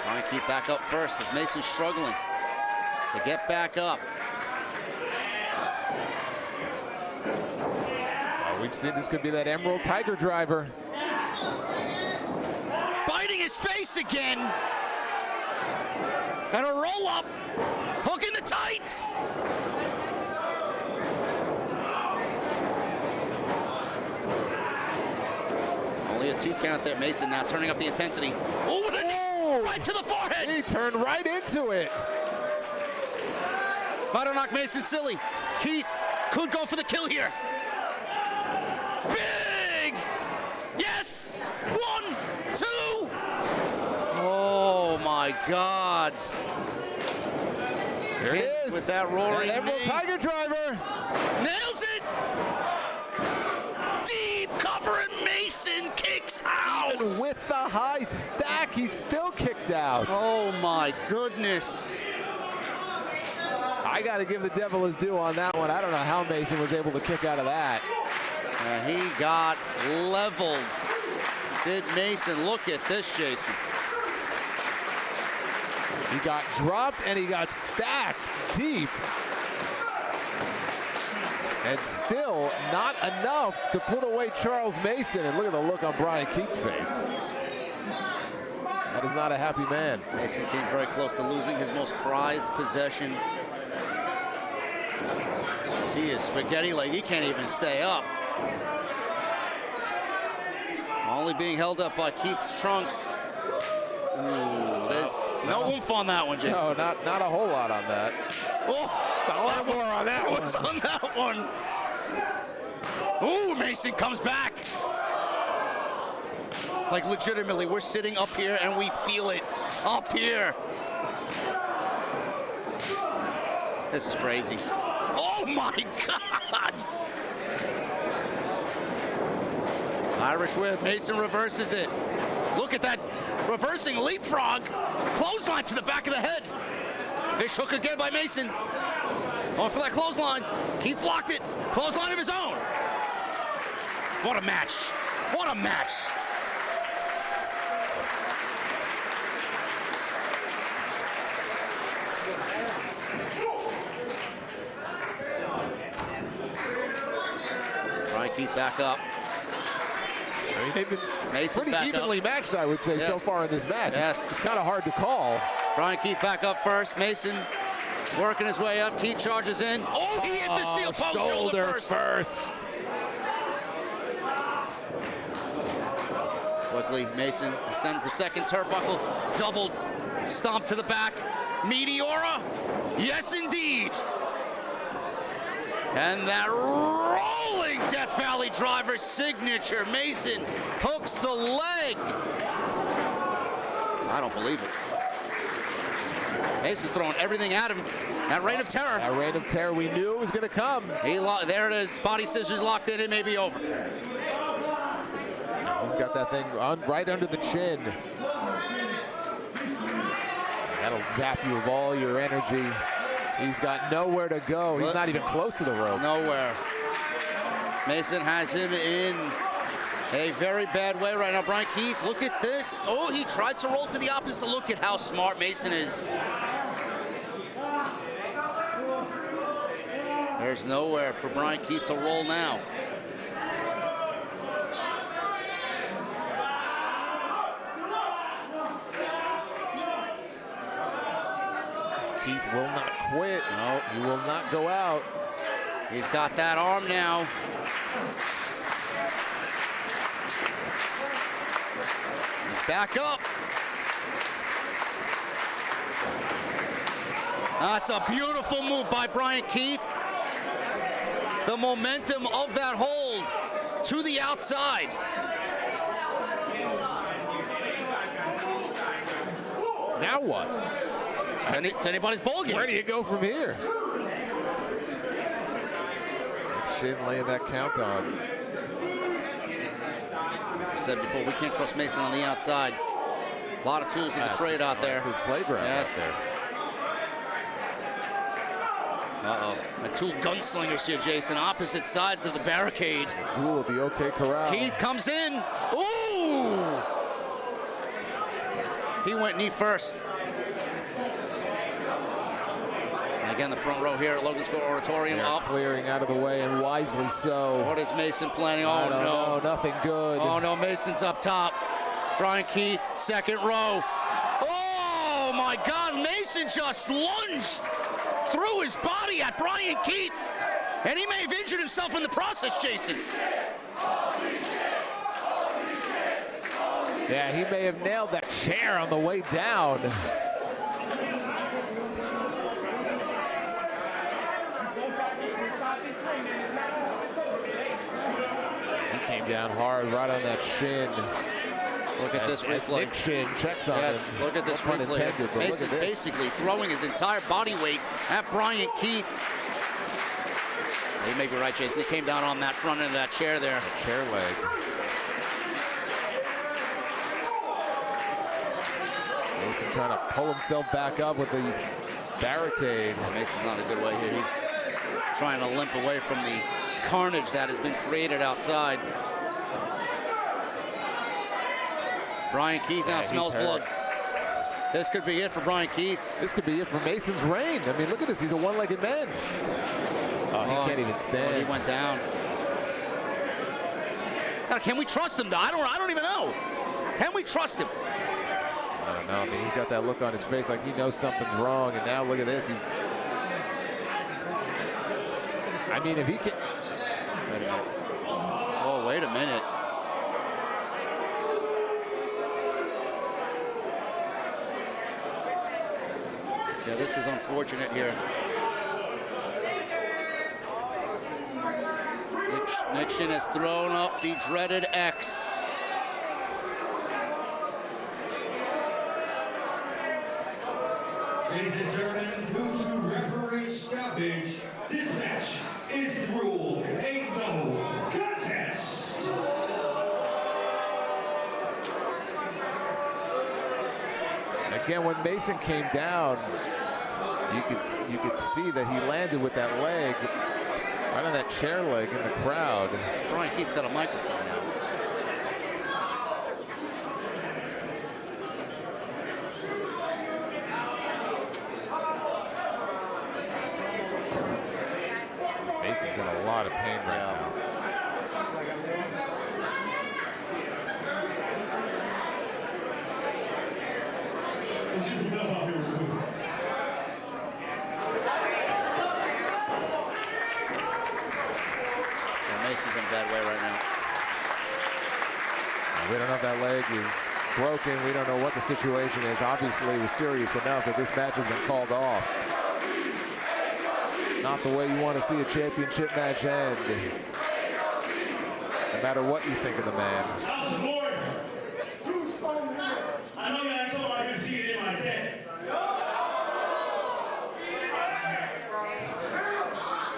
Bryan Keith back up first as Mason's struggling to get back up. We've seen this could be that Emerald Tiger Driver. Biting his face again. And a roll up. Hook in the tights. Only a 2 count there. Mason now turning up the intensity. Oh, what a knee! Right to the forehead. He turned right into it. Might have knocked Mason silly. Keith could go for the kill here. Big! Yes! 1, 2! Oh my God. There it is. With that roaring That Emerald knee. Tiger Driver. Nails it! Deep cover and Mason kicks out! Even with the high stack, he's still kicked out. Oh my goodness. I got to give the devil his due on that one. I don't know how Mason was able to kick out of that. And he got leveled. Did Mason. Look at this, Jason. He got dropped and he got stacked deep. And still not enough to put away Charles Mason. And look at the look on Bryan Keith's face. That is not a happy man. Mason came very close to losing his most prized possession. See his spaghetti leg. He can't even stay up. Only being held up by Keith's trunks. Ooh, there's no oomph on that one, Jason. No, not a whole lot on that. Oh, a lot more on that one. What's on that one? Ooh, Mason comes back. Like legitimately, we're sitting up here and we feel it up here. This is crazy. Oh my God! Irish whip, Mason reverses it. Look at that reversing leapfrog. Clothesline to the back of the head. Fish hook again by Mason. Going for that clothesline. Keith blocked it. Clothesline of his own. What a match. What a match. Bryan Keith back up. I mean, they've been Mason pretty back evenly up. matched, I would say, so Yes. far in this match. Yes. It's kind of hard to call. Bryan Keith back up first. Mason working his way up. Keith charges in. Oh, he hit the steel post shoulder first. Quickly, Mason sends the second turnbuckle. Double stomp to the back. Meteora. Yes, indeed. And that rolling Death Valley driver signature. Mason hooks the leg. I don't believe it. Mason's throwing everything at him. That reign of terror. That reign of terror, we knew it was going to come. There it is. Body scissors locked in. It may be over. He's got that thing right under the chin. That'll zap you of all your energy. He's got nowhere to go. He's not even close to the rope. Nowhere. Mason has him in a very bad way right now. Bryan Keith, look at this. Oh, he tried to roll to the opposite. Look at how smart Mason is. There's nowhere for Bryan Keith to roll now. Keith will not quit. No, he will not go out. He's got that arm now. He's back up. That's a beautiful move by Bryan Keith. The momentum of that hold to the outside. Now what? It's anybody's ball game. Where do you go from here? Shin laying that count on. I said before, we can't trust Mason on the outside. A lot of tools in the trade out there. That's his playground Yes. out there. Uh-oh. A tool gunslingers here, Jason. Opposite sides of the barricade. Duel of the OK Corral. Keith comes in. Ooh! He went knee first. And again, the front row here at Logan Square Auditorium. They're Up. clearing out of the way, and wisely so. What is Mason planning? I Oh, don't no. know, nothing good. Oh, no. Mason's up top. Bryan Keith, second row. Oh, my God. Mason just lunged through his body at Bryan Keith. And he may have injured himself in the process, Jason. Yeah, he may have nailed that chair on the way down. He came down hard right on that shin. Look at this replay. Nick Shin checks on Yes, him. look at this No pun replay. intended, but look Mason at this. basically throwing his entire body weight at Bryan Keith. You may be right, Jason. He came down on that front end of that chair there. Chair leg. Mason trying to pull himself back up with the barricade. Mason's not a good way here. He's trying to limp away from the carnage that has been created outside. Bryan Keith now smells blood. This could be it for Bryan Keith. This could be it for Mason's reign. I mean, look at this. He's a one-legged man. Oh, he can't even stand. He went down. Now, can we trust him, though? I don't even know. Can we trust him? I don't know. I mean, he's got that look on his face like he knows something's wrong. And now look at this. He's. I mean, if he can. Wait a minute. Oh, wait a minute. Yeah, this is unfortunate here. Nick Shin has thrown up the dreaded X. Ladies and gentlemen, due to referee stoppage, this match is ruled a no contest. Again, when Mason came down, you could see that he landed with that leg, right on that chair leg in the crowd. Bryan Keith's got a microphone now. Mason's in a lot of pain right now. Mason's in a bad way right now. We don't know if that leg is broken. We don't know what the situation is. Obviously, it was serious enough that this match has been called off. Not the way you want to see a championship match end. No matter what you think of the man. House of Lord. I know you ain't told I can see it in my head.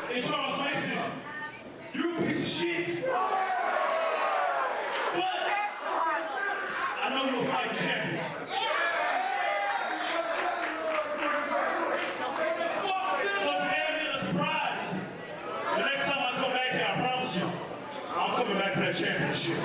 Hey, Charles Mason, you a piece of shit. What? I know you're a fighting champion. So today I'm in a surprise. The next time I come back here, I promise you, I'm coming back for that championship.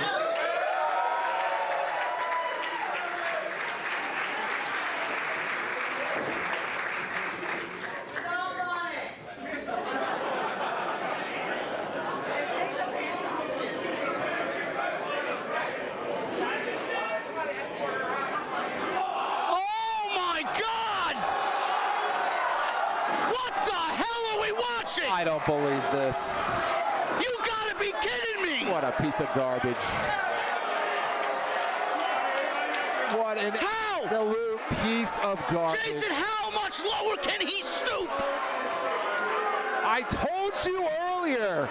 I don't believe this. You gotta be kidding me! What a piece of garbage. What an absolute piece of garbage. Jason, how much lower can he stoop? I told you earlier,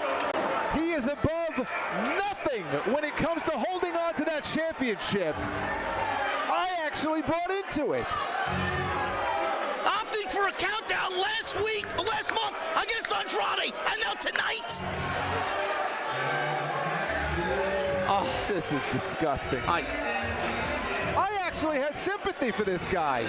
he is above nothing when it comes to holding on to that championship. I actually brought into it. Opting for a countdown last month against Andrade, and now tonight? Oh, this is disgusting. I actually had sympathy for this guy.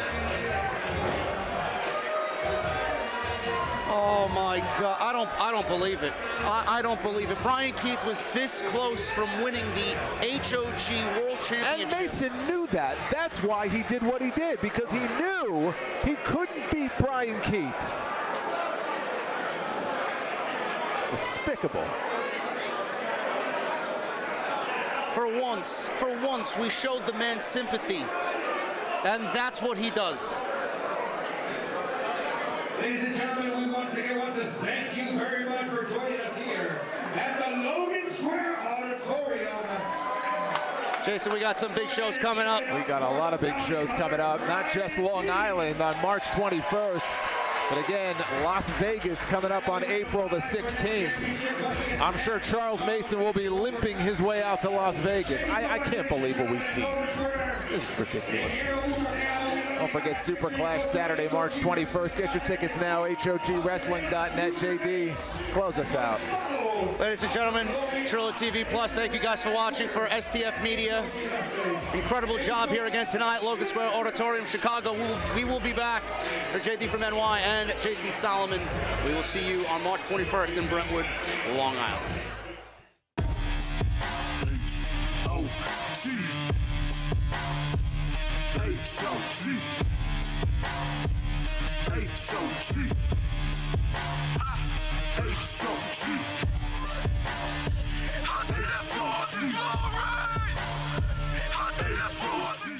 Oh my God, I don't believe it. I don't believe it. Bryan Keith was this close from winning the HOG World Championship. And Mason knew that. That's why he did what he did, because he knew he couldn't beat Bryan Keith. It's despicable. For once, we showed the man sympathy. And that's what he does. Ladies and gentlemen, we once again want to thank you very much for joining us here at the Logan Square Auditorium. Jason, we got some big shows coming up. We got a lot of big shows coming up, not just Long Island on March 21st, but again, Las Vegas coming up on April the 16th. I'm sure Charles Mason will be limping his way out to Las Vegas. I can't believe what we see. This is ridiculous. Don't forget Super Clash Saturday, March 21st. Get your tickets now, HOGWrestling.net. JD, close us out. Ladies and gentlemen, Triller TV Plus, thank you guys for watching. For STF Media, incredible job here again tonight, Logan Square Auditorium, Chicago. We will be back. For JD from NY and Jason Solomon, we will see you on March 21st in Brentwood, Long Island. HOG.